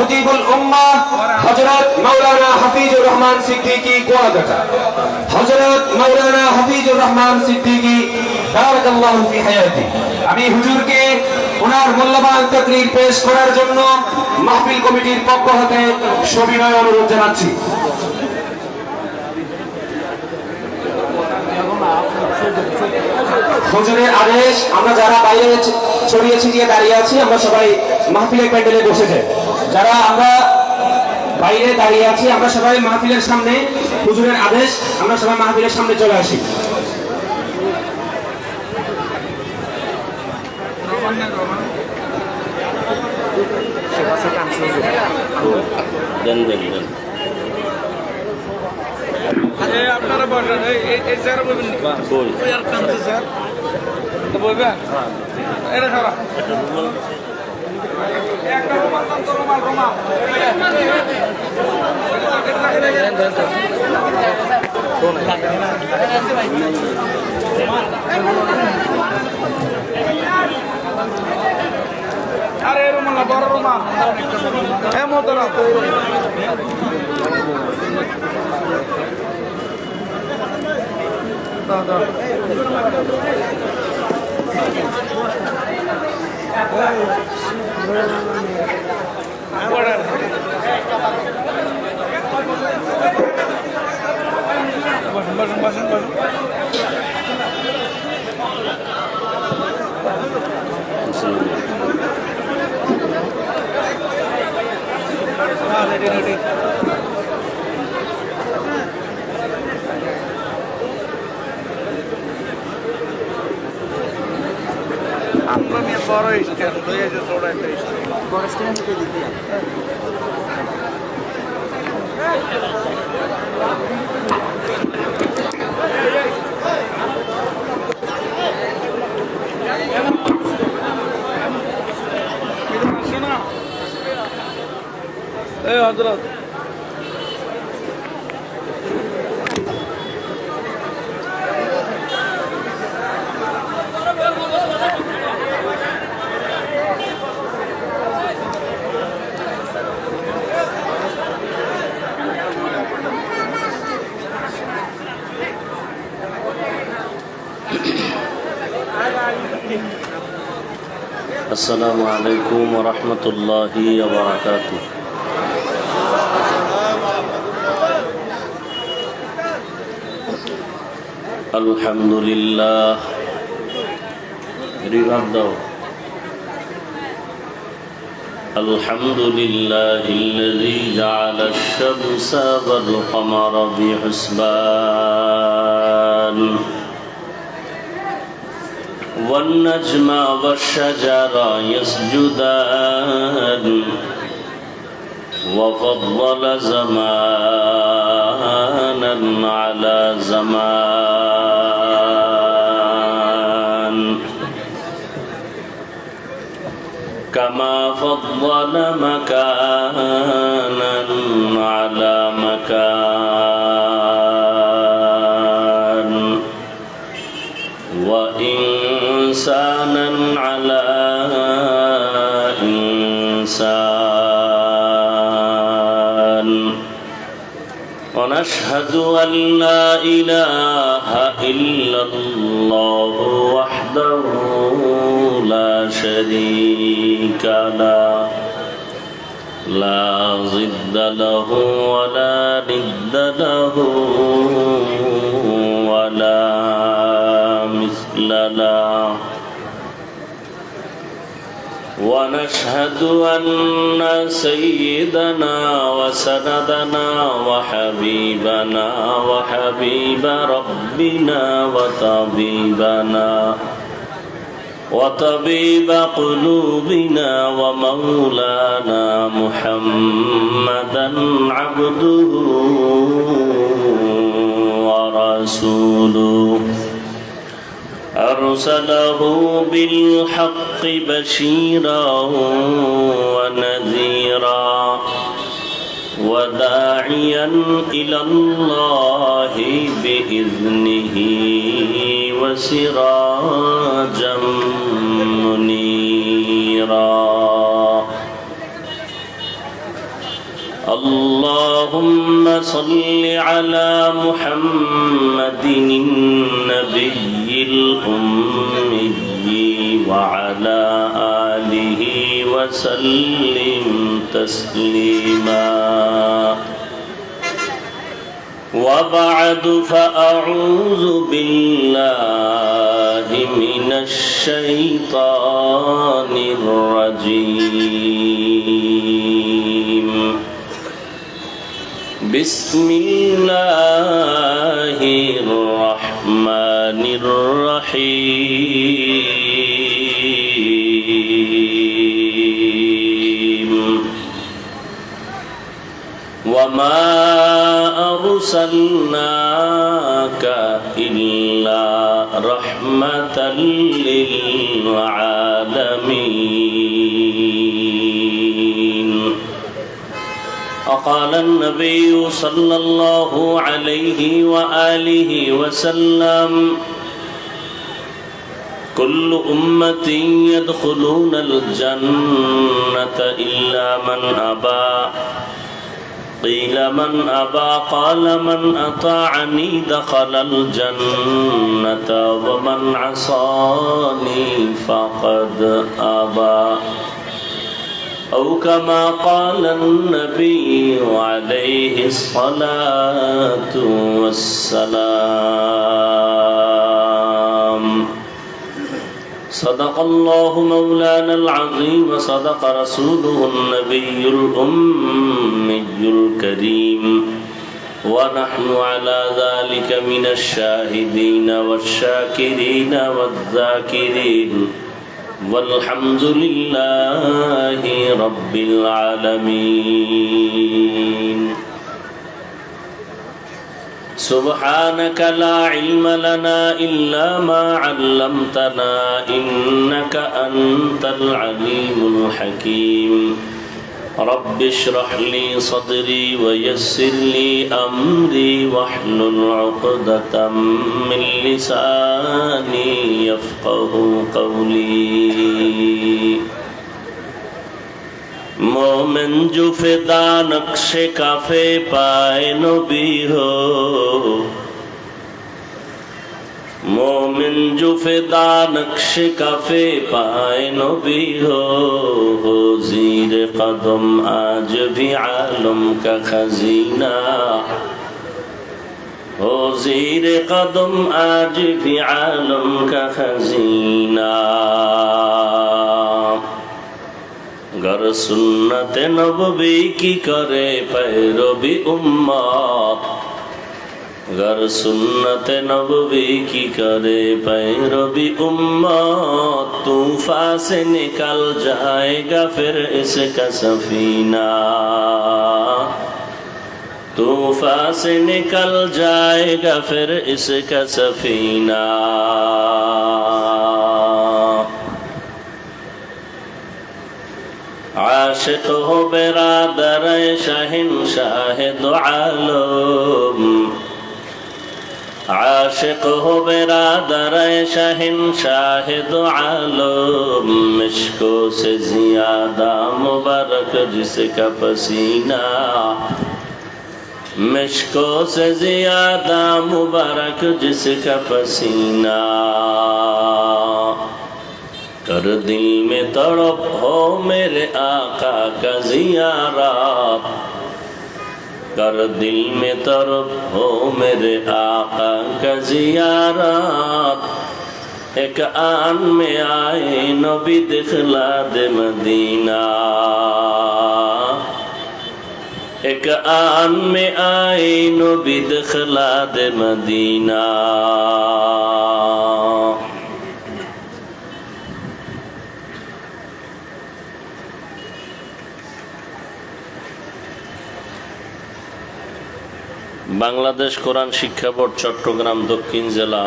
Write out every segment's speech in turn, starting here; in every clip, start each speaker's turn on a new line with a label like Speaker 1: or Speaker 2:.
Speaker 1: খতিবুল উম্মাহ হযরত মাওলানা হাফিজুর রহমান সিদ্দিকী কুয়াকাটা। হযরত মাওলানা হাফিজুর রহমান সিদ্দিকী বারাকাল্লাহু ফি হায়াতি। আমি হুজুরকে ওনার মূল্যবান তাকরীর পেশ করার জন্য মাহফিল কমিটির পক্ষ হতে সবিনয় অনুরোধ জানাচ্ছি। হুজুরের আদেশ, আমরা যারা বাইরে ছড়িয়ে ছিটিয়ে দাঁড়িয়ে আছি আমরা সবাই মাহফিলের প্যান্ডেলে বসে যাই। যারা আমরা বাইরে দাঁড়িয়ে আছি আমরা সবাই মাহফিলের সামনে, হুজুরের আদেশ, আমরা সবাই মাহফিলের সামনে চলে আসি।
Speaker 2: আপনারা বলবেন এই স্যার বলবেন ওই আর টানছে স্যার তো বলবেন এটা সারা একটা রুমাল টানতো রুমাল আরে রুমাল না বড় রুমাল এ মোতরা বসুন রেডি আমরা নিয়ে বড় স্ট্যান্ড হয়ে যে ছোট একটা স্ট্যান্ড বড় স্ট্যান্ড থেকে দিতে এই হযরত
Speaker 3: السلام عليكم ورحمة الله وبركاته. الحمد لله الحمد لله الذي جعل الشمس والقمر بحسبان والنجم والشجر يسجدان وفضل زمانا على زمان كما فضل مكانا على مكان وإنسانا على إنسان ونشهد أن لا إله إلا الله وحده لا شريك له لا ضد له ولا ند له ولا مثل له ونشهد أن سيدنا وسندنا وحبيبنا وحبيب ربنا وطبيب قلوبنا ومولانا محمدا عبده ورسوله أرسله بالحق بشيرا ونذيرا وداعيا إلى الله بإذنه وسراجا منيرا اللهم صل على محمد النبي الأمي وعلى آله وسلم تسليما وبعد فأعوذ بالله من الشيطان الرجيم بسم الله الرحمن الرحيم وما أرسلناك إلا رحمة للعالمين وقال النبي صلى الله عليه وآله وسلم كل أمة يدخلون الجنة إلا من أبى قيل من أبى قال من أطاعني دخل الجنة ومن عصاني فقد أبى أو كما قال النبي عليه الصلاة والسلام صدق الله مولانا العظيم وصدق رسوله النبي الأمي الكريم ونحن على ذلك من الشاهدين والشاكرين والذاكرين والحمد لله رب العالمين سبحانك لا علم لنا إلا ما علمتنا إنك أنت العليم الحكيم رب اشرح لي صدري ويسر لي أمري واحلل عقدة من لساني يفقه قولي مومن جو فدا نقش کافے پائے نبی ہو مومن جو فدا نقش کافے پائے نبی ہو زیر قدم آج بھی عالم کا خزینہ ہو زیر قدم آج بھی عالم کا خزینہ گر سنت نبوی کی کرے پیروی امت گر سنت نبوی کی کرے پیروی امت طوفان سے نکل جائے گا پھر اس کا سفینہ طوفان سے نکل جائے گا پھر اس کا سفینہ عاشق ہو برادر شہنشاہ دو عالم عاشق ہو برادر شہنشاہ دو عالم مشکوں سے زیادہ مبارک جس کا پسینہ مشکوں سے زیادہ مبارک جس کا پسینہ کر دل میں تڑپ ہو میرے آقا کا زیارت کر دل میں تڑپ ہو میرے آقا کا زیارت ایک آن میں آئے نبی دخلا دے مدینہ ایک آن میں آئے نبی دخلا دے مدینہ বাংলাদেশ কোরআন শিক্ষা বোর্ড চট্টগ্রাম দক্ষিণ জেলা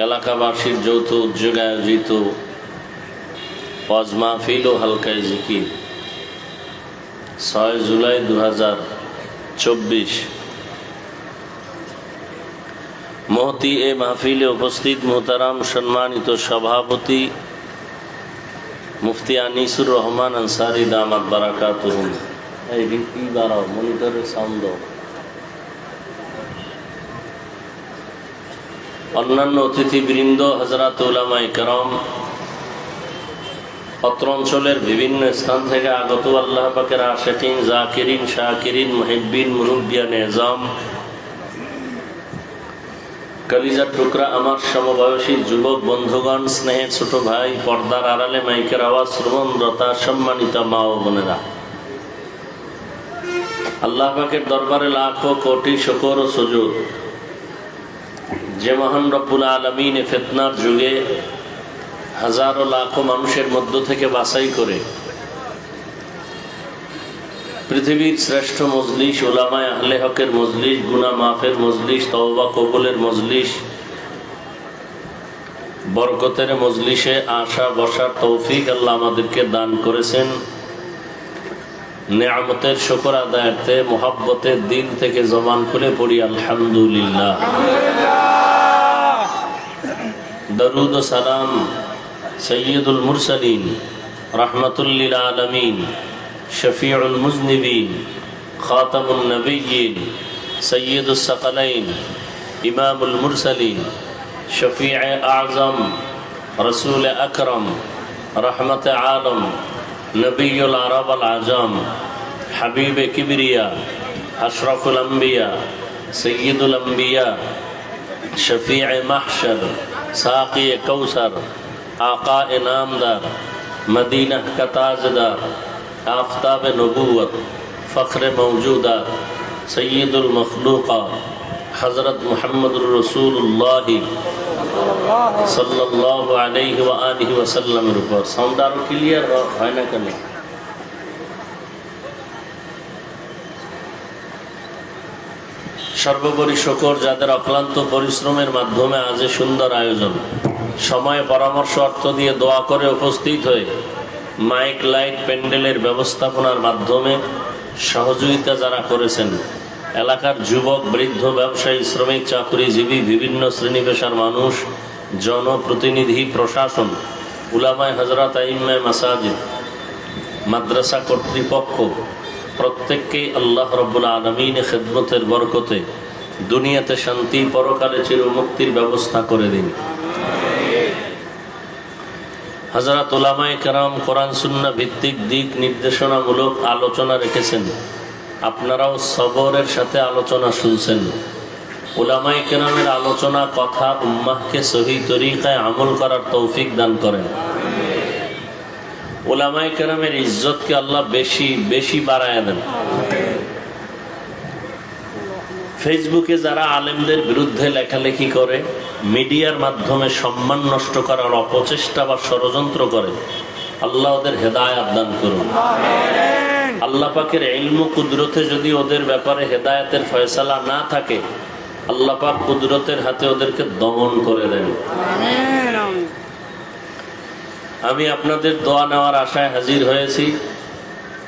Speaker 3: এলাকাবাসীর যৌথ উদ্যোগে আয়োজিত ওয়াজ মাহফিল ও হালকায়ে জিকির 6 জুলাই 2024 মহতি এ মাহফিলে উপস্থিত মোহতারাম সম্মানিত সভাপতি মুফতি আনিসুর রহমান আনসারী দামাত বারাকাতুহুম। এই কি বাড়াও, মনিটরের সাউন্ড দাও। অন্যান্য অতিথিবৃন্দ, হযরত উলামায়ে কেরাম, অত্র অঞ্চলের বিভিন্ন স্থান থেকে আগত আল্লাহ পাকের আশিকিন, জাকিরিন, শাকিরিন, মুহিব্বিন, মুরব্বিয়ান এজাম, কলিজার টুকরা আমার সমবয়সী যুবক বন্ধুগণ, স্নেহের ছোট ভাই, পর্দার আড়ালে মাইকের আওয়াজ শ্রবণরতা সম্মানিত মা ও বোনেরা, আল্লাহ পাকের দরবারে লাখো কোটি শুকর ও সুজুদ যে মহান রব্বুল আলামিন ফিতনার যুগে হাজারো লাখো মানুষের মধ্য থেকে বাছাই করে পৃথিবীর শ্রেষ্ঠ মজলিস, উলামায়ে আহলে হকের মজলিস, গুনাহ মাফের মজলিস, তওবা কবুলের মজলিস, বরকতের মজলিসে আসা বসার তৌফিক আল্লাহ আমাদেরকে দান করেছেন। নেয়ামতের শুকর আদায়ার্থে মুহাব্বতের দিল থেকে জবান খুলে পড়ি আলহামদুলিল্লাহ। দরুদ ও সালাম সৈয়দুল মুরসালিন, রাহমাতুল লিল আলামিন, শফিউল মুজনিবিন, খাতামুন নবিয়্যিন, সৈয়দুস সাকালাইন, ইমামুল মুরসালিন, শফিয়ে আযম, রসুল আকরম, রহমত আলম, নবিয়ুল আরব আল আজম, হাবিবে কিবরিয়া, আশরাফুল আম্বিয়া, সৈয়দুল আম্বিয়া, শফিয়ে মাহশর, সাকি কৌসর, आका इनामदार, मदीना का ताजदार, आफ्ताब नबूवत, फ़ख्र मौजूदात, सैयदुल मखलूक़ा, हज़रत मुहम्मदुर रसूलुल्लाह सल्लल्लाहु अलैहि व आलिहि वसल्लम ऊपर साउंड आरो क्लियर হয় না কেন? সর্বোপরি শুকর যাদের অক্লান্ত পরিশ্রমের মাধ্যমে আজ সুন্দর আয়োজন, সময় পরামর্শ অর্থ দিয়ে দোয়া করে উপস্থিত হয়ে মাইক লাইট প্যান্ডেলের ব্যবস্থাপনার মাধ্যমে সহযোগিতা যারা করেছেন, এলাকার যুবক, বৃদ্ধ, ব্যবসায়ী, শ্রমিক, চাকরিজীবী, বিভিন্ন শ্রেণী পেশার মানুষ, জনপ্রতিনিধি, প্রশাসন, উলামায়ে হযরত, আইম্মায়ে মাসাজিদ, মাদ্রাসা কর্তৃপক্ষ, প্রত্যেককেই আল্লাহ রাব্বুল আলামিন খিদমতের বরকতে দুনিয়াতে শান্তি, পরকালে চিরমুক্তির ব্যবস্থা করে দিন। হযরত উলামায়ে কেরাম কোরআন সুন্নাহ ভিত্তিক দিক নির্দেশনামূলক আলোচনা রেখেছেন, আপনারাও সবরের সাথে আলোচনা শুনছেন। উলামায়ে কেরামের আলোচনা, কথা উম্মাহকে সহি তরিকায় আমল করার তৌফিক দান করেন। উলামায়ে কেরামের ইজ্জতকে আল্লাহ বেশি বেশি বাড়ায় দেন। ফেসবুকে যারা আলেমদের বিরুদ্ধে লেখালেখি করে, মিডিয়ার মাধ্যমে সম্মান নষ্ট করার অপচেষ্টা বা ষড়যন্ত্র করে, আল্লাহ ওদের হেদায়েত দান করুন। আল্লাহ পাকের ইলম ও কুদরতে যদি ওদের ব্যাপারে হেদায়েতের ফয়সালা না থাকে, আল্লাহ পাক কুদরতের হাতে ওদেরকে দমন করে দেন। আমি আপনাদের দোয়া নেওয়ার আশায় হাজির হয়েছি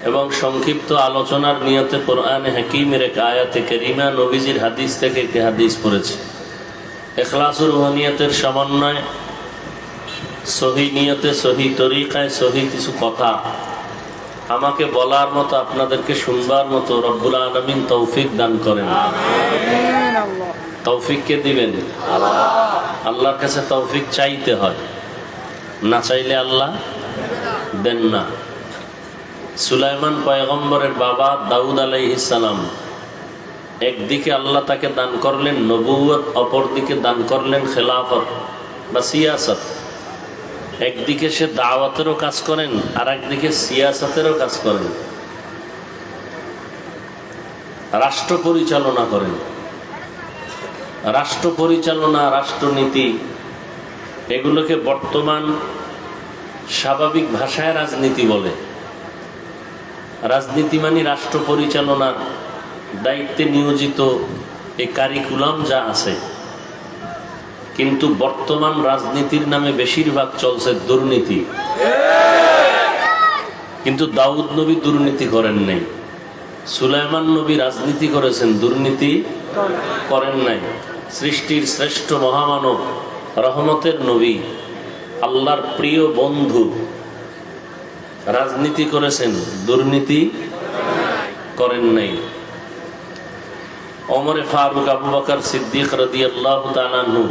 Speaker 3: এবং সংক্ষিপ্ত আলোচনার নিয়তে কোরআনে হাকিমের এক আয়াতে কারিমা, নবীজির হাদিস থেকে একটি হাদিস পড়েছি। ইখলাসুর রুহানিয়তের সমন্বয়, সহি নিয়তে, সহি তরিকায়, সহি কিছু কথা আমাকে বলার মতো, আপনাদেরকে শুনবার মতো রব্বুল আলামিন তৌফিক দান করেন। তৌফিক কে দিবেন? আল্লাহর কাছে তৌফিক চাইতে হয়, না চাইলে আল্লাহ দেন না। সুলাইমান পয়গম্বরের বাবা দাউদ আলাইহিস সালাম, একদিকে আল্লাহ তাকে দান করলেন নবুয়ত, অপরদিকে দান করলেন খেলাফত বা সিয়াসত। একদিকে সে দাওয়াতেরও কাজ করেন, আর একদিকে সিয়াসতেরও কাজ করেন, রাষ্ট্র পরিচালনা করেন। রাষ্ট্র পরিচালনা, রাষ্ট্রনীতি, এগুলোকে বর্তমান স্বাভাবিক ভাষায় রাজনীতি বলে। রাজনীতি মানে রাষ্ট্র পরিচালনার দায়িত্বে নিয়োজিত এই কারিকুলাম যা আছে, কিন্তু বর্তমান রাজনীতির নামে বেশিরভাগ চলছে দুর্নীতি। কিন্তু দাউদ নবী দুর্নীতি করেন নাই, সুলাইমান নবী রাজনীতি করেছেন, দুর্নীতি করেন নাই। সৃষ্টির শ্রেষ্ঠ মহামানব, রহমতের নবী, আল্লাহর প্রিয় বন্ধু, রাজনীতি করেছেন, দুর্নীতি করেন নাই। ওমরে ফারুক, আবু বকর সিদ্দিক রাদিয়াল্লাহু তাআলা আনহু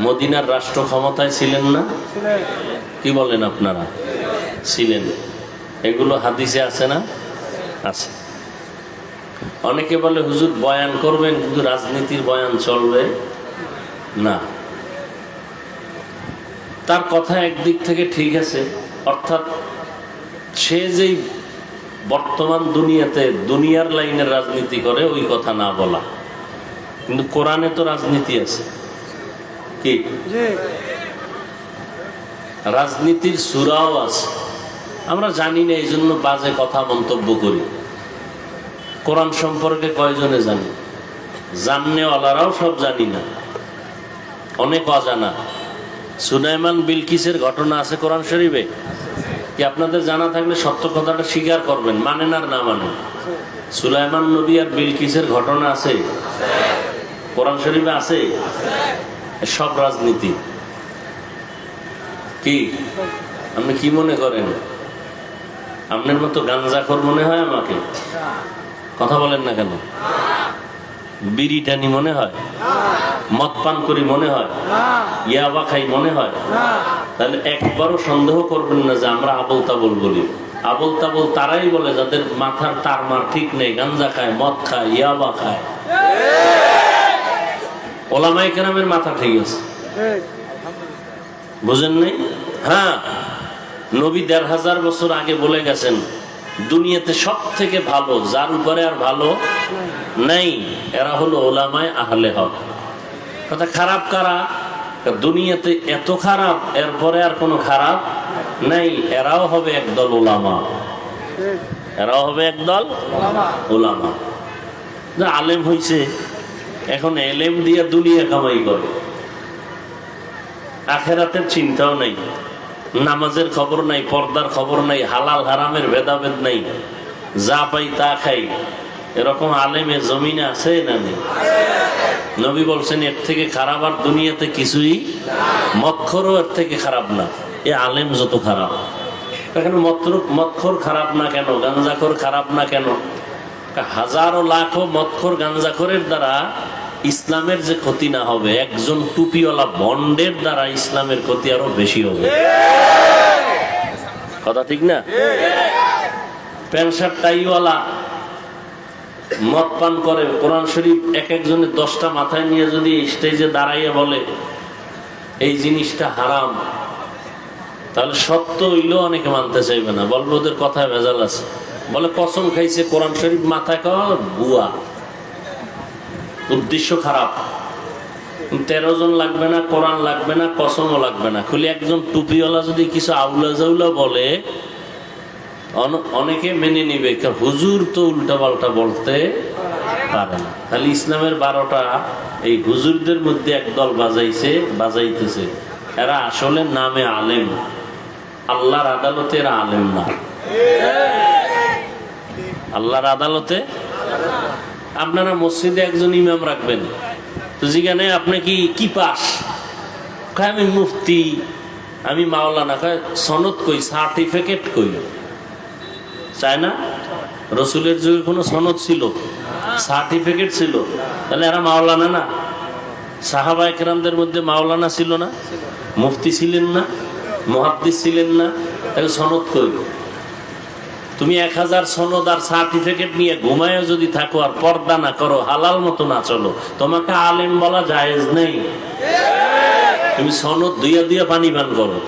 Speaker 3: মদিনার রাষ্ট্র ক্ষমতায় ছিলেন না? কি বলেন আপনারা? ছিলেন। এগুলো হাদিসে আছে না? আছে। অনেকে বলে হুজুর বয়ান করবেন কিন্তু রাজনীতির বয়ান চলবে না। তার কথা একদিক থেকে ঠিক আছে, অর্থাৎ সে যেই বর্তমান দুনিয়াতে দুনিয়ার লাইনের রাজনীতি করে ওই কথা না বলা, কিন্তু কোরআনে তো রাজনীতি আছে। কি রাজনীতির সূরাও আছে, আমরা জানি না, এই জন্য বাজে কথা মন্তব্য করি। কোরআন সম্পর্কে কয়জনে জানি? জাননেওয়ালারাও সব জানি না, অনেক অজানা। সুলাইমান বিলকিসের ঘটনা আছে কোরআন শরীফে, কি আপনাদের জানা থাকলে সত্য কথাটা স্বীকার করবেন, মানেন আর না মানেন। সুলাইমান নবী আর বিলকিসের ঘটনা আছে কোরআন শরীফে, আছে। সব রাজনীতি। কি আপনি কি মনে করেন? আপনার মতো গাঞ্জাখোর মনে হয় আমাকে? কথা বলেন না কেন? বিড়ি টানি মনে হয়? মদ পান করি মনে হয়? ইয়াবা খাই মনে হয়? তাহলে একবারও সন্দেহ করবেন না যে আমরা আবল তাবল বলি। আবল তাবল তারাই বলে যাদের মাথার তারমার ঠিক নেই, গাঞ্জা খায়, মদ খায়, ইয়াবা খায়। ওলামায়ে কেরামের মাথা ঠিক আছে, বুঝেন নাই? হ্যাঁ, নবী ১৫০০ বছর আগে বলে গেছেন দুনিয়াতে সব থেকে ভালো, যার উপরে আর ভালো নাই, এরা হলো ওলামায়ে আহলে হক। কথা খারাপ কারা? দুনিয়াতে এত খারাপ, এরপরে আর কোনো খারাপ নাই, এরাও হবে একদল ওলামা। এরাও হবে একদল ওলামা। আলেম হইছে, এখন এলেম দিয়ে দুনিয়া কামাই করে, আখেরাতের চিন্তাও নাই, নামাজের খবর নাই, পর্দার খবর নাই, হালাল হারামের ভেদাভেদ নাই, যা পাই তা খাই। এরকম আলেমে জমিনে আছে না নেই? নবী বলছেন এর থেকে খারাপ আর দুনিয়াতে কিছুই, মদখোরও এর থেকে খারাপ না। এ আলেম যত খারাপ, এখন মদখোর খারাপ না কেন? গাঞ্জাখোর খারাপ না কেন? হাজারো লাখো মদখোর গাঞ্জাখোরের দ্বারা ইসলামের যে ক্ষতি না হবে, একজন টুপিওয়ালা বন্ডের দ্বারা ইসলামের ক্ষতি আরো বেশি হবে। কথা ঠিক না? প্যান্ট শার্ট টাইওয়ালা মদ পান করে, কোরআন শরীফ এক একজনের 10টা মাথায় নিয়ে যদি স্টেজে দাঁড়াইয়া বলে এই জিনিসটা হারাম, তাহলে সত্য হইলেও অনেকে মানতে চাইবে না, বলবো ওদের কথায় ভেজাল আছে। বলে কসম খাইছে, কোরআন শরীফ মাথায় কর, বুয়া, উদ্দেশ্য খারাপ। 13 জন লাগবে না, কোরআন লাগবে না, কসমও লাগবে না, খালি একজন টুপিওয়ালা যদি কিছু আউলা জাউলা বলে অনেকে মেনে নিবে, হুজুর তো উল্টা পাল্টা বলতে পারে না। তাহলে ইসলামের 12টা এই হুজুরদের মধ্যে একদল বাজাইতেছে, এরা আসলে নামে আলেম, আল্লাহর আদালতে এরা আলেম না। আল্লাহর আদালতে আপনারা মসজিদে একজন ইমাম রাখবেন, তো যেখানে আপনি কি পাস? আমি মুফতি, আমি মাওলানা। সনদ কই, সার্টিফিকেট কই? চায় না? রসুলের যুগে কোনো সনদ ছিল? সার্টিফিকেট ছিল? তাহলে এরা মাওলানা না? সাহাবায়ে কেরামদের মধ্যে মাওলানা ছিল না? মুফতি ছিলেন না? মুহাদ্দিস ছিলেন না? তাহলে সনদ কই? তুমি 1000 সনদ আর সার্টিফিকেট নিয়ে ঘুমায় যদি থাকো আর পর্দা না করো, হালাল মতো না চলো, তোমাকে আলেম বলা জায়েজ নেই। তুমি সনদ দুইয়া পানি পান করো,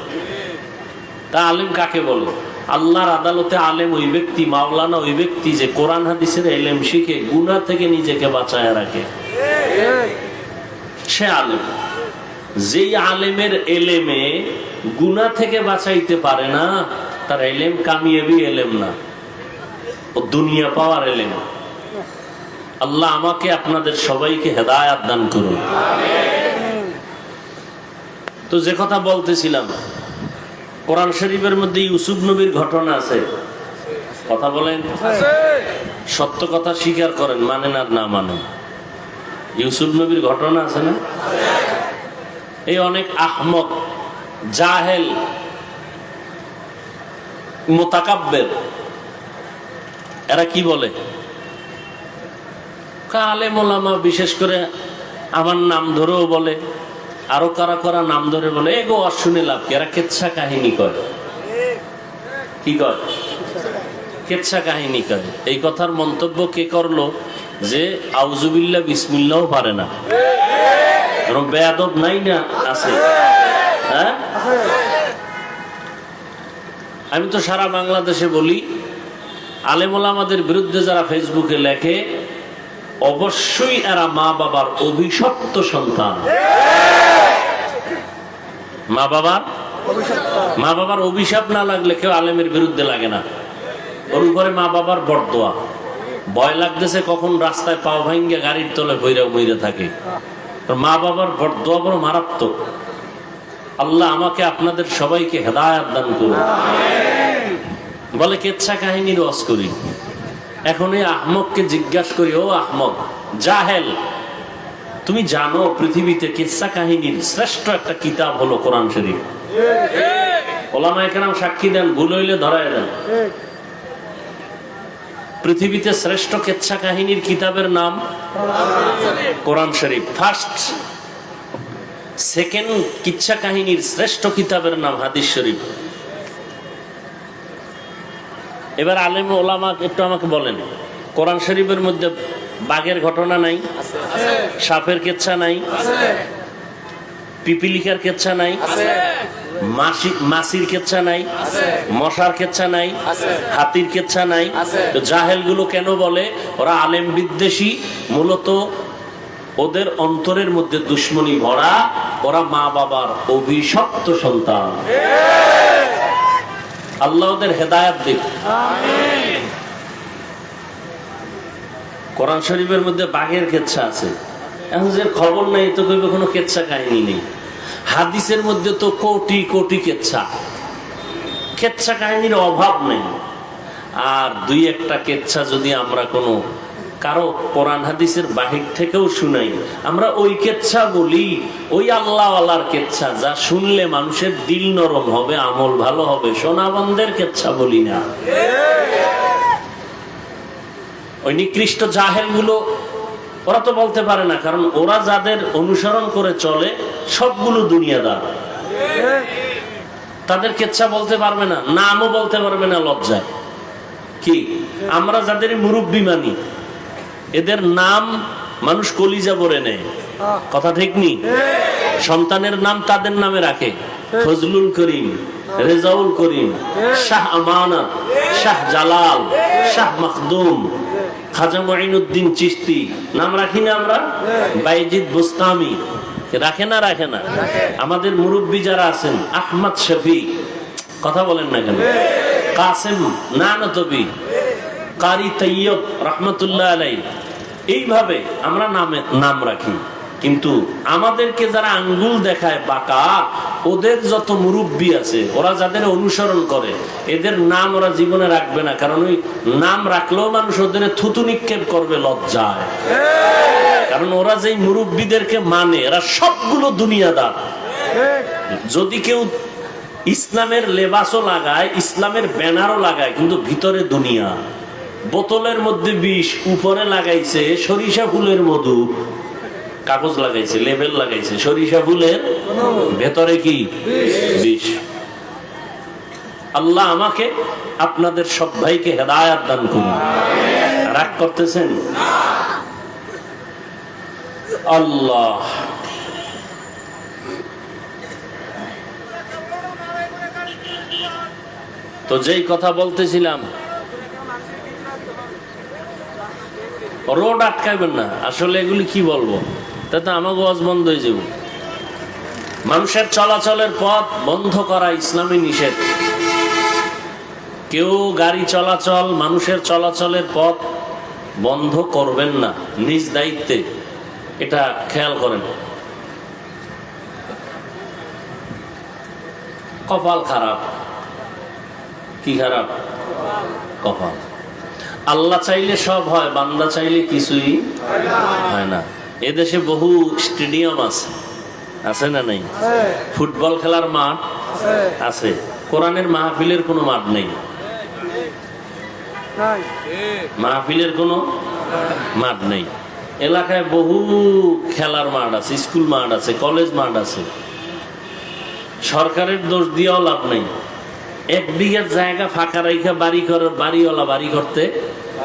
Speaker 3: তা আলেম কাকে বলে? আল্লাহর আদালতে আলেম ওই ব্যক্তি, মাওলানা ওই ব্যক্তি যে কোরআন হাদিসের ইলম শিখে গুনাহ থেকে নিজেকে বাঁচায় রাখে, সে আলেম। যেই আলেমের এলেমে গুনাহ থেকে বাঁচাইতে পারে না, তার এলেম কামিয়াবি এলেম না, ও দুনিয়া পাওয়ার এলেম। আল্লাহ আমাকে আপনাদের সবাইকে হেদায়াত দান করুন। তো যে কথা বলতেছিলাম, কোরআন শরীফের মধ্যে ইউসুফ নবীর ঘটনা আছে। কথা বলেন, সত্য কথা স্বীকার করেন, মানেন আর না মানেন। ইউসুফ নবীর ঘটনা আছে না? এই অনেক আহমক জাহেল মুতাকাব্বির, এরা কি বলে? আলেম ওলামা বিশেষ করে আমার নাম ধরেও বলে, আরো কারা কারা নাম ধরে বলে, এগো অশুনে লাভ কি, এরা কেচ্ছা কাহিনী করে। কি কয়? কেচ্ছা কাহিনী করে। এই কথার মন্তব্য কে করলো? যে আউজুবিল্লাহ বিসমিল্লাহও পারে না। বেয়াদব নাই না? আছে। হ্যাঁ, আমি তো সারা বাংলাদেশে বলি, আলেম ওলামাদের বিরুদ্ধে যারা ফেসবুকে লেখে, অবশ্যই এরা মা বাবার অভিশপ্ত সন্তান। মা বাবার অভিশাপ না লাগলে কেউ আলেমের বিরুদ্ধে লাগে না। ওর উপরে মা বাবার বরদোয়া। ভয় লাগতেছে কখন রাস্তায় পাও ভাঙ্গে গাড়ির তলে বইরা মইরা থাকে। মা বাবার বরদোয়া বড় মারাত্মক। আল্লাহ আমাকে আপনাদের সবাইকে হেদায়েত দান করুন। বলে কেচ্ছা কাহিনীর ওয়াজ করি। এখন এই আহমককে জিজ্ঞাসা করি, ও আহমক জাহেল, তুমি জানো পৃথিবীতে কিসসা কাহিনীর শ্রেষ্ঠ একটা কিতাব হলো কোরআন শরীফ? ওলামায়ে কেরাম সাক্ষী দেন, ভুল হইলে ধরায় দেন। পৃথিবীতে শ্রেষ্ঠ কিসসা কাহিনীর কিতাবের নাম কোরআন শরীফ। ফার্স্ট। সেকেন্ড কিচ্ছা কাহিনীর শ্রেষ্ঠ কিতাবের নাম হাদিস শরীফ। এবার আলেম ওলামা একটু আমাকে বলেন, কোরআন শরীফের মধ্যে বাঘের ঘটনা নাই? সাপের কেচ্ছা নাই? পিপিলিকার কেচ্ছা নাই? মাছির কেচ্ছা নাই? মশার কেচ্ছা নাই? হাতির কেচ্ছা নাই? তো জাহেল গুলো কেন বলে ওরা আলেম বিদ্বেষী? মূলত ওদের অন্তরের মধ্যে দুশ্মনী ভরা। ওরা মা বাবার অভিশপ্ত সন্তান। আল্লাহ ওদের হেদায়েত দিক। কোরআন শরীফের মধ্যে বাঘের কেচ্ছা আছে, এখন যে খবর নাই তো কইবে কোনো কেচ্ছা কাহিনী নেই। হাদিসের মধ্যে তো কোটি কোটি কেচ্ছা, কেচ্ছা কাহিনীর অভাব নেই। আর দুই একটা কেচ্ছা যদি আমরা কোনো কারো কোরআন হাদিসের বাহির থেকেও শুনাই, আমরা ওই কেচ্ছা বলি, ওই আল্লাহওয়ালার কেচ্ছা, যা শুনলে মানুষের দিল নরম হবে, আমল ভালো হবে। সোনাবন্ধের কেচ্ছা বলি না। ওই নিকৃষ্ট জাহেল গুলো ওরা তো বলতে পারে না, কারণ ওরা যাদের অনুসরণ করে চলে সবগুলো দুনিয়াদার। তাদের কেচ্ছা বলতে পারবে না, নামও বলতে পারবে না লজ্জায়। কি আমরা যাদের মুরব্বী মানি, এদের নাম মানুষ কলিজা ভরে নেয়। কথা ঠিক নি? সন্তানের নাম তাদের নামে রাখে, ফজলুল করিম, রেজাউল করিম, শাহ আমানত, শাহ জালাল, শাহ মখদুম, খাজা মুঈনুদ্দিন চিশতি নাম রাখি না আমরা? বাইজিদ বুস্তামি রাখে না? রাখে না? আমাদের মুরব্বী যারা আছেন, আহমদ শফি, কথা বলেন না কেন, কাসেম নানতবি, কারি তৈয়ব রহমতুল্লাহ আলাই, এইভাবে আমরা নাম রাখি। কিন্তু আমাদেরকে যারা আঙ্গুল দেখায় বাঁকা, ওদের যত মুরব্বী আছে, ওরা যাদের অনুসরণ করে, এদের নাম ওরা জীবনে রাখবে না। কারণ ওই নাম রাখলেও মানুষ ওদের থুতু নিক্ষেপ করবে লজ্জায়। কারণ ওরা যেই মুরব্বীদেরকে মানে, এরা সবগুলো দুনিয়াদার। যদি কেউ ইসলামের লেবাসও লাগায়, ইসলামের ব্যানারও লাগায়, কিন্তু ভিতরে দুনিয়া। বোতলের মধ্যে বিষ, উপরে লাগাইছে সরিষা ফুলের মধু, কাগজ লাগাইছে, লেবেল লাগাইছে সরিষা ফুলের, ভেতরে কি বিষ। আল্লাহ আমাকে আপনাদের সব ভাইকে হেদায়েত দান করুন। রাগ করতেছেন? আল্লাহ তো যেই কথা বলতেছিলাম, রোড আটকাইবেন না। আসলে এগুলি কি বলবো, তাতে আমাকে ওয়াজ বন্ধ হয়ে যাব। মানুষের চলাচলের পথ বন্ধ করা ইসলামী নিষেধ। কেউ গাড়ি চলাচল, মানুষের চলাচলের পথ বন্ধ করবেন না নিজ দায়িত্বে, এটা খেয়াল করেন। কপাল খারাপ। কি খারাপ? কপাল। আল্লাহ চাইলে সব হয়, বান্দা চাইলে কিছুই হয় না। এদেশে বহু স্টেডিয়াম আছে, আছে না নাই? ফুটবল খেলার মাঠ আছে, কোরআনের মাহফিলের কোনো মাঠ নেই। মাহফিলের কোনো মাঠ নেই। এলাকায় বহু খেলার মাঠ আছে, স্কুল মাঠ আছে, কলেজ মাঠ আছে। সরকারের দোষ দিয়েও লাভ নেই। 1 বিঘা জায়গা ফাঁকা রাইখা বাড়িওয়ালা বাড়ি করতে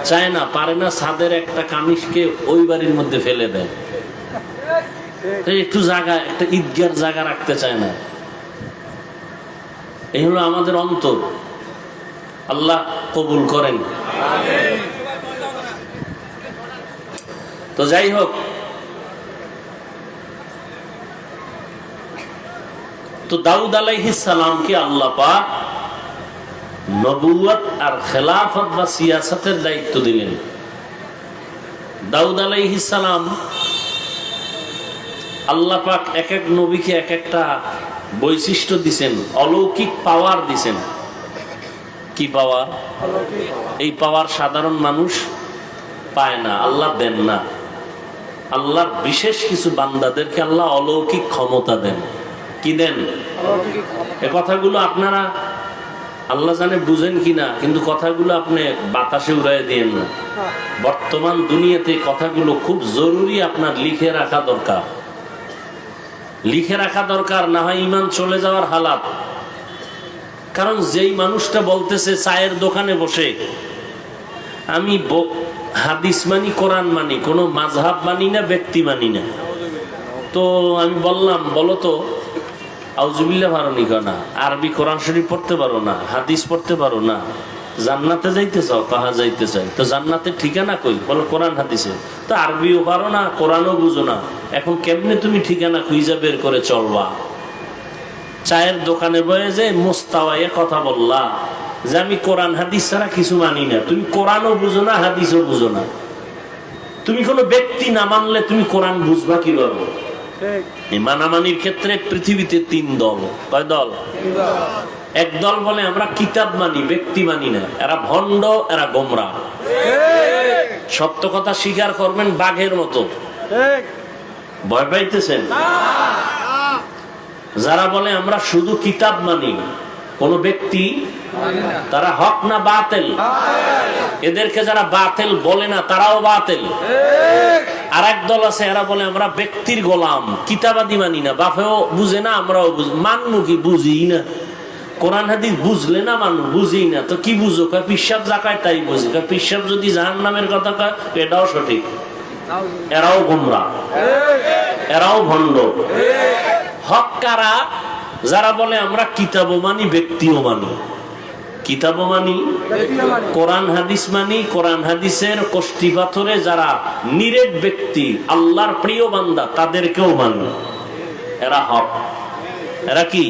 Speaker 3: চায় না, পারে না, ছাদের একটা কামিজকে ওই বাড়ির মধ্যে ফেলে দেয়। একটু জায়গা, একটা ঈদগার জায়গা রাখতে চায় না। এই হলো আমাদের অন্তর। আল্লাহ কবুল করেন। তো যাই হোক, তো দাউদ আলাইহিস সালামকে আল্লাহ পাক নবুয়ত আর খেলাফত বা সিয়াসতের দায়িত্ব দিলেন। দাউদ আলাইহিস সালাম, আল্লাহ পাক এক এক নবীকে এক একটা বৈশিষ্ট্য দিছেন, অলৌকিক পাওয়ার দিছেন। কি পাওয়ার? এই পাওয়ার সাধারণ মানুষ পায় না, আল্লাহ দেন না। আল্লাহর বিশেষ কিছু বান্দাদেরকে আল্লাহ অলৌকিক ক্ষমতা দেন। কি দেন? এ কথাগুলো আপনারা আল্লাহ জানে বুঝেন কিনা, কিন্তু কথাগুলো আপনি বাতাসে উড়াই দিয়েন না। বর্তমান দুনিয়াতে কথাগুলো খুব জরুরি, আপনার লিখে রাখা দরকার। লিখে রাখা দরকার, না হয় ইমান চলে যাওয়ার হালাত। কারণ যেই মানুষটা বলতেছে চায়ের দোকানে বসে, আমি হাদিস মানি, কোরআন মানি, কোনো মাযহাব মানি না, ব্যক্তি মানি না, তো আমি বললাম বলো তো আউযুবিল্লাহ পারো নি কেন? আরবি কোরআন শরীফ পড়তে পারো না, হাদিস পড়তে পারো না, জান্নাতে যাইতে চাও? কাহা যাইতে চাই। তো জান্নাতের ঠিকানা কই? বলো কোরআন হাদিসে। তো আরবিও পারো না, কোরআনও বুঝো না, এখন কেমনে তুমি ঠিকানা খুঁজে বের করে চলবা? চায়ের দোকানে বয়ে যে মোস্তাওয়ায়ে কথা বললা যে আমি কোরআন হাদিস ছাড়া কিছু মানি না, তুমি কোরআনও বুঝো না, হাদিসও বুঝো না। তুমি কোনো ব্যক্তি না মানলে তুমি কোরআন বুঝবা কিভাবে? এই মানামানির ক্ষেত্রে পৃথিবীতে 3 দল। কয় দল? এক দল বলে আমরা কিতাব মানি, ব্যক্তি মানি না, এরা ভণ্ড, এরা গোমরা। সত্য কথা স্বীকার করবেন বাঘের মতো। ভয় পাইতেছেন? যারা বলে আমরা শুধু কিতাব মানি, কোন ব্যক্তি, তারা হক না বাতিল? এদেরকে যারা বাতিল বলে না, তারাও বাতিল। আর এক দল আছে, এরা বলে আমরা ব্যক্তির গোলাম, কিতাবাদি মানি না, বাপেও বুঝে না, আমরাও মানবো কি? বুঝি না। কোরআন হাদিস বুঝলে না মানুষ, বুঝি না, তো কি বুঝো? পিসাব জাকায় তাই বুঝি। পিসাব যদি জাহান্নামের কথা কয়, এটাও সঠিক। এরাও গোমরা, এরাও ভণ্ড। হক কারা? যারা বলে আমরা কিতাবও মানি, ব্যক্তিও মানি। কিতাবও মানি, কোরআন হাদিস মানি, কোরআন হাদিসের কষ্টি পাথরে যারা নিরেট ব্যক্তি, আল্লাহর প্রিয় বান্দা, তাদেরকেও মানি। এরা হক। এরা কি?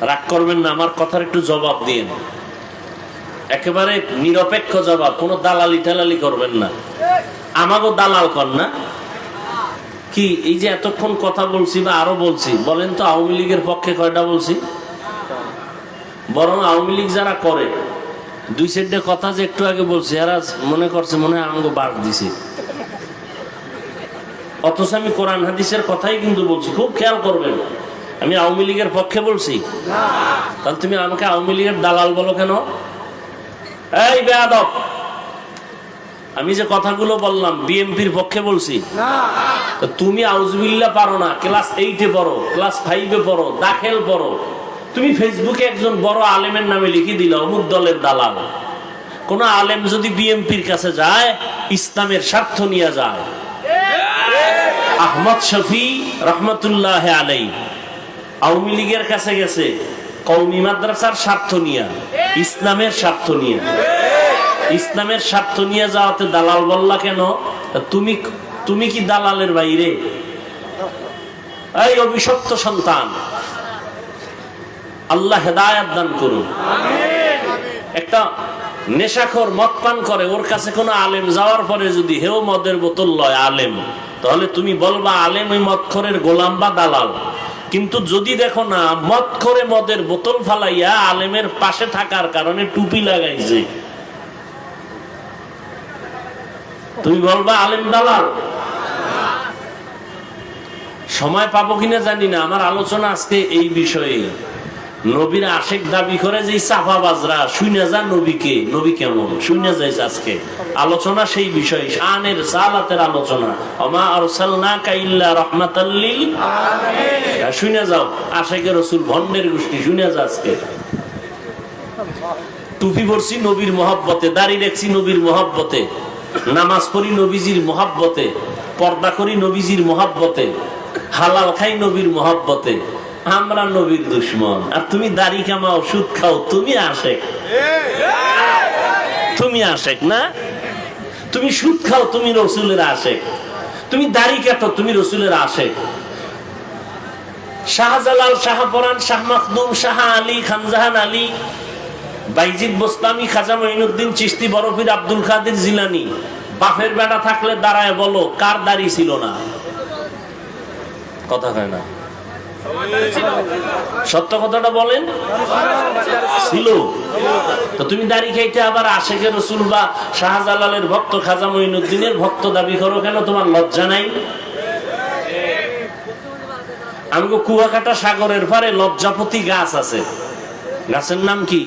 Speaker 3: রাগ করবেন না, আমার কথার একটু জবাব দিয়েন, একেবারে নিরপেক্ষ জবাব, কোনো দালালি টালালি করবেন না। আমাকেও দালাল কর না। কি এই যে এতক্ষণ কথা বলছি বা আরো বলছি, বলেন তো আওয়ামী লীগের পক্ষে কয়টা বলছি? বরং আওয়ামী লীগ যারা করে, 2-4টা কথা যে একটু আগে বলছি, এরা মনে করছে মনে হয় আমাকে বাদ দিছে, অথচ আমি কোরআন হাদিসের কথাই কিন্তু বলছি। খুব খেয়াল করবেন, আমি আওয়ামী লীগের পক্ষে বলছি? তাহলে তুমি আমাকে আওয়ামী লীগের দালাল বলো কেন? এই বেয়াদব, আমি যে কথাগুলো বললাম বিএনপির পক্ষে বলছি? তুমি আউযুবিল্লাহ পারো না, ক্লাস 8-এ পড়ো, ক্লাস 5-এ পড়ো, দাখিল পড়ো, তুমি ফেসবুকে একজন বড় আলেমের নামে লিখে দিলা অমুক দলের দালাল। কোন আলেম যদি বিএনপির কাছে যায়, ইসলামের স্বার্থ নিয়ে যায়, আহমদ শফি রহমতুল্লাহ আলাইহি আওয়ামী লীগের কাছে গেছে কওমি মাদ্রাসার স্বার্থ নিয়ে, ইসলামের স্বার্থ নিয়ে। ইসলামের স্বার্থ নিয়ে যাওয়াতে দালাল বললা কেন? তুমি কি দালালের বাইরে? এই অভিশপ্ত সন্তান, আল্লাহ হেদায়েত দান করুন। একটা নেশাখোর মদ পান করে, ওর কাছে কোনো আলেম যাওয়ার পরে যদি হেও মদের বোতল লয় আলেম, তাহলে তুমি বলবা আলেম ওই মদখোরের গোলাম বা দালাল। কিন্তু যদি দেখো না মদ করে মদের বোতল ফালাইয়া আলেমের পাশে থাকার কারণে টুপি লাগাইছে, তুমি বলবা আলেম দালাল। সময় পাবো কিনা জানি না, আমার আলোচনা আজকে এই বিষয়ে। নবীর আশেক দাবি করে যে চাপাবাজরা শুনে যা নবীকে, নবী কেমন শুনে যাইছে। আজকে আলোচনা সেই বিষয়, শানের সালাতের আলোচনা। ওমা আরসালনাকা ইল্লা রাহমাতাল লিল আলামিন। শুনে যাও আশেকে রাসূল ভন্ডের গোষ্ঠী, শুনে যা। আজকে টুপি পরছি নবীর মহব্বতে, দাড়ি রাখছি নবীর মহব্বতে, নামাজ পড়ি নবীজির মহব্বতে, পর্দা করি নবীজির মহব্বতে, হালাল খাই নবীর মহব্বতে। আমরা নবীর দুশ্মন, আর তুমি দাড়ি কামাও, সুদ খাও, তুমি আশেক। তুমি আশেক না? তুমি সুদ খাও, তুমি রসুলের আশেক। তুমি দাড়ি কাটো, তুমি রসুলের আশেক। শাহজালাল, শাহপরান, শাহ মখদুম, শাহ আলী, খানজাহান আলী, বাইজিদ বোস্তামি, খাজা মঈনুদ্দিন চিশতি, বরফির আব্দুল কাদের জিলানী, বাপের বেটা থাকলে দাঁড়ায় বলো কার দাড়ি ছিল না? কথা কয় না, সত্য কথাটা বলেন। ছিল তো তুমি দাড়ি খাইতে আবার আশেকে রসুল বা শাহজালালের ভক্ত, খাজা মঈনুদ্দিনের ভক্ত দাবি করো কেন? তোমার লজ্জা নাই? আমগো কুয়াকাটা সাগরের পারে লজ্জাপতি গাছ আছে, গাছের নাম কি?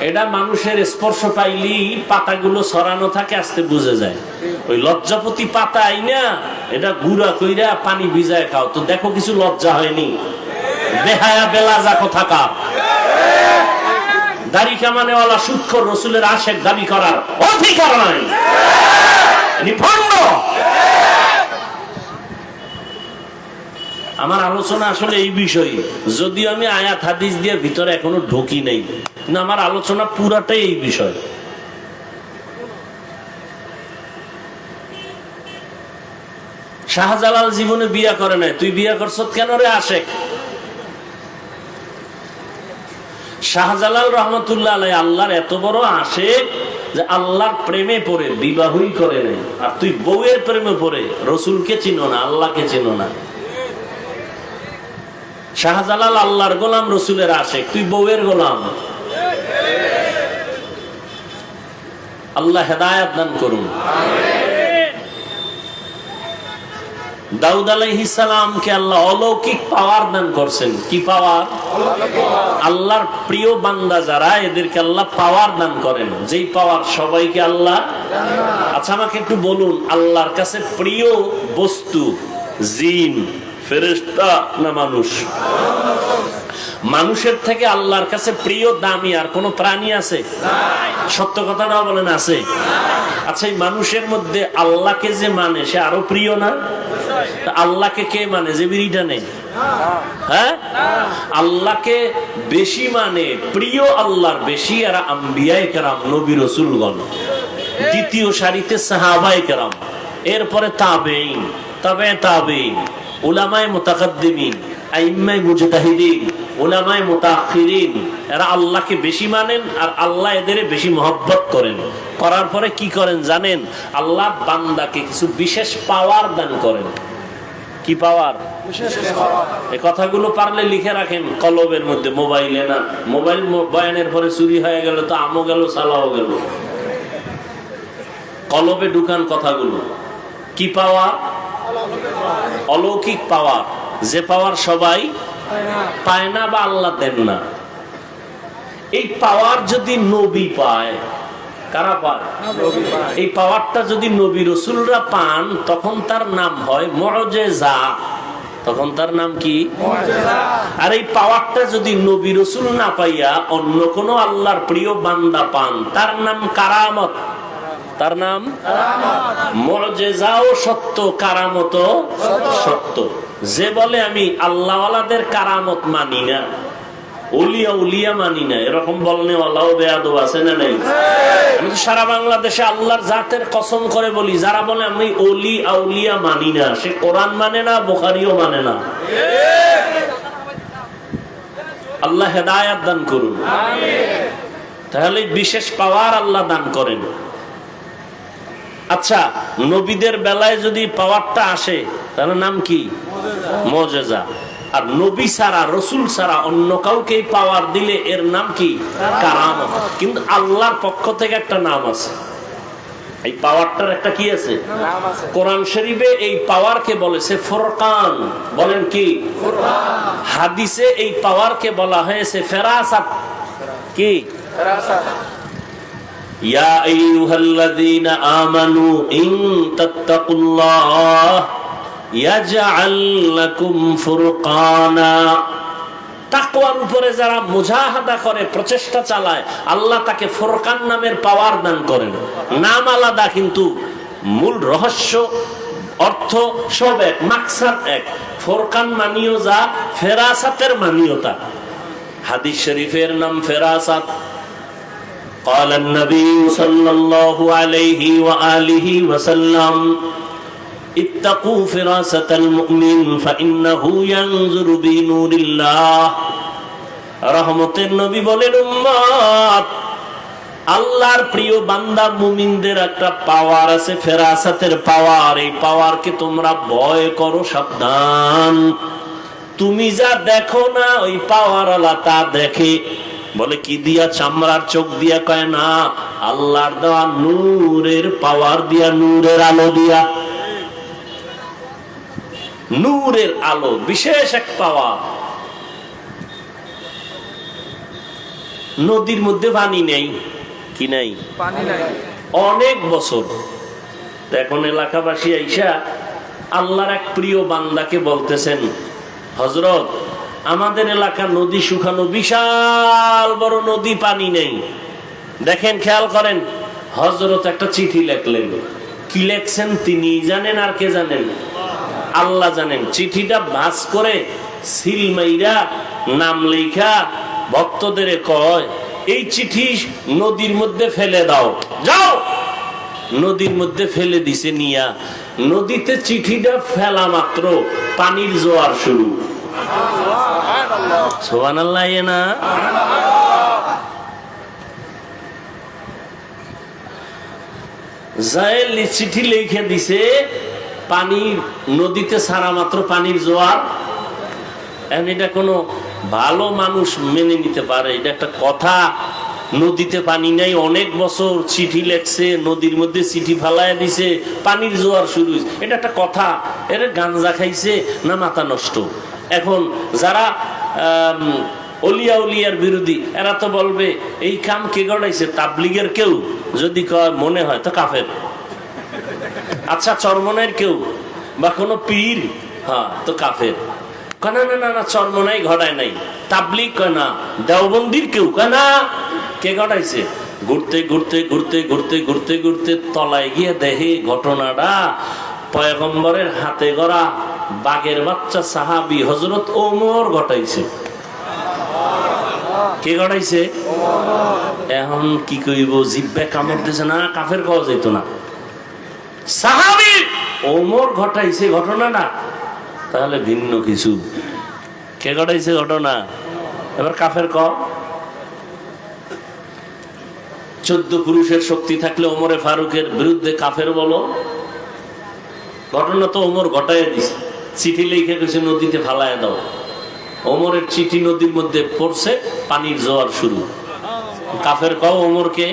Speaker 3: এটা মানুষের স্পর্শ পাইলি পাতাগুলো ছড়ানো থাকে, আস্তে বুঝে যায়। ওই লজ্জাপতি পাতা আইনা এটা গুঁড়া কইরা পানি ভিজায় খাও, তো দেখো কিছু লজ্জা হয়নি? বেহায়া বেলাজা কোথাকার। দাড়ি কামানেওয়ালা সুদখোর রসুলের আশেক দাবি করার অধিকার নাই। ভণ্ড। আমার আলোচনা আসলে এই বিষয়ে, যদিও আমি আয়াত হাদিস দিয়ে ভিতরে এখনো ঢুকি নাই, কিন্তু আমার আলোচনা পুরাটাই এই বিষয়। শাহজালাল জীবনে বিয়া করে নাই, তুই বিয়া করছ কেন রে আশেক? শাহজালাল রহমতুল্লাহ আলাই আল্লাহর এত বড় আশেক যে আল্লাহর প্রেমে পড়ে বিবাহই করে নাই। আর তুই বউয়ের প্রেমে পড়ে রসুলকে চিনো না, আল্লাহকে চিনো না। শাহজালাল আল্লাহর গোলাম, রসুলের আশেক, তুই বউয়ের গোলাম। আল্লাহ হেদায়েত দান করুন। দাউদ আলাইহিস সালামকে আল্লাহ অলৌকিক পাওয়ার দান করছেন। কি পাওয়ার? আল্লাহর প্রিয় বান্দা যারা, এদেরকে আল্লাহ পাওয়ার দান করেন, যেই পাওয়ার সবাইকে আল্লাহ। আচ্ছা আমাকে একটু বলুন, আল্লাহর কাছে প্রিয় বস্তু জিন, ফেরেশতা না মানুষ? মানুষের থেকে আল্লাহর কাছে প্রিয় দামি আর কোন প্রাণী আছে? সত্য কথা না বলেন, আছে? আচ্ছা এই মানুষের মধ্যে আল্লাহকে যে মানে সে আরো প্রিয় না? আল্লাহকে কে মানে? যে বিড়িটা নেই। হ্যাঁ, আল্লাহকে বেশি মানে, প্রিয় আল্লাহর বেশি আর আম্বিয়ায়ে কেরাম, নবী রাসূলগণ, দ্বিতীয় সারিতে সাহাবায়ে কেরাম, এরপরে তাবেঈন, তবে তাবেঈন, উলামায়ে মুতাকাদ্দিমিন, আইম্মায়ে মুজতাহিদিন, উলামায়ে মুতাআখিরিন, এরা আল্লাহকে বেশি মানেন আর আল্লাহ এদের বেশি মহব্বত করেন। করার পরে কি করেন জানেন? আল্লাহ বান্দাকে কিছু বিশেষ পাওয়ার দান করেন। কি পাওয়ার? এই কথাগুলো পারলে লিখে রাখেন কলবের মধ্যে, মোবাইলে না। মোবাইল বয়ানের পরে চুরি হয়ে গেল তো আমও গেল, সালাও গেল। কলবে ঢুকান কথাগুলো। কি পাওয়ার? অলৌকিক পাওয়ার, যে পাওয়ার সবাই পায় না বা আল্লাহ দেন না। এই পাওয়ার যদি নবী পায়, কারা পায়? এই পাওয়ারটা যদি নবী রাসূলরা পান, তখন তার নাম হয় মুআজিজা। তখন তার নাম কি? মুআজিজা। আর এই পাওয়ারটা যদি নবী রাসূল না পাইয়া অন্য কোন আল্লাহর প্রিয় বান্দা পান, তার নাম কারামত। তার নাম মুআজিজাও সত্য, কারামতও সত্য। যে বলে আমি আল্লাহওয়ালাদের কারামত মানি না, ওলিয়া উলিয়া মানি না, এরকম বলনেওয়ালাও বেয়াদব আছে না নাই? আমি তো সারা বাংলাদেশে আল্লাহর জাতের কসম করে বলি, যারা বলে আমি ওলি আউলিয়া মানি না, সে কোরআন মানে না, বুখারীও মানে না। আল্লাহ হেদায়েত দান করুন। তাহলে বিশেষ পাওয়ার আল্লাহ দান করেন। আচ্ছা, নবীদের বেলায় যদি পাওয়ারটা আসে তাহলে নাম কি? মুআজিজা। আর নবী ছাড়া, রসুল ছাড়া অন্য কাউকে পাওয়ার দিলে এর নাম কি? কারামত। কিন্তু আল্লাহর পক্ষ থেকে একটা নাম আছে, এই পাওয়ারটার একটা কি আছে?
Speaker 2: নাম আছে।
Speaker 3: কোরআন শরীফে এই পাওয়ারকে বলেছে ফুরকান। বলেন কি? হাদিসে এই পাওয়ারকে বলা হয়েছে ফেরাসাত। কি?
Speaker 2: ফেরাসাত।
Speaker 3: ইয়া আইয়ুহাল্লাযীনা আমানু ইন তাত্তাকুল্লাহ ইয়াজআল লাকুম ফুরকানা। তাকওয়ার উপরে যারা মুজাহাদা করে, প্রচেষ্টা চালায়, আল্লাহ তাকে ফুরকান নামের পাওয়ার দান করেন। নাম আলাদা কিন্তু মূল রহস্য, অর্থ সব এক, মাকসাদ এক। ফুরকান মানিও যা, ফেরাসাতের মানিও তা। হাদিস শরীফের নাম ফেরাসাত। قال النبي صلى الله عليه وآله وسلم اتقوا فراسة المؤمن فإنه ينظر بنور الله। রহমতের নবী বলেন, উম্মত, আল্লাহর প্রিয় বান্দা মুমিনদের একটা পাওয়ার আছে, ফেরাসাতের পাওয়ার। এই পাওয়ারকে তোমরা ভয় করো, সাবধান। তুমি যা দেখো না, ওই পাওয়ার আল্লাহ তা দেখে। বলে কি দিয়া? চামড়ার চোখ দিয়া? কয় না, আল্লাহর দেওয়া নূরের পাওয়ার দিয়া, নূরের আলো দিয়া। নূরের আলো বিশেষ এক পাওয়ার। নদীর মধ্যে পানি নেই, কি নাই?
Speaker 2: পানি নাই।
Speaker 3: অনেক বছর। এখন এলাকাবাসী আইসা আল্লাহর এক প্রিয় বান্দাকে বলতেছেন, হযরত, আমাদের এলাকা নদী শুকানো, বিশাল বড় নদী, পানি নেই। দেখেন, খেয়াল করেন, হযরত একটা চিঠি লেখলেন। কি লেখছেন তিনি জানেন, আর কে জানেন? আল্লাহ জানেন। চিঠিটা ভাঁজ করে সিল মাইরা নাম লেখা ভক্তদের কয়, এই চিঠি নদীর মধ্যে ফেলে দাও, যাও। নদীর মধ্যে ফেলে দিছে নিয়া। নদীতে চিঠিটা ফেলা মাত্র পানির জোয়ার শুরু। সুবহানাল্লাহ। না, জায়েল চিঠি লিখে দিছে, পানি নদীতে ছাড়া মাত্র পানির জোয়ার। এটা কোনো ভালো মানুষ মেনে নিতে পারে? এটা একটা কথা? নদীতে পানি নাই, অনেক বছর চিঠি লেখছে, নদীর মধ্যে চিঠি ফালায় দিছে, পানির জোয়ার শুরু হয়েছে। এটা একটা কথা? এরা গাঞ্জা খাইছে না মাথা নষ্ট? এখন যারা অলিয়া উলিয়ার বিরোধী, এরা তো বলবে এই কাম কে গড়াইছে? তাবলিগের কেউ যদি কয় মনে হয় তো কাফের। আচ্ছা, চরমনের কেউ বা কোনো পীর, হ্যাঁ, তো কাফের। না না না না, চরমনাই ঘটায় নাই। তাবলিগ কয় না। দেওবন্দির কেউ কয় না। কে ঘটাইছে? ঘুরতে ঘুরতে ঘুরতে ঘুরতে ঘুরতে ঘুরতে তলায় গিয়ে দেখে ঘটনাটা পয়গম্বরের হাতে গড়া বাঘের বাচ্চা সাহাবী হযরত ওমর ঘটাইছে। কে ঘটাইছে? এখন কি কইব? জিব্বে কামড় দিছে না, কাফের কওয়া যেত না। সাহাবী ওমর ঘটাইছে ঘটনাটা, তাহলে ভিন্ন কিছু। কে ঘটাইছে ঘটনা? এবার কাফের ক। 14 পুরুষের শক্তি থাকলে ওমরে ফারুকের বিরুদ্ধে কাফের বলো? ঘটনা তো ওমর ঘটাইয়া দিছে। চিঠি লিখে গেছে নদীতে ফালাইয়া দাও। ওমরের চিঠি নদীর মধ্যে পড়ছে, পানির জোয়ার শুরু। কাফের কও ওমরকে?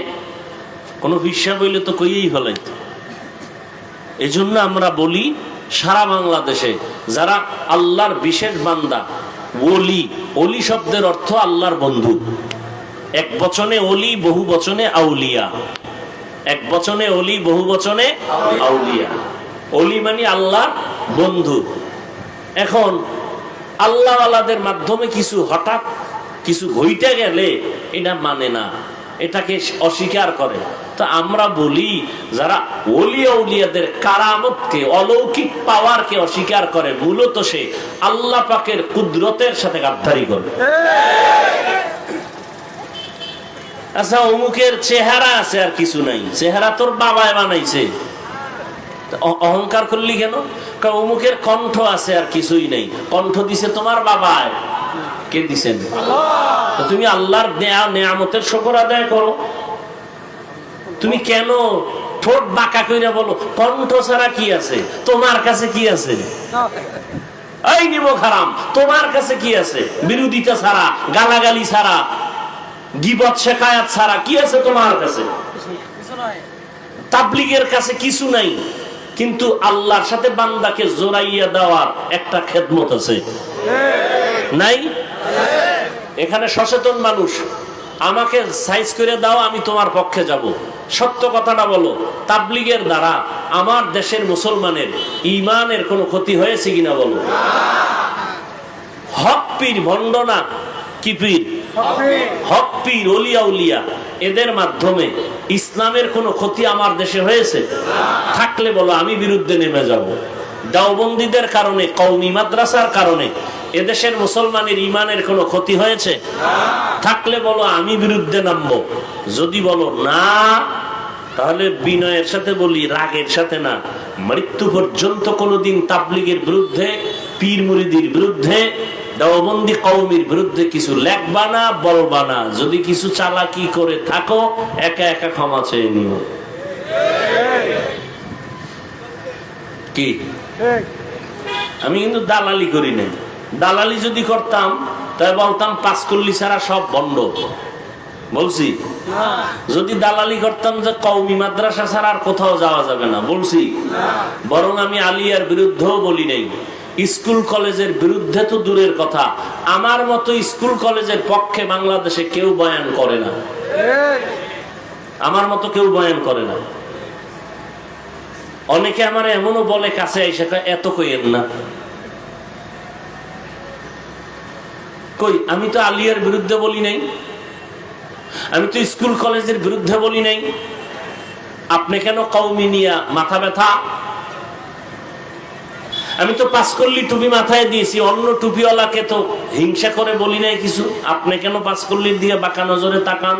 Speaker 3: কোনো বিশ্বাস হইলে তো কইয়েই ফেলাইতো। এই জন্য আমরা বলি, সারা বাংলাদেশে যারা আল্লাহর বিশেষ বান্দা, ওলি, ওলি শব্দের অর্থ আল্লাহর বন্ধু। এক বচনে ওলি, বহু বচনে আউলিয়া। এক বচনে ওলি, বহু বচনে আউলিয়া। ওলি মানে আল্লাহর বন্ধু। এখন আল্লাহ আল্লাহদের মাধ্যমে কিছু হঠাৎ কিছু ঘইটা গেলে এটা মানে না, এটাকে অস্বীকার করে। তো আমরা বলি, যারা ওলিয়া উলিয়াদের কারামতকে, অলৌকিক পাওয়ারকে অস্বীকার করে, মূলত সে আল্লাহ পাকের কুদরতের সাথে গাদ্দারি করে। আচ্ছা, অমুকের চেহারা আছে আর কিছু নাই, চেহারা তোর বাবায় বানাইছে, অহংকার করলি কেন? অমুকের কণ্ঠ আছে আর কিছুই নাই, কণ্ঠ দিছে তোমার বাবায়। কে দিছেন? তুমি আল্লাহর নেয়ামতের শুকর আদায় করো। তুমি কেন ঠোঁট বাঁকা কইরা বলো কণ্ঠ ছাড়া কি আছে? তোমার কাছে কি আছে? এই নিমক হারাম, তোমার কাছে কি আছে? বিরোধিতা ছাড়া, গালাগালি ছাড়া, গীবত শেখায়াত ছাড়া কি আছে তোমার কাছে? তাবলীগের কাছে কিছু নাই, কিন্তু আল্লাহর সাথে বান্দাকে জোড়াইয়া দেওয়ার একটা খেদমত আছে, নাই? এখানে সচেতন মানুষ, আমাকে সাইজ করে দাও, আমি তোমার পক্ষে যাব। সত্য কথাটা বলো, তাবলীগের দ্বারা আমার দেশের মুসলমানের ঈমানের কোনো ক্ষতি হয়েছে কিনা বলো। হক পীর ভণ্ড না, কি পীর? হক পীর, ওলিয়া উলিয়া, এদের মাধ্যমে ইসলামের কোনো ক্ষতি আমার দেশে হয়েছে? থাকলে বলো আমি বিরুদ্ধে নেমে যাব। দেওবন্দীদের কারণে, কওমি মাদ্রাসার কারণে এদেশের মুসলমানের ঈমানের কোনো ক্ষতি হয়েছে? থাকলে বলো আমি বিরুদ্ধে নামবো। যদি বলো না, তাহলে বিনয়ের সাথে বলি, রাগের সাথে না, মৃত্যু পর্যন্ত কোনোদিন তাবলীগের বিরুদ্ধে, পীর মুরিদির বিরুদ্ধে, দেওবন্দি কওমির বিরুদ্ধে কিছু লেখবা না, বলবা না। যদি কিছু চালাকি করে থাকো, একা একা ক্ষমা চেয়ে নিও। কি? আমি কিন্তু দালালি করি নাই। দালালি যদি করতাম তাহলে বলতাম পাঁচকল্লি ছাড়া সব বন্ধ, বলছি? যদি দালালি করতাম যে কওমি মাদ্রাসা ছাড়া আর কোথাও যাওয়া যাবে না, বলছি? বরং আমি আলিয়ার বিরুদ্ধেও বলি নাই, স্কুল কলেজের বিরুদ্ধে তো দূরের কথা, আমার মতো স্কুল কলেজের পক্ষে বাংলাদেশে কেউ বয়ান করে না, আমার মতো কেউ বয়ান করে না। অনেকে আমার এমনও বলে কাছে এসে, এত কইেন না। কই, আমি তো আলিয়ার বিরুদ্ধে বলি নাই, আমি তো স্কুল কলেজের বিরুদ্ধে বলি নাই, আপনি কেন কওমি নিয়া মাথা ব্যথা? আমি তো পাঁচকল্লি টুপি মাথায় দিয়েছি, অন্য টুপিওয়ালাকে তো হিংসা করে বলি নাই কিছু, আপনি কেন পাঁচকল্লির দিকে বাঁকা নজরে তাকান?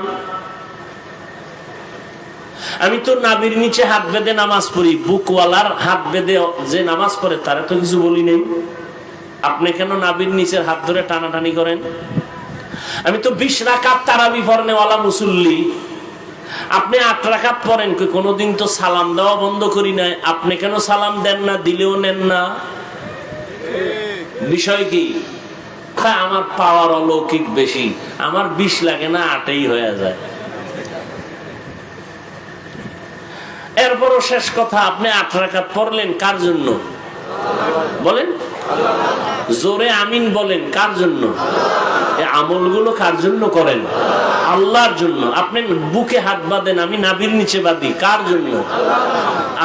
Speaker 3: আমি তো নাবির নিচে হাত বেঁধে নামাজ পড়ি, বুকওয়ালার হাত বেঁধে যে নামাজ পড়ে তারা তো কিছু বলি নাই, আপনি কেন নাবির নিচের হাত ধরে টানাটানি করেন? আমি তো 20 রাকাত তারাবি পড়নেওয়ালা মুসল্লি, আপনি 8 রাকাত পড়েন, কোনোদিন তো সালাম দেওয়া বন্ধ করি নাই, আপনি কেন সালাম দেন না, দিলেও নেন না? বিষয় কি? আমার পাওয়ার অলৌকিক বেশি, আমার 20 লাগে না, 8ই হয়ে যায়। এরপরও শেষ কথা, আপনি 8 রাকাত পড়লেন কার জন্য বলেন? জোরে আমিন বলেন, কার জন্য? এই আমলগুলো কার জন্য করেন? আল্লাহর জন্য। আপনি বুকে হাত বাঁধেন, আমি নাভির নিচে বাঁধি, কার জন্য?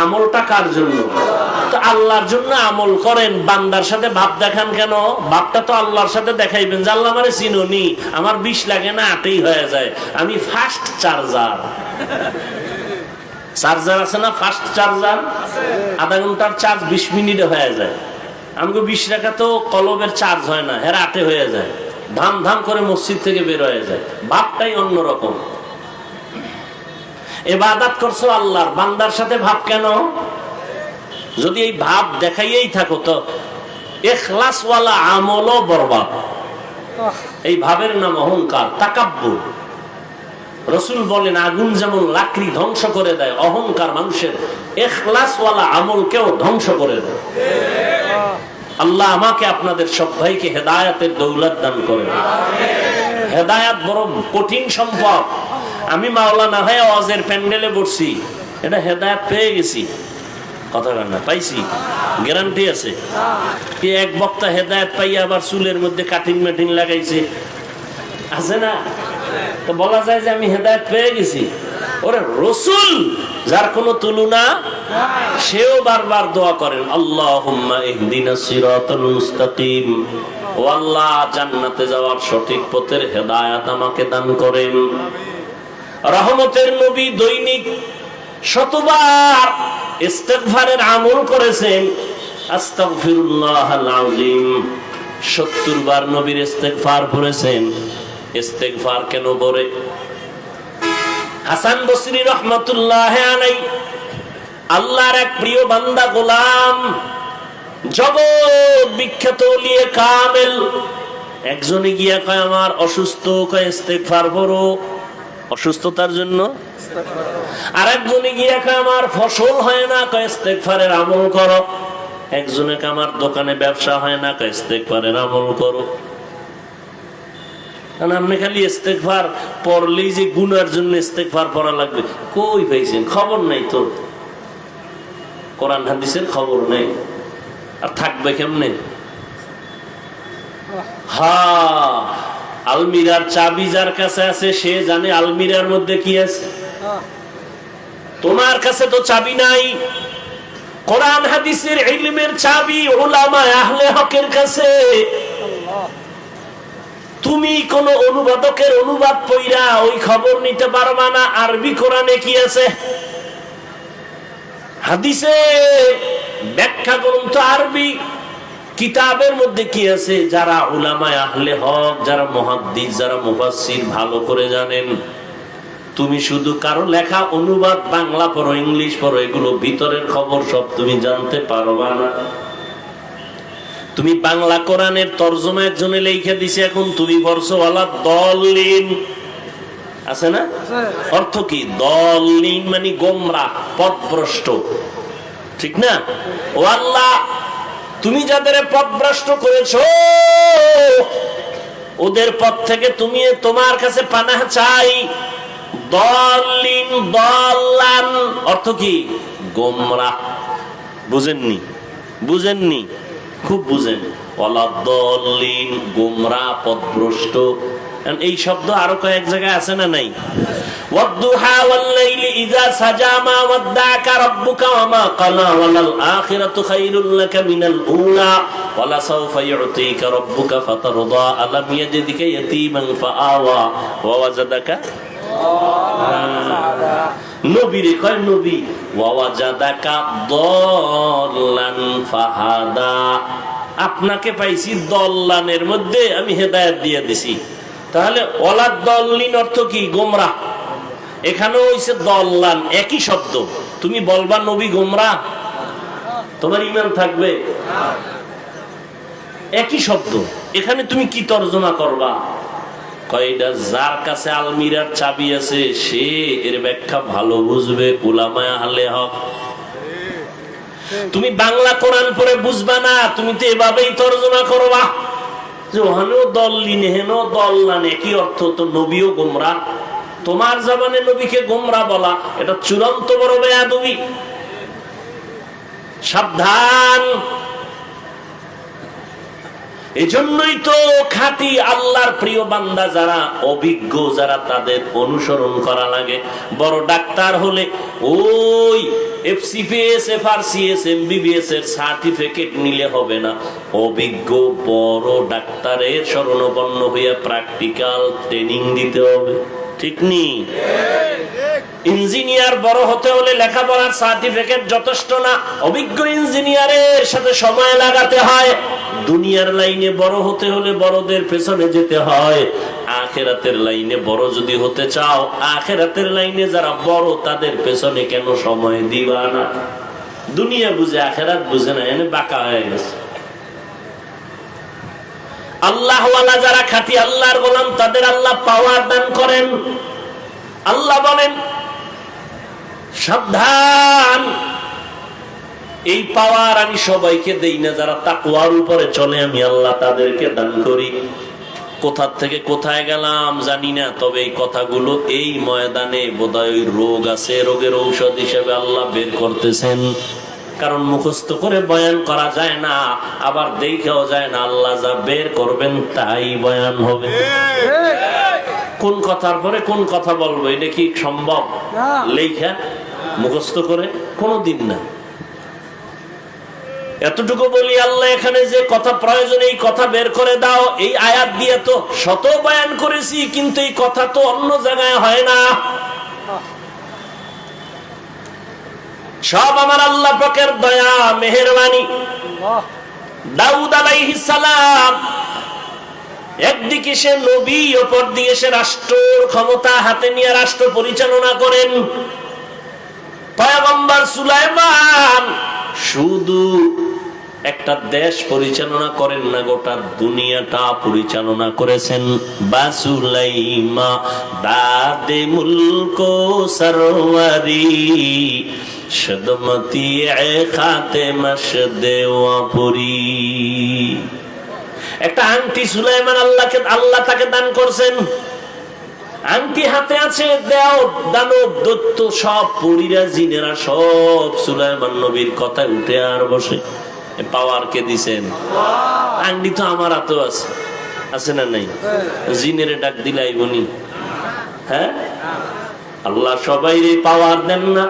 Speaker 3: আমলটা কার জন্য? তো আল্লাহর জন্য আমল করেন, বান্দার সাথে ভাব দেখান কেন? ভাবটা তো আল্লাহর সাথে দেখাইবেন যে আল্লাহ আমারে চিনোনি, আমার 20 লাগে না, 8ই হয়ে যায়, আমি ফাস্ট চার্জার। চার্জার আছে না, ফাস্ট চার্জার, আধা ঘন্টার চার্জ 20 মিনিটে হয়ে যায়। আমাকে 20 টাকা তো কলবের চার্জ হয় না, হেরা 8 হয়ে যায়, ধাম ধাম করে মসজিদ থেকে বের হয়ে যায়। ভাবটাই অন্যরকম। ইবাদত করছো আল্লাহর, বান্দার সাথে ভাব কেন? যদি এই ভাব দেখাইয়েই থাকো তো ইখলাস ওয়ালা আমলও বরবাদ। এই ভাবের নাম অহংকার, তাকাব্বুর। রাসূল বলেন আগুন যেমন লাকড়ি ধ্বংস করে দেয়, অহংকার মানুষের ইখলাস ওয়ালা আমলকেও ধ্বংস করে দেয়। আল্লাহ আমাকে আপনাদের সব ভাইকে হেদায়েতের দৌলত দান করেন। হেদায়েত বড় কঠিন সম্পদ। আমি মাওলানা হয়ে ওয়াজের প্যান্ডেলে বসছি, এটা হেদায়েত পেয়ে গেছি, কথা না পাইছি, গ্যারান্টি আছে কি? এক বক্তা হেদায়েত পাইয়া আবার চুলের মধ্যে কাটিং মেটিং লাগাইছে, আছে না? তো বলা যায় যে আমি হেদায়েত পেয়ে গেছি। ওরে রাসূল যার কোনো তুলনা, সেও বারবার দোয়া করেন, আল্লাহুম্মা ইহদিনাস সিরাতাল মুস্তাকিম, ও আল্লাহ জান্নাতে যাওয়ার সঠিক পথের হেদায়েত আমাকে দান করেন। রহমতের নবী দৈনিক শতবার ইস্তিগফারের আমল করেছেন, আস্তাগফিরুল্লাহাল আযীম 70 বার নবীর ইস্তিগফার করেছেন। ইস্তিগফার কেন বলে? হাসান বসরি রহমাতুল্লাহ আলাইহি আল্লাহর এক প্রিয় বান্দা গোলাম, জগৎ বিখ্যাত ওলিয়ে কামেল, একজনে গিয়া কয় আমার অসুস্থ, কয় ইস্তিগফার করো অসুস্থতার জন্য। আর একজনে গিয়া কয় আমার ফসল হয় না, কয় ইস্তিগফারের আমল করো। একজনে কয় আমার দোকানে ব্যবসা হয় না, কয় ইস্তিগফারের আমল করো। কারণ আপনি খালি ইস্তেগফার পড়লেই যে গুনার জন্য ইস্তেগফার পড়া লাগবে, কই পাইছেন? খবর নাই তো, কোরআন হাদিসের খবর নেই, আর থাকবে কেমনে? হ্যাঁ, আলমিরার চাবি যার কাছে আছে সে জানে আলমিরার মধ্যে কি আছে। তোমার কাছে তো চাবি নাই। কোরআন হাদিসের ইলমের চাবি উলামা আহলে হকের কাছে। তুমি কোন অনুবাদকের অনুবাদ পড়া ওই খবর নিতে পারবা না আরবি কোরআনে কি আছে, হাদিসে ব্যাখ্যা গ্রন্থ আরবি কিতাবের মধ্যে কি আছে। যারা উলামা আহলে হক, যারা মুহাদ্দিস, যারা মুফাসসির ভালো করে জানেন। তুমি শুধু কারো লেখা অনুবাদ বাংলা পড়ো, ইংলিশ পড়ো, এগুলো ভিতরের খবর সব তুমি জানতে পারবা না। তুমি বাংলা কোরআনের তরজমা একজনে লিখে দিছে, এখন তুমি পড়ছো ওয়ালা দলিন, আছে না? অর্থ কি? দলিন মানে গোমরাহ, পথভ্রষ্ট, ঠিক না? ও আল্লাহ, তুমি যাদের পথভ্রষ্ট করেছো ওদের পথ থেকে তুমি তোমার কাছে পানাহ চাই। দলিন, দলান অর্থ কি? গোমরাহ। বুঝেননি? বুঝেননি? খুব বুঝেন। ওয়ালা দলিন, গোমরাহ, পথভ্রষ্ট। এই শব্দ আরো কয়েক জায়গায় আছে না নাই? ওয়াদ-দুহা ওয়াল-লাইলি ইযা সাজা মা ওয়াদ্দাকা রাব্বুকা ওয়া মা ক্বালা ওয়ালাল আখিরাতু খায়রুল লাকা মিনাল উলা ওয়ালা সাওফা ইউতিকা রাব্বুকা ফাতারদা আলাম ইয়াজিদিকা ইয়াতীমান ফাআওয়া ওয়া ওয়াজাদাকা নবীরে কয় নবী ওয়া ওয়াজাদাকা দাল্লান ফাহাদা, আপনাকে পাইছি দল্লানের মধ্যে, আমি হেদায়েত দিয়ে দিছি। তাহলে ওয়ালাদ দল্লিন অর্থ কি? গোমরাহ। এখানেও হইছে দল্লান, একই শব্দ। তুমি বলবা নবী গোমরাহ, তোমার ঈমান থাকবে? একই শব্দ। এখানে তুমি কি তরজমা করবা? কয়টা যার কাছে আলমিরার চাবি আছে সে এর ব্যাখ্যা ভালো বুঝবে, উলামায়ে আহলে হক। তুমি বাংলা কোরআন পড়ে বুঝবা না, তুমি তো এভাবেই তরজমা করবা যে ওখানেও দল্লিন হেনো দল্লান, একই অর্থ। তো নবীও গোমরাহ, তোমার জবানে নবীকে গোমরাহ বলা এটা চূড়ান্ত বড় বেয়াদবি। সাবধান। এজন্যই তো খাঁটি আল্লাহর প্রিয় বান্দা যারা অভিজ্ঞ, যারা তাদের অনুসরণ করা লাগে। বড় ডাক্তার হলে ওই এফসিপিএস, এফআরসিএস, এমবিবিএস এর সার্টিফিকেট নিলে হবে না। অভিজ্ঞ বড় ডাক্তারের শরণাপন্ন হইয়া প্র্যাকটিক্যাল ট্রেনিং দিতে হবে, ঠিক নি? ইঞ্জিনিয়ার বড় হতে হলে লেখাপড়ার সার্টিফিকেট যথেষ্ট না, অভিজ্ঞ ইঞ্জিনিয়ারের সাথে সময় লাগাতে হয়। দুনিয়ার লাইনে বড় হতে হলে বড়দের পেছনে যেতে হয়। আখিরাতের লাইনে বড় যদি হতে চাও, আখিরাতের লাইনে যারা বড় তাদের পেছনে কেন সময় দিবা না? দুনিয়া বুঝে আখিরাত বুঝে না, এনে বাঁকা হয়ে গেছে। আল্লাহওয়ালা যারা খাঁটি আল্লাহর গোলাম তাদের আল্লাহ পাওয়ার দান করেন। আল্লাহ বলেন সাবধান, এই পাওয়ার আমি সবাইকে দেই না, যারা তাকওয়ার উপরে চলে আমি আল্লাহ তাদেরকে দান করি। কোথা থেকে কোথায় গেলাম জানি না, তবে এই কথাগুলো এই ময়দানে বোধহয় ওই রোগ আছে, রোগের ঔষধ হিসেবে আল্লাহ বের করতেছেন। কারণ মুখস্থ করে বয়ান করা যায় না, আবার দেখাও যায় না। আল্লাহ যা বের করবেন তাই বয়ান হবে। কোন কথার পরে কোন কথা বলবো এটা কি সম্ভব? লেখা মুখস্থ করে কোনদিন না। এতটুকু বলি, আল্লাহ এখানে যে কথা প্রয়োজন এই কথা বের করে দাও, এই আয়াত দিয়ে তো শত বয়ান করেছি, কিন্তু এই কথা তো অন্য জায়গায় হয় না। সব আমার আল্লাহ পাকের দয়া মেহেরবানি। দাউদ আলাইহিস সালাম একদিকে সে নবী, অপর দিকে সে রাষ্ট্রের ক্ষমতা হাতে নিয়ে রাষ্ট্র পরিচালনা করেন। পয়গম্বর সুলাইমান শুধু একটা দেশ পরিচালনা করেন না, গোটা দুনিয়াটা পরিচালনা করেছেন। বাসুলাইমা দাদে মুলকো সরওয়ারি সদমতি খাতে মশদেওয়াপুরি। একটা আংটি সুলাইমান আল্লাহ তাকে দান করছেন। আংটি হাতে আছে, দেও দানব দৈত্য সব পরীরা জিনেরা সব সুলাইমান নবীর কথায় উঠে আর বসে। পাওয়ার কে দিছেন? আংটি তো আমার হাতেও আছে, আছে না নাই? জিনেরে ডাক দিলাই বনি, হ্যাঁ আল্লাহ সবাই পাওয়ার দেন না?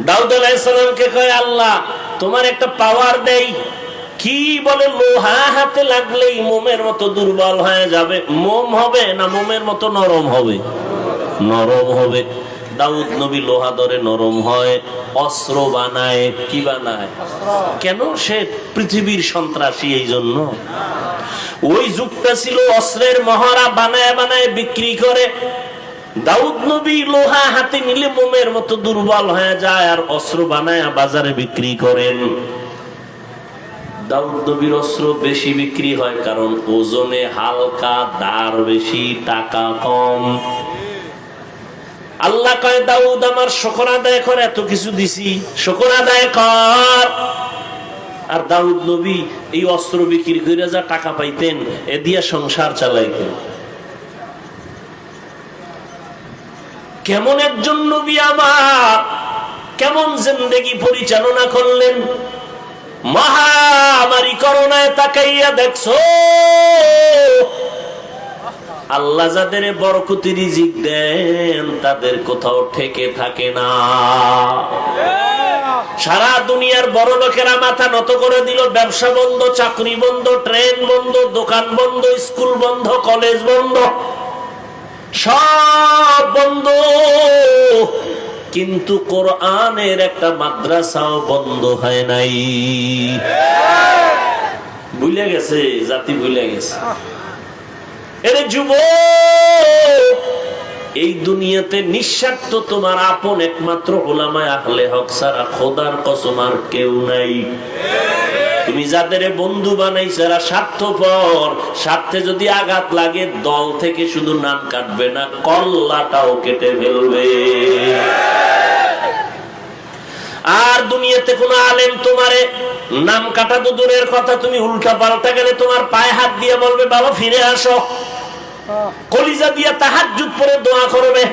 Speaker 3: দাউদ আলাইহিস সালামকে কয় আল্লাহ তোমার একটা পাওয়ার দেই। কি বলে? লোহা হাতে লাগলেই মোমের মতো দুর্বল হয়ে যাবে। মোম হবে না মোমের মতো নরম হবে? নরম হবে। দাউদ নবী লোহা ধরে নরম হয়, অস্ত্র বানায়। কি বানায়? কেন? সে পৃথিবীর সন্ত্রাসী, এই জন্য। ওই যুগটা ছিল অস্ত্রের মহড়া, বানায় বানায় বিক্রি করে। দাউদ নবী লোহা হাতে নিলে মোমের মতো দুর্বল হয়ে যায়, আর অস্ত্র বানায় বাজারে বিক্রি করেন। দাউদ নবীর অস্ত্র বেশি বিক্রি হয় কারণ ওজনে হালকা, দার বেশি, টাকা কম। আল্লাহ কয় দাউদ আমার শুকর আদায় কর, এত কিছু দিছি, শুকর আদায় কর। আর দাউদ নবী এই অস্ত্র বিক্রি করে যা টাকা পাইতেন, এ দিয়ে সংসার চালাইতেন। কেমন একজন নবী আমার, কেমন জিন্দেগি পরিচালনা করলেন। মহামারী করোনায় তাকাইয়া দেখছো, আল্লাহ যাদের বরকতি রিজিক দেন তাদের কোথাও ঠেকে থাকে না। সারা দুনিয়ার বড় লোকেরা মাথা নত করে দিল, ব্যবসা বন্ধ, চাকরি বন্ধ, ট্রেন বন্ধ, দোকান বন্ধ, স্কুল বন্ধ, কলেজ বন্ধ, সব বন্ধ। কিন্তু কোরআনের একটা মাদ্রাসাও বন্ধ হয় নাই। ভুলে গেছে জাতি, ভুলে গেছে। এরে যুবক, এই দুনিয়াতে নিঃস্বার্থ তোমার আপন একমাত্র উলামায়ে আহলে হক ছাড়া খোদার কসম আর কেউ নাই। তুমি যাদের বন্ধু বানাইছো এরা স্বার্থপর। স্বার্থে যদি আঘাত লাগে দল থেকে শুধু নাম কাটবে না, কল্লাটাও কেটে ফেলবে। আর দুনিয়াতে কোন আলেম তোমারে নাম কাটা তো দূরের কথা, তুমি উল্টা পাল্টা গেলে তোমার পায়ে হাত দিয়ে বলবে বাবা ফিরে আসো, কলিজা দিয়ে তাহাজ্জুদ পড়ে দোয়া করবে।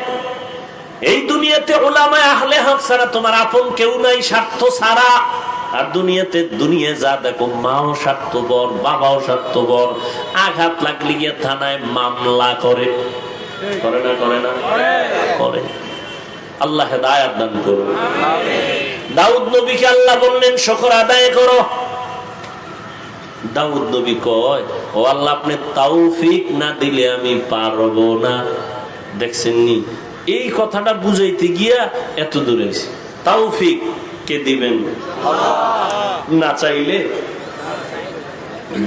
Speaker 3: এই দুনিয়াতে উলামায়ে আহলে হক ছাড়া তোমার আপন কেউ নাই, স্বার্থ ছাড়া। আর দুনিয়াতে দুনিয়া যা দেখো, মাও স্বার্থপর, বাবাও স্বার্থপর। আঘাত লাগলে গিয়ে থানায় মামলা করে, করে না? করে না? করে। আল্লাহ হেদায়েত দান করুন। দাউদ নবীকে আল্লাহ বললেন শুকর আদায় করো। দাউদ নবী কয় ও আল্লাহ আপনি তৌফিক না দিলে আমি পারবো না। দেখছেন নি, এই কথাটা বুঝাইতে গিয়া এত দূরে এসে। তৌফিক কে দিবেন? না চাইলে।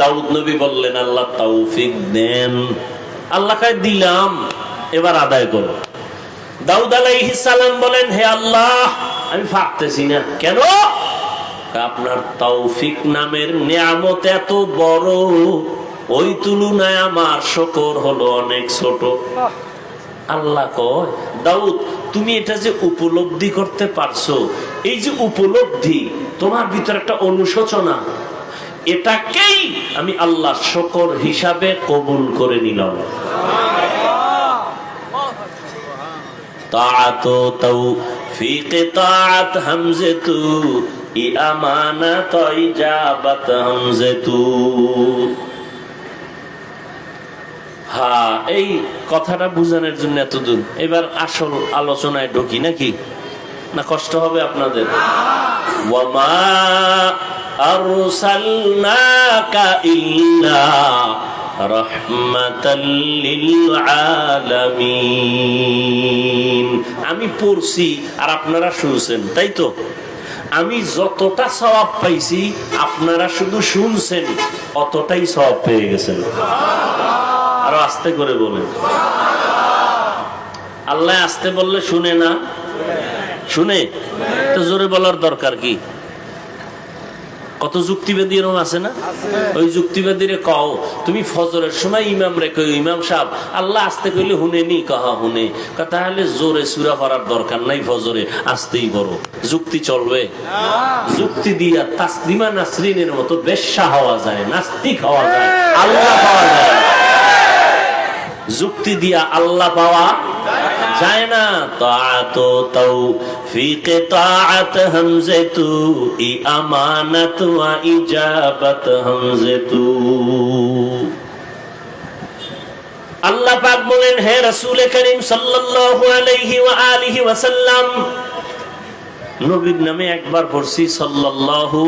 Speaker 3: দাউদ নবী বললেন আল্লাহ তৌফিক দেন। আল্লাহ কয় দিলাম, এবার আদায় করো। দাউদ আলাইহিস সালাম বলেন হে আল্লাহ আমি পারতেছি না। কেন? আপনার তৌফিক নামের নিয়ামত এত বড়, ওই তুলনায় আমার শুকর হলো অনেক ছোট। আল্লাহ কয় দাউদ তুমি এটা যে উপলব্ধি করতে পারছো, এই যে উপলব্ধি তোমার ভিতরে একটা অনুশোচনা, এটাকেই আমি আল্লাহ শুকর হিসাবে কবুল করে নিলাম। তাআতু তৌফিক তাআত হামজাতু ই আমানাত ইজাবাত হামজাতু। হ্যাঁ, এই কথাটা বুঝানোর জন্য এত দূর। এবার আসল আলোচনায় ঢুকি নাকি? না কষ্ট হবে আপনাদের? ওয়ামা আরসালনাকা ইল্লা রাহমাতাল লিল আলামিন। আমি পড়ছি আর আপনারা শুনছেন, তাই তো? আমি যতটা সওয়াব পাইছি আপনারা শুধু শুনছেন, অতটাই সওয়াব পেয়ে গেছেন। আরো আস্তে করে বলেন। আল্লাহ আস্তে বললে শুনে না? শুনে তো জোরে বলার দরকার কি? কত যুক্তিবাদী এরকম আছে না? ওই যুক্তিবাদীরে কও তুমি ফজরের সময় ইমাম রে কই, ইমাম সাহেব আল্লাহ আসতে কইলে হুনেনি, কহা হুনে, তাহলে জোরে সূরা পড়ার দরকার নাই, ফজরে আসতেই বড়। যুক্তি চলবে? যুক্তি দিয়া তাসলিমা নাসরিনের মতো বেশ্যা হওয়া যায়, নাস্তিক হওয়া যায়, আল্লাহ পাওয়া যায়। যুক্তি দিয়া আল্লাহ পাওয়া যায় না। তাআতু তাওফীক তাআত হামজাতু ই আমানাত ওয়া ইজাবাত হামজাতু। আল্লাহ পাক বলেন, হে রাসূল করিম সাল্লাল্লাহু আলাইহি ওয়া আলিহি ওয়াসাল্লাম, নবীর নামে একবার পড়ছি সাল্লাল্লাহু,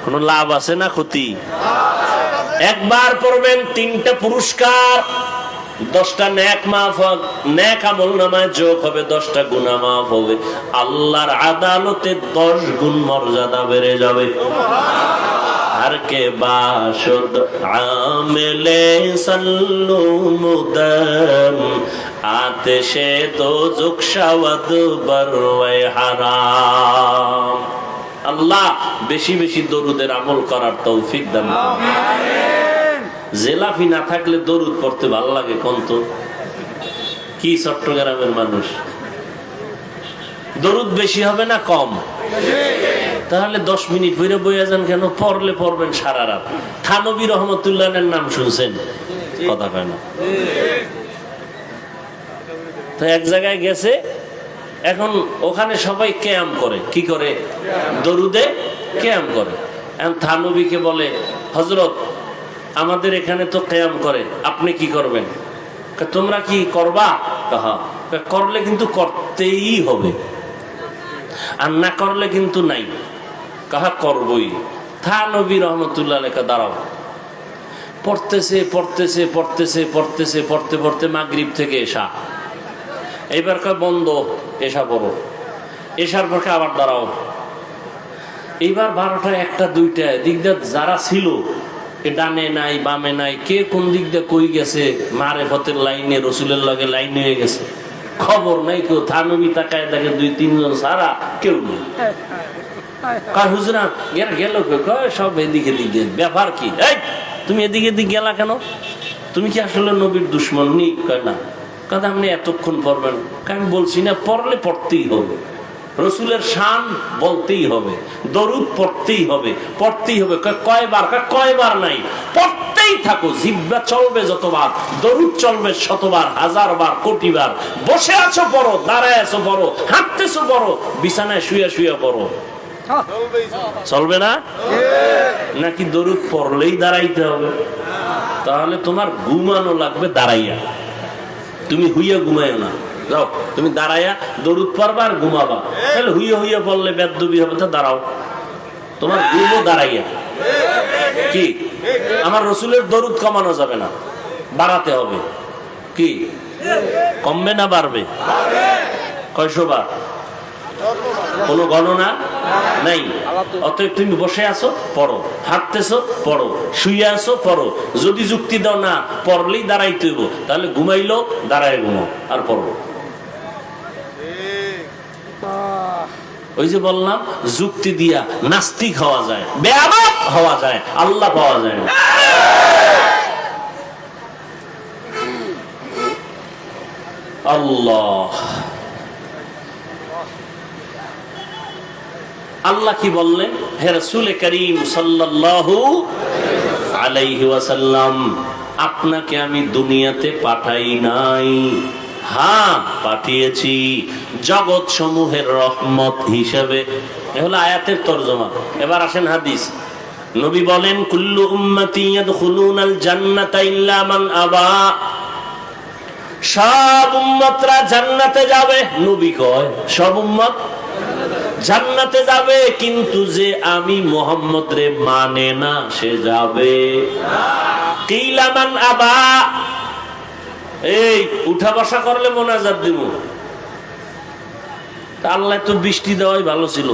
Speaker 3: কোনো লাভ আছে না ক্ষতি? একবার পড়বেন 3টা পুরস্কার, 10টা নেক মাফ, নেক আমল নামায় যোগ হবে, 10টা গুনাহ মাফ হবে, আল্লাহর আদালতে 10 গুণ মর্যাদা বেড়ে যাবে। हर के बाशुद आमिले सल्लु मुदम आतिशे तो जुक्शावद बरवे हराम। আল্লাহ বেশি বেশি দরুদের আমল করার তৌফিক দান করুন। জেলাফি না থাকলে দরুদ পড়তে ভালো লাগে কোন তো? কি চট্টগ্রামের মানুষ দরুদ বেশি হবে না কম? তাহলে 10 মিনিট বইরে বইয়া যান কেন? পড়লে পড়বেন সারা রাত। থানবী রহমতুল্লাহের নাম শুনছেন? কথা কয় না। তো এক জায়গায় গেছে, এখন ওখানে সবাই ক্যাম করে, কি করে? দরুদে ক্যাম করে। এখন থানবীকে বলে, হযরত আমাদের এখানে তো ক্যাম করে, আপনি কি করবেন? তোমরা কি করবা? করলে কিন্তু করতেই হবে, আর না করলে কিন্তু নাই। কাহা করবই। থানবী রহমতুল্লাহ লেখা দাঁড়াও। পড়তেছে পড়তেছে পড়তেছে পড়তেছে পড়তে পড়তে মাগরিব থেকে এশা, এইবার কয় বন্ধ, এশা পড়ো। এশার পর আবার দাঁড়াও। এইবার 12টা 1টা 2টা দিক দিয়ে যারা ছিল, ডানে নাই বামে নাই, কে কোন দিক দিয়ে কই গেছে, মারেফতের লাইনে রসুলের লগে লাইন হয়ে গেছে, খবর নাই কেউ। থানবী তাকায় দেখে 2-3 জন সারা কেউ নেই। কয় হুজুরা এর গেল কয় সব এদিকে দিকে, ব্যাপার কি? এই তুমি এদিকে দিক গেলা কেন? তুমি কি আসলে নবীর দুশ্মন নি? কয় না। কারণ আপনি এতক্ষণ পড়বেন। আমি বলছি না, পড়লে পড়তেই হবে, রসুলের শান বলতেই হবে, দরুদ পড়তেই হবে, পড়তেই হবে। কয়বার? কয়বার নাই, পড়তেই থাকো। জিহ্বা চলবে যতবার, দরুদ চলবে শতবার, 1000 বার, কোটি বার। বসে আছো পড়ো, দাঁড়ায় আছো পড়ো, হাঁটতেছো পড়ো, বিছানায় শুয়ে শুয়ে পড়ো। চলবে না? নাকি দরুদ পড়লেই দাঁড়াইতে হবে? তাহলে তোমার ঘুমানো লাগবে দাঁড়াইয়া, তুমি হুইয়া ঘুমাইও না। যাও তুমি দাঁড়াইয়া দরুদ পড়বা আর ঘুমাবা। তাহলে হুইয়া হুইয়া পড়লে বেদবি হবে। তো দাঁড়াও, তোমার ঘুমও দাঁড়াইয়া। কি আমার রসুলের দরুদ কমানো যাবে না, বাড়াতে হবে। কি কমবে না বাড়বে? কয়শো বার? কোনো গণনা নাই। অতএব তুমি বসে আছো পড়ো, হাঁটতেছো পড়ো, শুয়ে আছো পড়ো। যদি যুক্তি দাও না পড়লেই দাঁড়াইতে হইব, তাহলে ঘুমাইলো দাঁড়ায় ঘুমাও আর পড়ো। ওই যে বললাম, যুক্তি দিয়া নাস্তিক হওয়া যায়, বেয়াদব হওয়া যায়, আল্লাহ পাওয়া যায় না। আল্লাহ আল্লাহ কি বললেন? হে রাসূল করিম সাল্লাল্লাহু আলাইহি ওয়াসাল্লাম, আপনাকে আমি দুনিয়াতে পাঠাই নাই, হ্যাঁ পাঠিয়েছি জগৎ সমূহের রহমত হিসেবে। এ হলো আয়াতের তরজমা। এবার আসেন হাদিস। নবী বলেন, কুল্লু উম্মতি ইয়াদখুলুনাল জান্নাতা ইল্লা মান আবা। সব উম্মতরা জান্নাতে যাবে। নবী কয় সব উম্মত জান্নাতে যাবে, কিন্তু যে আমি মুহাম্মদ রে মানে না সে যাবে। কিলা মান আবা। এই উঠা বসা করলে মোনাজাত দিব। আল্লাহ তো বৃষ্টি দেওয়াই ভালো ছিল।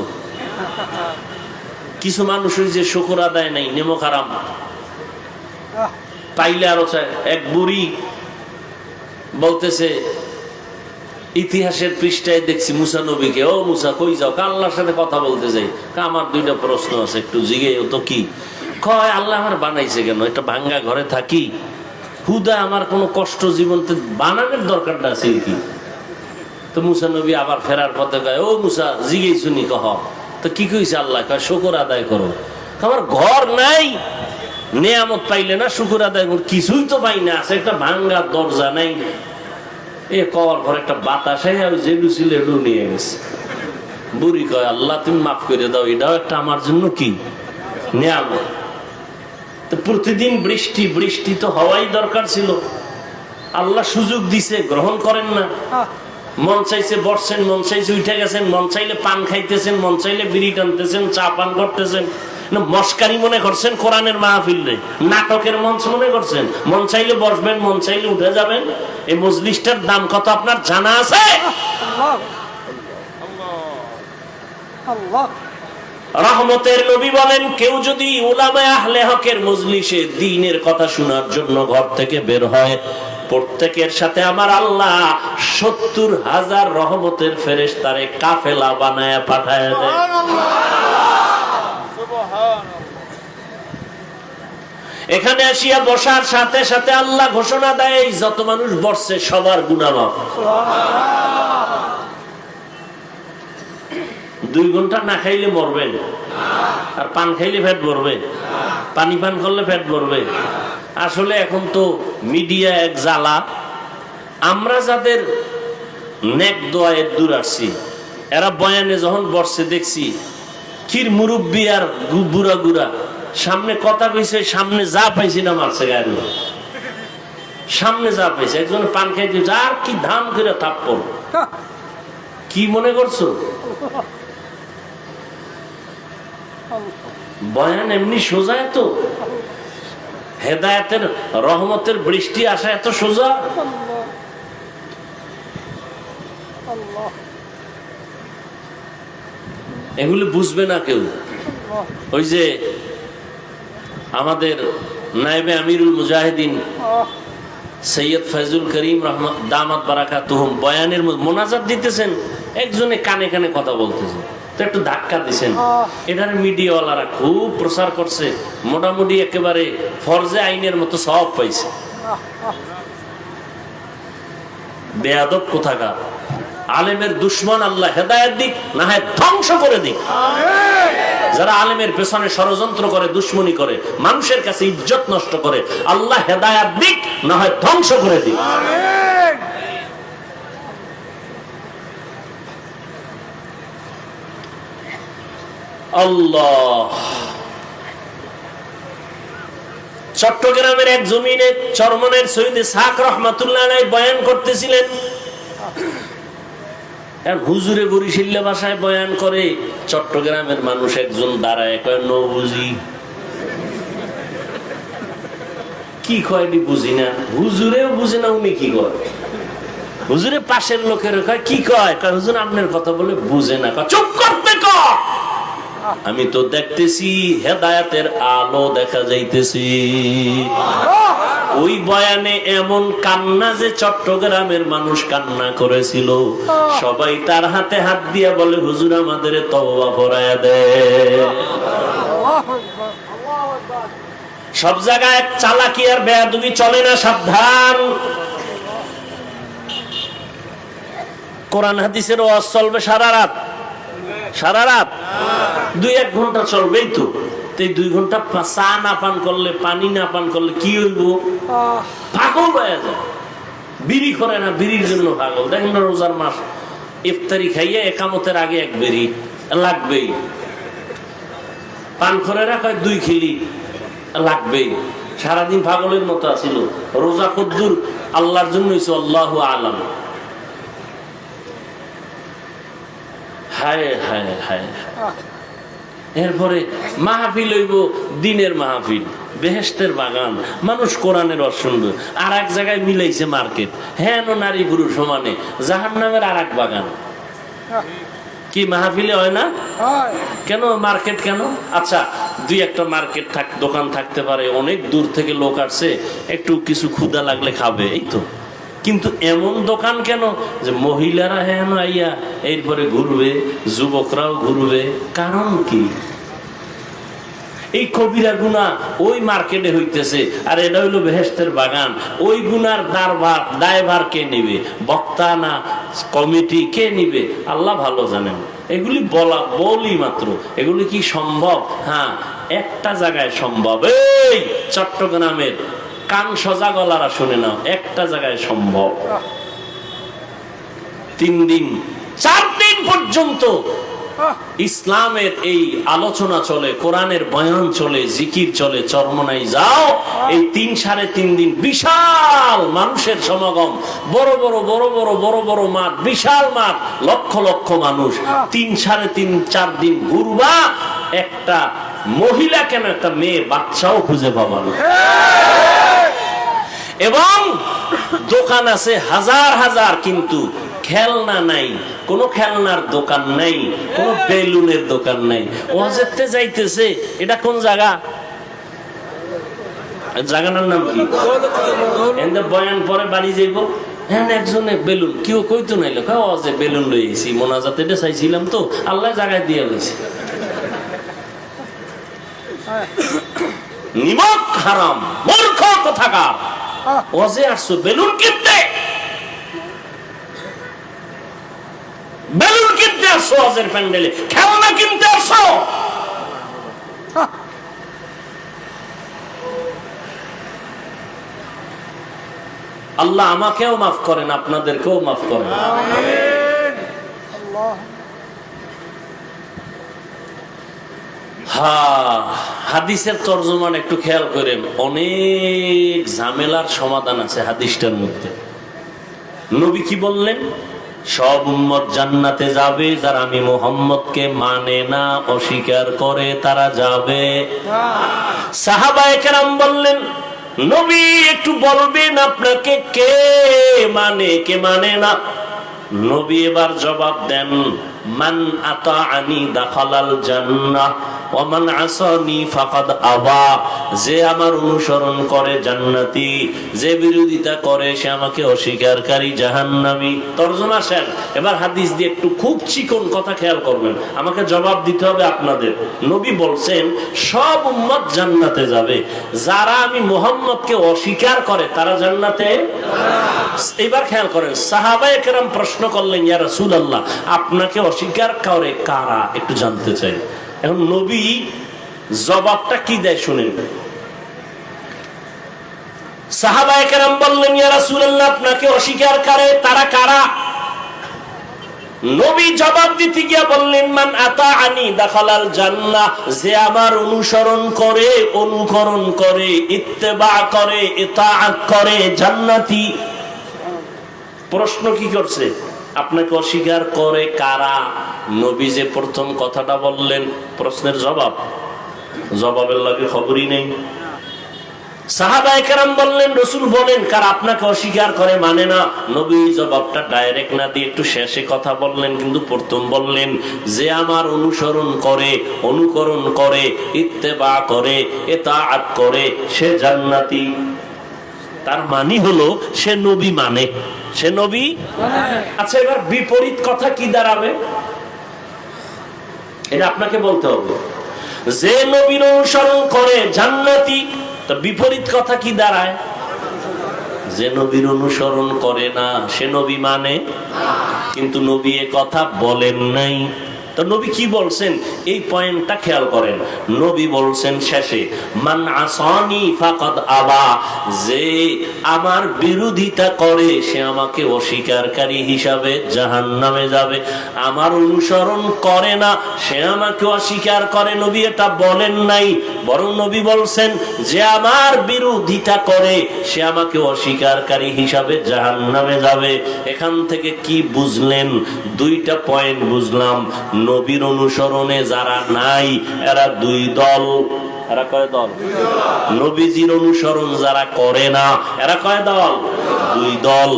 Speaker 3: কিছু মানুষ ওই যে শুকর আদায় নাই, নেমক আরাম পাইলে আরো চায়। এক বুড়ি বলতেছে, ইতিহাসের পৃষ্ঠায় দেখছি মুসা নবীকে, ও মুসা কই যাও? আল্লাহর সাথে কথা বলতে যাই। আমার দুইটা প্রশ্ন আছে, একটু জিগে। ও তো কি কয়, আল্লাহ আমার বানাইছে কেন? একটা ভাঙ্গা ঘরে থাকি, হুদা আমার কোনো কষ্ট জীবনতে বানানোর দরকারটা আছে কি? তো মুসা নবী আবার ফেরার পথে কয়, ও মুসা জিগেই শুনি। কহ তো কি কইছে আল্লাহ? কয় শুকর আদায় করো। আমার ঘর নাই, নেয়ামত পাইলে না শুকর আদায় করো? কিছুই তো পাই না, আছে একটা ভাঙ্গা দরজা নাই। এ কর ঘরে একটা বাতাস যেডু ছিল এডু নিয়ে গেছে। বুড়ি কয়, আল্লাহ তুমি মাফ করে দাও, এটাও একটা আমার জন্য কি নেয়ামত। তো প্রতিদিন বৃষ্টি, বৃষ্টি তো হওয়াই দরকার ছিল। আল্লাহ সুযোগ দিছে, গ্রহণ করেন না। মন চাইছে বসছেন, মন চাইছে উঠে গেছেন, মন চাইলে পান খাইতেছেন, মন চাইলে বিড়ি টানতেছেন, চা পান করতেছেন। মস্কারি মনে করছেন কোরআনের মাহফিলে, নাটকের মঞ্চ মনে করছেন? মন চাইলে বসবেন, মন চাইলে উঠে যাবেন। এই মজলিসটার দাম কত আপনার জানা আছে? রহমতের নবী বলেন, কেউ যদি উলামায়ে আহলে হকের মজলিসে দ্বীনের কথা শোনার জন্য ঘর থেকে বের হয়, প্রত্যেকের সাথে আমার আল্লাহ ৭০,০০০ রহমতের ফেরেশতারে কাফেলা বানায়া পাঠায় দেয়। এখানে আসিয়া বসার সাথে সাথে আল্লাহ ঘোষণা দেয়, যত মানুষ বসছে সবার গুনাহ মাফ। 2 ঘন্টা না খাইলে মরবেন, আর পান খাইলে পেট ভরবে, পানি পান করলে পেট ভরবে। আসলে এখন তো মিডিয়া এক জ্বালা। আমরা যাদের নেক দোয়ায়ের দূর আসছি, এরা বয়ানে যখন বসছে দেখছি কির মুরব্বী আর বুড়া গুড়া সামনে কথা কইছে, সামনে যা পাইছি না মারছে গায়ের লোক। সামনে যা পাইছে, একজন পান খাইতে আর কি ধাম করে থাপ্পড়। কি মনে করছো? বয়ান এমনি সোজা? এত হেদায়েতের রহমতের বৃষ্টি আসা এত সোজা? এগুলি বুঝবে না কেউ। ওই যে আমাদের নায়েবে আমিরুল মুজাহিদিন সৈয়দ ফয়জুল করিম রহমান দামাত বারাকাতুহুম বয়ানের মোনাজাত দিতেছেন, একজনে কানে কানে কথা বলতেছেন, তো একটু ধাক্কা দিছেন। এটার মিডিয়াওয়ালারা খুব প্রচার করছে, মোটামুটি একেবারে ফরজে আইনের মতো সওয়াব পাইছে। বেয়াদব কোথাকার! আলেমের দুশ্মন আল্লাহ হেদায়েত দিক, না হয় ধ্বংস করে দিক। যারা আলেমের পেছনে ষড়যন্ত্র করে, দুশ্মনী করে, মানুষের কাছে ইজ্জত নষ্ট করে, আল্লাহ হেদায়েত দিক, না হয় ধ্বংস করে দিক। আল্লাহ। চট্টগ্রামের এক জমিনে চরমনের সৈয়দ ইসহাক রাহমাতুল্লাহ আলাইহি বয়ান করতেছিলেন। হুজুরে বরিশাল্লা ভাষায় বয়ান করে, চট্টগ্রামের মানুষ একজন দাঁড়ায় কয় নো বুঝি। কি কয় বুঝি না, হুজুরেও বুঝে না, উনি কি কয়? হুজুরে পাশের লোকের কয় কি কয়? কয় হুজুর আপনার কথা বলে বুঝে না। কয় চুপ করতে কয়, আমি তো দেখতেছি হেদায়েতের আলো দেখা যাইতেছি। ওই বয়ানে এমন কান্না যে চট্টগ্রামের মানুষ কান্না করেছিল। সবাই তার হাতে হাত দিয়া বলে হুজুর আমাদের তওবা পড়ায়া দেয়। সব জায়গায় চালাকি আর বেয়াদবি চলে না, সাবধান। কোরআন হাদিসের ওয়াজ চলবে সারা রাত, সারা রাত 2-1 ঘন্টা চলবেই তো। 2 ঘন্টা চা না পান করলে, পানি না পান করলে কি হইব? পাগল হয়ে যায়। বিড়ি করে না, বিড়ির জন্য পাগল। দেখেন না রোজার মাস, ইফতারি খাইয়ে একামতের আগে 1 বিড়ি লাগবেই। পান করে কয় 2 খিলি লাগবেই। সারাদিন পাগলের মতো আছিল। রোজা কদ্দুর আল্লাহর জন্য হইছে আল্লাহু আলাম। হায় হায় হায়। এরপরে মাহফিল হইব, দিনের মাহফিল, বেহেশতের বাগান, মানুষ কোরআনের রস শুনবে। আর এক জায়গায় মিলাইছে মার্কেট, হ্যাঁ নারী পুরুষ সমানে, জাহান্নামের আর এক বাগান। কি মাহফিলে হয় না? কেন মার্কেট কেন? আচ্ছা 2-1টা মার্কেট দোকান থাকতে পারে, অনেক দূর থেকে লোক আসছে, একটু কিছু ক্ষুধা লাগলে খাবে, এই তো। কিন্তু এমন দোকান কেন যে মহিলারা হেন আইয়া এরপরে ঘুরবে, যুবকরাও ঘুরবে? কারণ কি? এই কবিরা গুনাহ ওই মার্কেটে হইতেছে, আর এটা হইলো বেহেশতের বাগান। ওই গুনার দায়ভার কে নিবে? বক্তা না কমিটি? কে নিবে? আল্লাহ ভালো জানেন। এগুলি বলি মাত্র। এগুলি কি সম্ভব? হ্যাঁ, একটা জায়গায় সম্ভব। এই চট্টগ্রামের কান সজা গলারা শুনে নাও, একটা জায়গায় সম্ভব। 3 দিন 4 দিন পর্যন্ত ইসলামের এই আলোচনা চলে, কোরআনের বয়ান চলে, জিকির চলে, চরমনাই যাও। এই 3-3.5 দিন বিশাল মানুষের সমাগম, বড় বড় মাঠ, বিশাল মাঠ, লক্ষ লক্ষ মানুষ। 3-3.5-4 দিন ঘুরবা, একটা মহিলা কেন, একটা মেয়ে বাচ্চাও খুঁজে পাবা না। এবং দোকান আছে হাজার হাজার, কিন্তু খেলনা নাই, কোনো খেলনার দোকান নাই, কোনো বেলুনের দোকান নাই। ওয়াজেতে যাইতেছে, এটা কোন জায়গা? জায়গাটার নাম কি? বয়ান পরে বাড়ি যাইব, হ্যাঁ একজনে বেলুন, কেউ কইতো নাই, ওয়াজে বেলুন লইছি, মোনাজাত এটা চাইছিলাম তো, আল্লাহ জায়গায় দিয়ে লইছে। নিমক হারাম, মূর্খ কোথাকার। ওয়াজে আসছো বেলুন কিনতে, বেলুন কিনতে আসছো ওয়াজের প্যান্ডেলে, খেলনা কিনতে আসছো। আল্লাহ আমাকেও মাফ করেন, আপনাদেরকেও মাফ করেন। হাদিসের তরজমান একটু খেয়াল করেন, অনেক ঝামেলার সমাধান আছে হাদিসটার মধ্যে। নবী কি বললেন? সব উম্মত জান্নাতে যাবে, যারা আমি মুহাম্মদকে মানে না, অস্বীকার করে, তারা যাবে। সাহাবায়ে কেরাম বললেন, নবী একটু বলবেন আপনাকে কে মানে, কে মানে না? নবী এবার জবাব দেন, মান আতাআনি দাখালাল জান্নাহ ওয়া মান আসানি ফাকাদ আবা। যে আমার অনুসরণ করে জান্নাতি, যে বিরোধিতা করে সে আমাকে অস্বীকারকারী, জাহান্নামী। তরজমা শেষ। এবার হাদিস দিয়ে একটু খুব চিকন কথা খেয়াল করবেন, আমাকে জবাব দিতে হবে আপনাদের। নবী বলছেন সব উম্মত জান্নাতে যাবে, যারা আমি মুহাম্মদকে অস্বীকার করে তারা জান্নাতে। এবার খেয়াল করেন, সাহাবায়ে কেরাম প্রশ্ন করলেন, ইয়া রাসূলুল্লাহ আপনাকে অস্বীকার করে কারা, একটু জানতে চাই। এখন নবী জবাবটা কি দেয় শুনেন। সাহাবায়ে কেরাম বললেন, ইয়া রাসূলুল্লাহ আপনাকে অস্বীকার করে তারা কারা? নবী জবাব দিতে গিয়ে বললেন, মান আতাআনি দাখালাল জান্নাহ। যে আমার অনুসরণ করে, অনুকরণ করে, ইত্তেবা করে, ইতাআত করে, জান্নাতি। প্রশ্ন কি করছে? আপনাকে অস্বীকার করে কারা? নবী যে প্রথম কথাটা বললেন, প্রশ্নের জবাব, জবাবের লাগে খবরই নেই। সাহাবায়ে কেরাম বললেন, রাসূল বলেন কারা আপনাকে অস্বীকার করে, মানে না। নবী জবাবটা ডাইরেক্ট না দিয়ে একটু শেষে কথা বললেন, কিন্তু প্রথম বললেন যে আমার অনুসরণ করে, অনুকরণ করে, ইত্তেবা করে, ইতাআত করে, সে জান্নাতি। তার মানে হলো সে নবী মানে, সে নবী। আচ্ছা, এবার বিপরীত কথা কি দাঁড়াবে? এটা আপনাকে বলতে হবে। যে নবীর অনুসরণ করে জান্নাতি, তো বিপরীত কথা কি দাঁড়ায়? যে নবীর অনুসরণ করে না সে নবী মানে। কিন্তু নবী এ কথা বলেন নাই। তো নবী কি বলছেন এই পয়েন্টটা খেয়াল করেন। নবী বলছেন শেষে, মান আসানি ফাকাদ আবা। যে আমার বিরোধিতা করে সে আমাকে অস্বীকারকারী হিসাবে জাহান্নামে যাবে। আমার অনুসরণ করে না সে আমাকে অস্বীকার করে। নবী এটা বলেন নাই, বরং নবী বলছেন যে আমার বিরোধিতা করে সে আমাকে অস্বীকারকারী হিসাবে জাহান্নামে যাবে। এখান থেকে কি বুঝলেন? দুইটা পয়েন্ট বুঝলাম। নবীর অনুসরণে যারা নাই এরা দুই দল। এরা কয় দল? নবীজির অনুসরণ যারা করে না এরা কয় দল? দুই দল।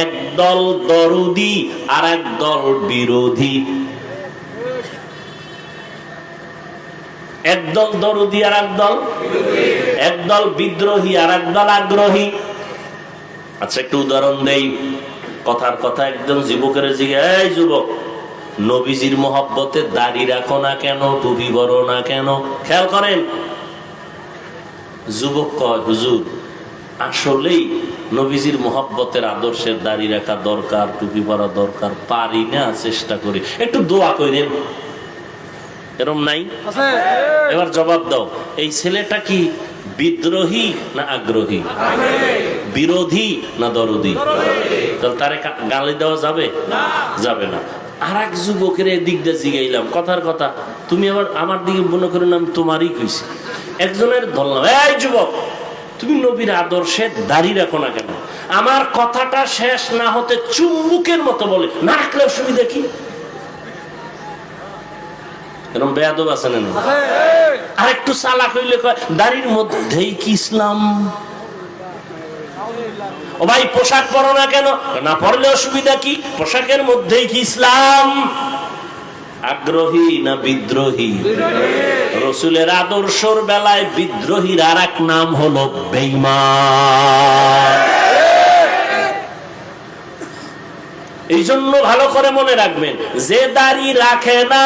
Speaker 3: এক দল দরদি আর এক দল বিরোধী। একদল দরদি আর একদল, একদল বিদ্রোহী আর একদল আগ্রহী। আচ্ছা একটু উদাহরণ দেই, কথার কথা একজন যুবকের জিজ্ঞে, এই যুবক, নবীজির মহব্বতে দাড়ি রাখো না কেন, টুপি পরো না কেন? খেয়াল করেন, যুবক কয়, হুজুর আসলেই নবীজির মহব্বতের আদর্শের দাড়ি রাখা দরকার, টুপি পরা দরকার, পারি না, চেষ্টা করি, একটু দোয়া করেন। এরম নাই? এবার জবাব দাও, এই ছেলেটা কি বিদ্রোহী না আগ্রহী, বিরোধী না দরদি? তাহলে তারে গালি দেওয়া যাবে? যাবে না। আর এক যুবকের এদিক দিয়ে জিগাইলাম, কথার কথা, তুমি আবার আমার দিকে মনে করেন আমি তোমারই কইছি। একজনের ধরলাম, এই যুবক, তুমি নবীর আদর্শে দাঁড়িয়ে রাখো না কেন? আমার কথাটা শেষ না হতে চুম্বুকের মতো বলে, না রাখলে অসুবিধা কি? এরকম বেয়াদব আছে না? আর একটু চালাক হইলে কয় দাড়ির মধ্যেই কি ইসলাম? ও ভাই, পোশাক পরো না কেন? না পরলে অসুবিধা কি? পোশাকের মধ্যেই কি ইসলাম? আগ্রহী না বিদ্রোহী? রসুলের আদর্শর বেলায় বিদ্রোহীর আর এক নাম হলো বেঈমান। এই জন্য ভালো করে মনে রাখবেন, যে দাড়ি রাখে না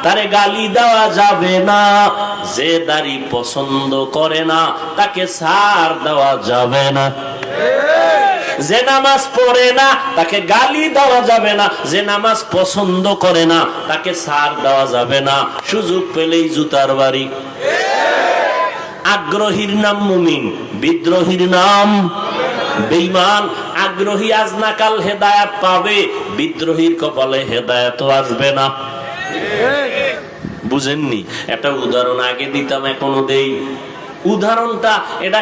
Speaker 3: তারে গালি দেওয়া যাবে না, যে দাড়ি পছন্দ করে না তাকে ছাড় দেওয়া যাবে না, যে নামাজ পড়ে না তাকে গালি দেওয়া যাবে না, যে নামাজ পছন্দ করে না তাকে ছাড় দেওয়া যাবে না, সুযোগ পেলেই জুতার বাড়ি। আগ্রহীর নাম মুমিন, বিদ্রোহীর নাম বেঈমান। আগ্রহী আজ না কাল হেদায়েত পাবে, বিদ্রোহীর কপালে হেদায়েত আসবে না। বুঝেননি? একটা উদাহরণ আগে দিতাম, এখনো দেই। উদাহরণটা এটা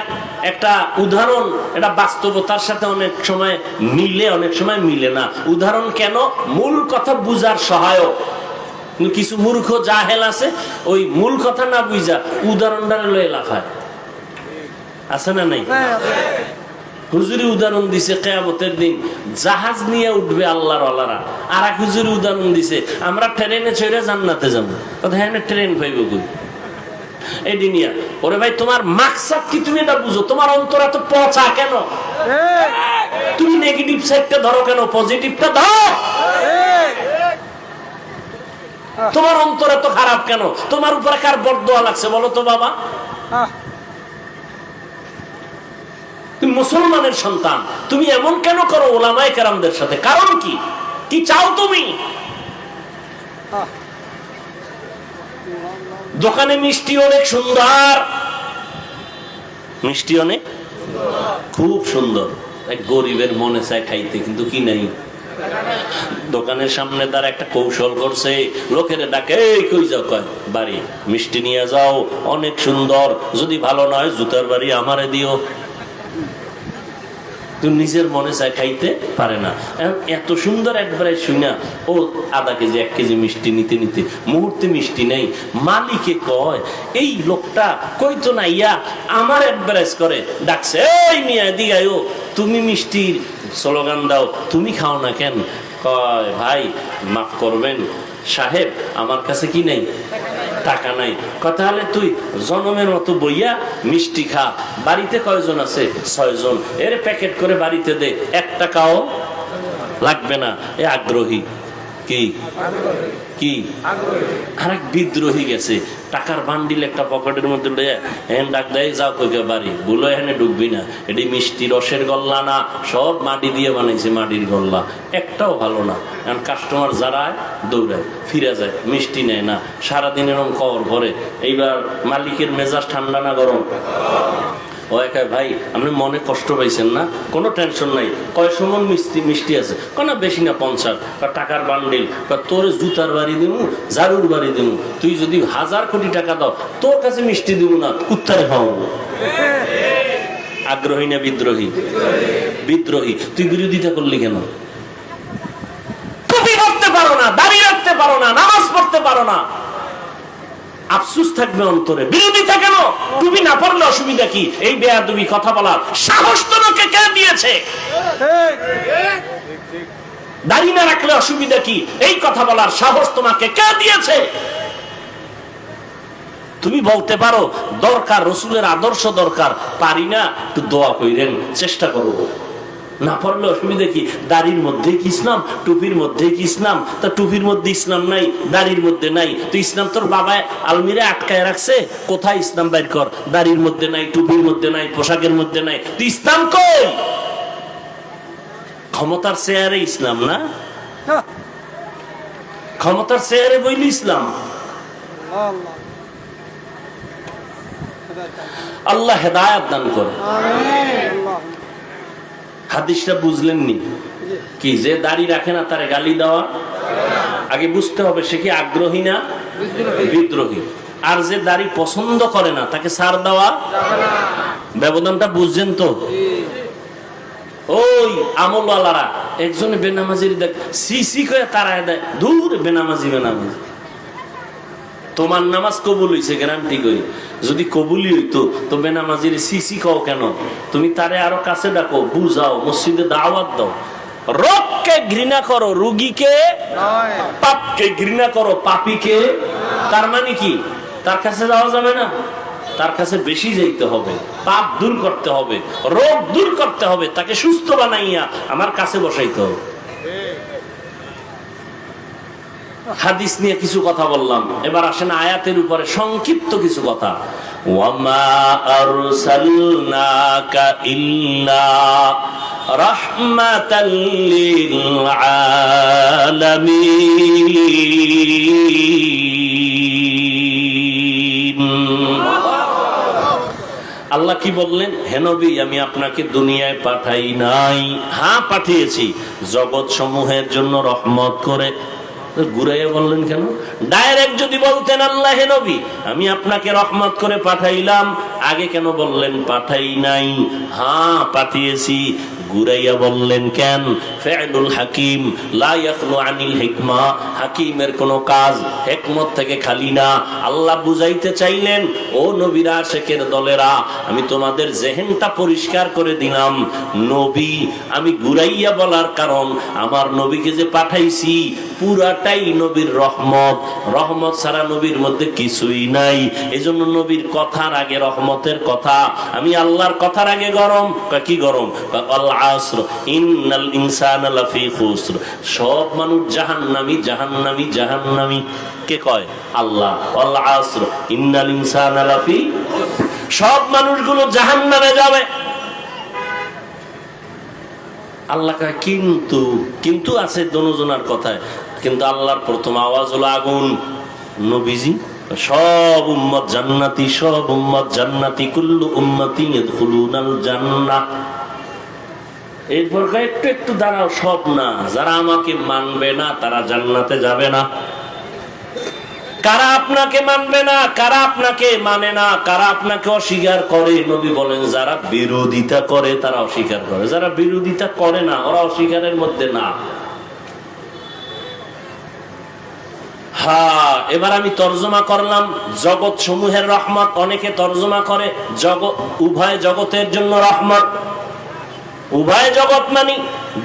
Speaker 3: একটা উদাহরণ, এটা বাস্তবতার সাথে অনেক সময় মিলে, অনেক সময় মিলে না। উদাহরণ কেন? মূল কথা বুঝার সহায়ক। কিছু মূর্খ জাহেল আছে, ওই মূল কথা না বুঝা উদাহরণটা লয়ে লাফায়। আছে না নাই? হুজুরি উদাহরণ দিছে কিয়ামতের দিন জাহাজ নিয়ে উঠবে আল্লাহর ওয়ালারা। আর এক হুজুরি উদাহরণ দিছে আমরা ট্রেনে চড়ে জান্নাতে যাবো। কথা হ্যাঁ, ট্রেন পাইব কই? এই দুনিয়া। ওরে ভাই, তোমার মাকসাদ কি তুমি এটা বুঝো? তোমার অন্তর এত পচা কেন? তুমি নেগেটিভ সাইডটা ধরো কেন? পজিটিভটা ধরো। তোমার অন্তর এত খারাপ কেন? তোমার উপরে কার বরদোয়া লাগছে বলো তো বাবা? তুমি মুসলমানের সন্তান, তুমি এমন কেন করো ওলামায়ে কেরামদের সাথে? কারণ কি? কি চাও তুমি? দোকানে মিষ্টি অনেক সুন্দর, মিষ্টি অনেক খুব সুন্দর, এক গরিবের মনে চায় খাইতে, কিন্তু কি নাই। দোকানের সামনে তার একটা কৌশল করছে, লোকের ডাকে, কই যাও? কয় বাড়ি, মিষ্টি নিয়ে যাও, অনেক সুন্দর, যদি ভালো নয় জুতার বাড়ি আমারে দিও। তুই নিজের মনে চায় খাইতে পারে না। এত সুন্দর একবারে শুনা, ও আধা কেজি 1 কেজি মিষ্টি নিতে নিতে মুহূর্তে মিষ্টি নেই। মালিকে কয়, এই লোকটা কইতো না ইয়া আমার অ্যাডভারেজ করে ডাকছে, এই মিয়া দিগায়ও, তুমি মিষ্টির স্লোগান দাও, তুমি খাও না কেন? কয় ভাই মাফ করবেন সাহেব, আমার কাছে কি নেই, টাকা নাই। কথা হলে তুই জনমের মতো বইয়া মিষ্টি খা। বাড়িতে কয়জন আছে? 6 জন। এর প্যাকেট করে বাড়িতে দে, 1 টাকাও লাগবে না। এ আগ্রহী। কি কি? আর এক বিদ্রোহী গেছে, টাকার বান্ডিল একটা পকেটের মধ্যে ডাক দেয়, যাও কই বাড়ি, বলো এখানে ঢুকবি না, এটি মিষ্টি রসের গল্লা না, সব মাটি দিয়ে বানাইছে, মাটির গল্লা, একটাও ভালো না। কারণ কাস্টমার যারা দৌড়ায় ফিরে যায়, মিষ্টি নেয় না, সারাদিন এরকম কবর ভরে। এইবার মালিকের মেজাজ ঠান্ডা না গরম? ও একা, ভাই আপনি মনে কষ্ট পাইছেন না? কোনো টেনশন নাই। কয় সমন মিষ্টি আছে? না বেশি না, 50। টাকার বান্ডিল। তোর জুতার বাড়ি দিমু, ঝাড়ুর বাড়ি দিমু, তুই যদি 1000 কোটি টাকা দাও তোর কাছে মিষ্টি দিব না, কুত্তারে খাওয়াবো। আগ্রহী না বিদ্রোহী? বিদ্রোহী। তুই বিরোধিতা করলি কেন? টুপি পড়তে পারো না, দাড়ি রাখতে পারো না, নামাজ পড়তে পারো না, আফসোস থাকবে অন্তরে। বিরোধিতা কেন? তুমি না পড়লে অসুবিধা কি? এই বেয়াদবি কথা বলার সাহস তোমাকে কে দিয়েছে? দাড়ি না রাখলে অসুবিধা কি? এই কথা বলার সাহস তোমাকে কে দিয়েছে? তুমি বলতে পারো দরকার, রসুলের আদর্শ দরকার, পারি না, একটু দোয়া কইরেন, চেষ্টা করব। না পড়লে অসুবিধা কি? দাড়ির মধ্যে কি ইসলাম, টুপির মধ্যে কি ইসলাম? তা টুপির মধ্যে ইসলাম নাই, দাড়ির মধ্যে নাই, তো ইসলাম তোর বাবা আলমিরা আটকায় রাখছে, কোথায় ইসলাম বাইর কর? দাড়ির মধ্যে নাই, টুপির মধ্যে নাই, পোশাকের মধ্যে নাই, তো ইসলাম কই? ক্ষমতার চেয়ারে ইসলাম না, ক্ষমতার চেয়ারে বইলি ইসলাম। আল্লাহ হেদায়েত দান করে। হাদিসটা বুঝলেননি কি? যে দাড়ি রাখে না তারে গালি দেওয়া, আগে বুঝতে হবে সে কি আগ্রহী না বিদ্রোহী। আর যে দাড়ি পছন্দ করে না তাকে ছাড় দেওয়া, ব্যবধানটা বুঝছেন তো? ওই আমলওয়ালারা একজন বেনামাজির দেখ সিসি করে তারায় দেয়, দূর বেনামাজি বেনামাজি। তোমার নামাজ কবুল হইছে গ্যারান্টি করি, যদি কবুলই হইতো তো বেনামাজির সিসি কও কেন? তুমি তারে আরো কাছে ডাকো, বুঝাও, মসজিদে দাওয়াত দাও। রোগকে ঘৃণা করো, রোগীকে, পাপকে ঘৃণা করো, পাপীকে। তার মানে কি? তার কাছে যাওয়া যাবে না, তার কাছে বেশি যাইতে হবে, পাপ দূর করতে হবে, রোগ দূর করতে হবে, তাকে সুস্থ বানাইয়া আমার কাছে বসাইতে হবে। হাদিস নিয়ে কিছু কথা বললাম, এবার আসেন আয়াতের উপরে সংক্ষিপ্ত কিছু কথা। ওয়ামা আরসালনাকা ইল্লা রাহমাতাল লিল আলামিন। আল্লাহ কি বললেন? হে নবী, আমি আপনাকে দুনিয়ায় পাঠাই নাই, হ্যাঁ পাঠিয়েছি জগৎ সমূহের জন্য রহমত করে। ঘুরাইয়া বললেন কেন? ডাইরেক্ট যদি বলতেন আল্লাহ হে নবী আমি আপনাকে রহমত করে পাঠাইলাম, আগে কেন বললেন পাঠাই নাই? হ্যাঁ পাঠিয়েছি। ঘুরাইয়া বললেন কেন? ফিআলুল হাকিম লা ইয়াখলু আনিল হিকমা, হাকিমের কোন কাজ হিকমত থেকে খালি না। আল্লাহ বুঝাইতে চাইলেন, ও নবীরা শেখের দলেরা, আমি তোমাদের জেহেনটা পরিষ্কার করে দিলাম। নবী আমি ঘুরাইয়া বলার কারণ, আমার নবীকে যে পাঠাইছি পুরাটাই নবীর রহমত, রহমত ছাড়া নবীর মধ্যে কিছুই নাই। এজন্য নবীর কথার আগে রহমতের কথা, আমি আল্লাহর কথার আগে গরম। কি গরম? আল আসর ইন্নাল ইনসানা লাফি খুসর, সব মানুষ জাহান্নামী জাহান্নামী জাহান্নামী। কে কয়? আল্লাহ। আল আসর ইন্নাল ইনসানা লাফি, সব মানুষগুলো জাহান্নামে যাবে। আল্লাহ কয় কিন্তু, কিন্তু আছে দোনোজনার কথায়, কিন্তু আল্লাহর প্রথম আওয়াজ হলো আগুন। নবীজি সব উম্মত জান্নাতি, সব উম্মত জান্নাতি, কুল্লু উম্মতি ইয়াদখুলুনাল জান্নাহ। এরপর একটু একটু দাঁড়াও, সব না, যারা আমাকে মানবে না তারা জান্নাতে যাবে না। কারা আপনাকে মানবে না, কারা আপনাকে মানে না, কারা আপনাকে অস্বীকার করে? নবী বলেন যারা বিরোধিতা করে তারা অস্বীকার করে, যারা বিরোধিতা করে না ওরা অস্বীকারের মধ্যে না। হ্যাঁ, এবার আমি তর্জমা করলাম জগৎ সমূহের রহমত। অনেকে তর্জমা করে জগৎ, উভয় জগতের জন্য রহমত। উভয় জগৎ মানে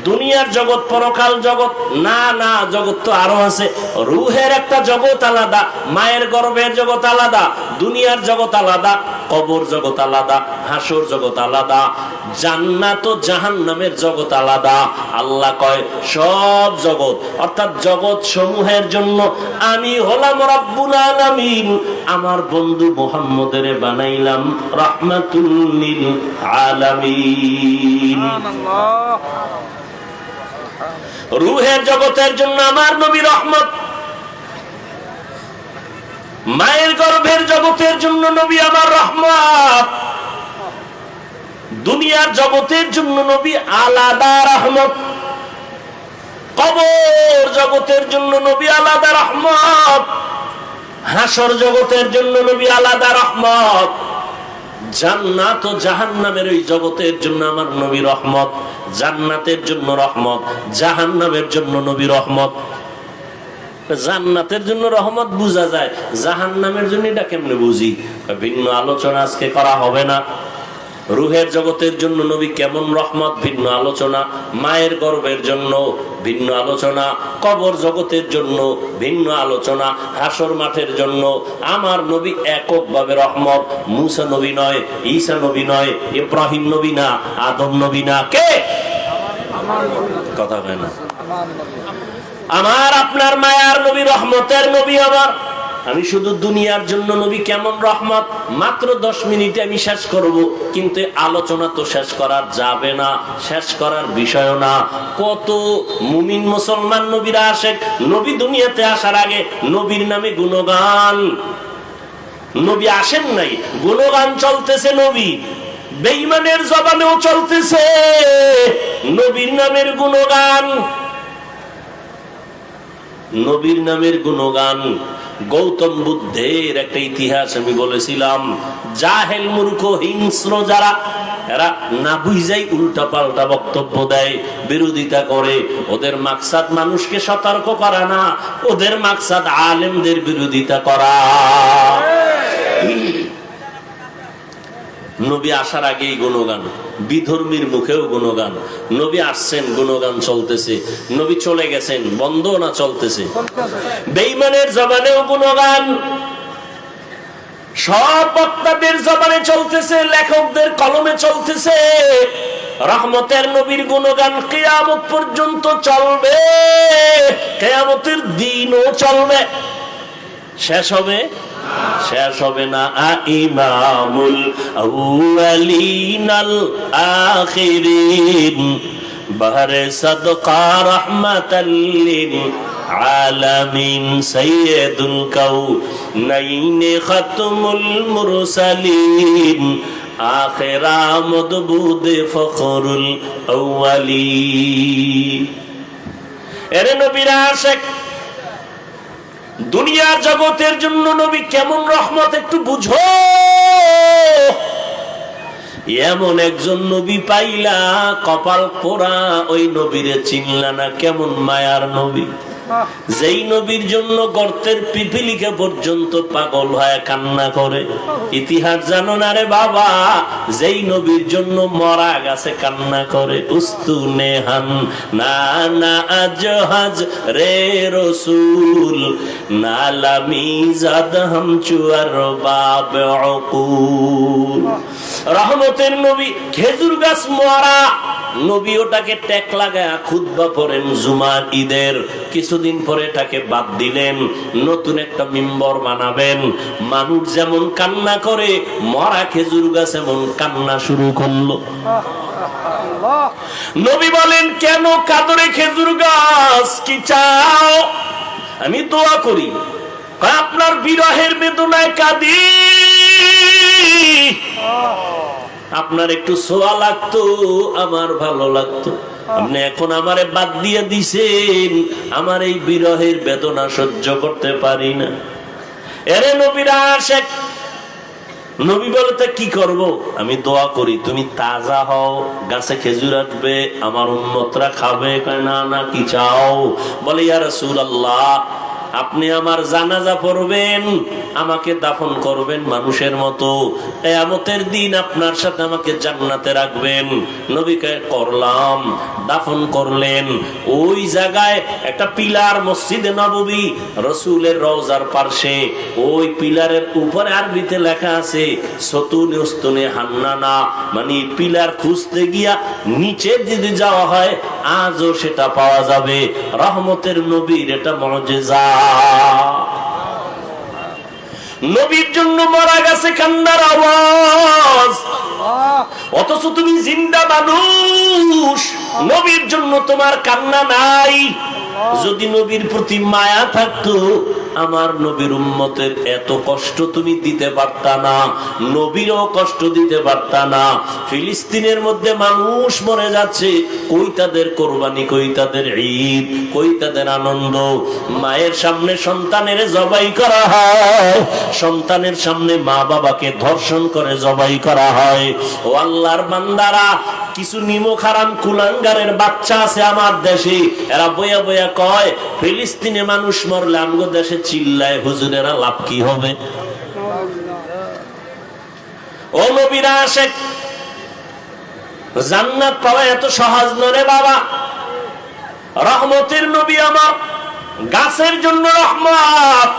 Speaker 3: দুনিয়ার জগৎ, পরকাল জগৎ না, না, জগৎ তো আরো আছে। রুহের একটা জগৎ আলাদা, মায়ের গর্ভের জগৎ আলাদা, দুনিয়ার জগৎ আলাদা, কবর জগৎ আলাদা, হাসর জগৎ আলাদা, জান্নাত ও জাহান্নামের জগৎ আলাদা। আল্লাহ কয় সব জগৎ অর্থাৎ জগৎ সমূহের জন্য আমি হলাম রব্বুল আলামিন, আমার বন্ধু মুহাম্মদের বানাইলাম রাহমাতুল লিল আলামিন। রুহের জগতের জন্য আমার নবী রহমত, মায়ের গর্ভের জগতের জন্য নবী আমার রহমত, দুনিয়ার জগতের জন্য নবী আলাদা রহমত, কবর জগতের জন্য নবী আলাদা রহমত, হাসর জগতের জন্য নবী আলাদা রহমত, জান্নাত ও জাহান্নামের ওই জগতের জন্য আমার নবী রহমত। জান্নাতের জন্য রহমত, জাহান্নামের জন্য নবী রহমত। জান্নাতের জন্য রহমত বুঝা যায়, জাহান্নামের জন্য এটা কেমনে বুঝি? ভিন্ন আলোচনা আজকে করা হবে না। রুহের জগতের জন্য নবী কেমন রহমত ভিন্ন আলোচনা, মায়ের গর্ভের জন্য ভিন্ন আলোচনা, কবর জগতের জন্য ভিন্ন আলোচনা, হাসর মাঠের জন্য আমার নবী এককভাবে রহমত। মুসা নবী নয়, ঈসা নবী নয়, ইব্রাহিম নবী না, আদম নবী না, কে? কথা হয় না। আমার আপনার মায়ার নবী, রহমতের নবী আমার। আমি শুধু দুনিয়ার জন্য নবী কেমন রহমত মাত্র 10 মিনিটে আমি শেষ করব, কিন্তু আলোচনা তো শেষ করা যাবে না, শেষ করার বিষয় না। কত মুমিন মুসলমান নবীরা আশেক, নবী দুনিয়াতে আসার আগে নবীর নামে গুণগান, নবী আসেন নাই গুণগান চলতেছে, নবী বেঈমানের জবানেও চলতেছে নবীর নামের গুণগান, নবীর নামের গুণগান। গৌতম বুদ্ধের একটা ইতিহাস আমি বলেছিলাম, জাহেল মূর্খ হিংস্র যারা, এরা না বুঝাই উল্টা পাল্টা বক্তব্য দেয়, বিরোধিতা করে। ওদের মাকসাদ মানুষকে সতর্ক করা না, ওদের মাকসাদ আলেমদের বিরোধিতা করা। নবী আসার আগেই গুণগান, বিধর্মীর মুখেও গুণগান। নবী আসছেন, গুণগান চলতেছে। নবী চলে গেছেন, বন্ধ না চলতেছে। বেঈমানের জবানেও গুণগান, সব বক্তাদের জবানে চলতেছে, লেখকদের কলমে চলতেছে। রহমতের নবীর গুণগান কিয়ামত পর্যন্ত চলবে, কিয়ামতের দিনও চলবে। শেষ হবে? শেষ হবে না। ইমামুল আউয়ালিনাল আখিরিন বাহরে সাদকা রাহমাতাল লিল আলামিন সাইয়্যিদুল কাউনাইন খাতমুল মুরসালিন আখিরা মদবুদ ফখরুল আউয়ালিন। এরে নবীরা আশেক, দুনিয়ার জগতের জন্য নবী কেমন রহমত একটু বুঝো। এমন একজন নবী পাইলা, কপাল পোড়া, ওই নবীরে চিনলা না, কেমন মায়ার নবী। যেই নবীর জন্য গর্তের পিপিলিকা পর্যন্ত পাগল হয়ে কান্না করে। ইতিহাস জানো না রে বাবা, যেই নবীর জন্য মরা গাছে কান্না করে। উস্তুনে হান না না আজহাজ রে রসুল নালামি জাদ হাম চুয়ার বাব উকুল। রহমতের নবী, খেজুর গাছ মরা নবী, ওটাকে টেক লাগায় খুতবা পড়েন জুমার ঈদের। কিছুদিন পরে এটাকে বাদ দিলেন, নতুন একটা মিম্বর বানাবেন। মানুষ যেমন কান্না করে, মরা খেজুর গাছ এমন কান্না শুরু করলো। নবী বলেন, কেন কাদরে খেজুর গাছ, কি চাও? আমি দোয়া করি, আপনার বিরহের বেদনায় কাঁদি। আপনার একটু সোয়া লাগতো, আমার ভালো লাগতো। আপনি এখন আমারে বাদ দিয়ে দিছেন, আমার এই বিরহের বেদনা সহ্য করতে পারি না। এরে নবীরা আশেক, নবী বলতে কি করব? আমি দোয়া করি তুমি তাজা হও, গাছে খেজুর আসবে, আমার উম্মতরা খাবে। না না, কি চাও? বলে, ইয়া রাসূলুল্লাহ, আপনি আমার জানাজা পড়বেন, আমাকে দাফন করবেন মানুষের মতো, কিয়ামতের দিন আপনার সাথে আমাকে জান্নাতে রাখবেন। নবীকে করলাম, দাফন করলেন। ওই জায়গায় একটা পিলার, মসজিদে নববী, রাসূলের রওজার পাশে, ওই পিলারের উপরে আরবিতে লেখা আছে সতুনে উস্তুনে হান্নানা, মানে পিলার খুঁজতে গিয়া নিচে যদি যাওয়া হয় আজও সেটা পাওয়া যাবে। রহমতের নবীর এটা মুজিজা। নবীর জন্য মারা গেছে কান্নার আওয়াজ, অথচ তুমি জিন্দা মানুষ, নবীর জন্য তোমার কান্না নাই। যদি নবীর প্রতি মায়া থাকতো, আমার নবীর উম্মতের এত কষ্ট তুমি দিতে পারতা না, নবীরও কষ্ট দিতে পারতা না। ফিলিস্তিনের মধ্যে মানুষ মরে যাচ্ছে, কই তাদের কোরবানি, কই তাদের ঈদ, কই তাদের আনন্দ? মায়ের সামনে সন্তানের জবাই করা হয়, সন্তানের সামনে মা বাবাকে ধর্ষণ করে জবাই করা হয়। ও আল্লাহর বান্দারা, কিছু নিমক হারাম কুলাঙ্গারের বাচ্চা আছে আমার দেশে, এরা বইয়া বইয়া কয় ফিলিস্তিনে মানুষ মরলে আমগো দেশে চিল্লায়, হুজুরেরা লাভ কি হবে? ও নবীরা আশেক, জান্নাত পাওয়া এত সহজ নয় বাবা। রহমতের নবী আমার, গাছের জন্য রহমত।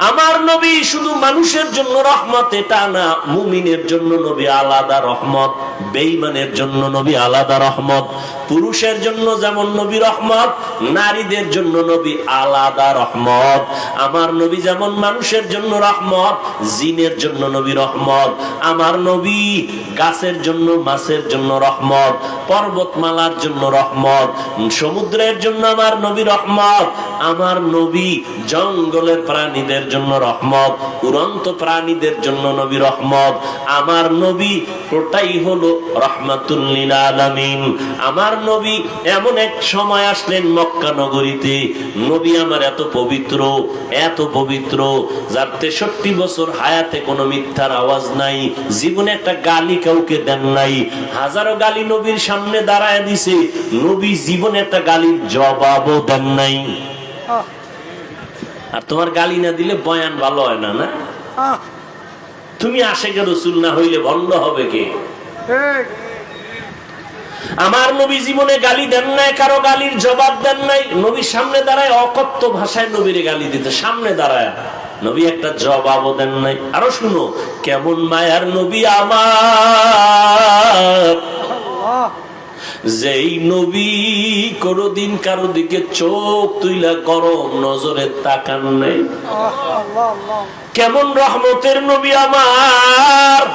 Speaker 3: আমার নবী শুধু মানুষের জন্য রহমত এটা না, মুমিনের জন্য নবী আলাদা রহমত। বেঈমানের জন্য নবী আলাদা রহমত। পুরুষের জন্য যেমন নবী রহমত, নারীদের জন্য নবী আলাদা রহমত। আমার নবী যেমন মানুষের জন্য রহমত, জিনের জন্য নবী রহমত। আমার নবী গাছের জন্য, মাছের জন্য রহমত, পর্বতমালার জন্য রহমত, সমুদ্রের জন্য আমার নবী রহমত। আমার নবী জঙ্গলের প্রাণীদের জন্য রহমত, উড়ন্ত প্রাণীদের জন্য নবী রহমত। আমার নবী ওটাই হলো রাহমাতুল লিল আলামিন। আমার নবী এমন এক সময় আসলেন মক্কা নগরীতে, নবী আমার এত পবিত্র, এত পবিত্র, যার 63 বছর হায়াতে কোনো মিথ্যার আওয়াজ নাই, জীবনে একটা গালি কাউকে দেন নাই। হাজারো গালি নবীর সামনে দাঁড়ায় দিছে, নবী জীবনে একটা গালির জবাবও দেন নাই। আর তোমার গালি না দিলে বয়ান ভালো হয় না, না? তুমি আশেকে রাসূল না হইলে ভণ্ড হবে কে? আমার নবী জীবনে গালি দেন নাই, কারো গালির জবাব দেন নাই। নবীর সামনে দাঁড়ায় অকথ্য ভাষায় নবীরে গালি দিতে, সামনে দাঁড়ায় নবী একটা জবাবও দেন নাই। আরো শুনো, কেমন মায়ার নবী আমার, যেই নবী কোনদিন কারো দিকে চোখ তুইলা গরম নজরে তাকান নাই। কেমন রহমতের নবী আমার।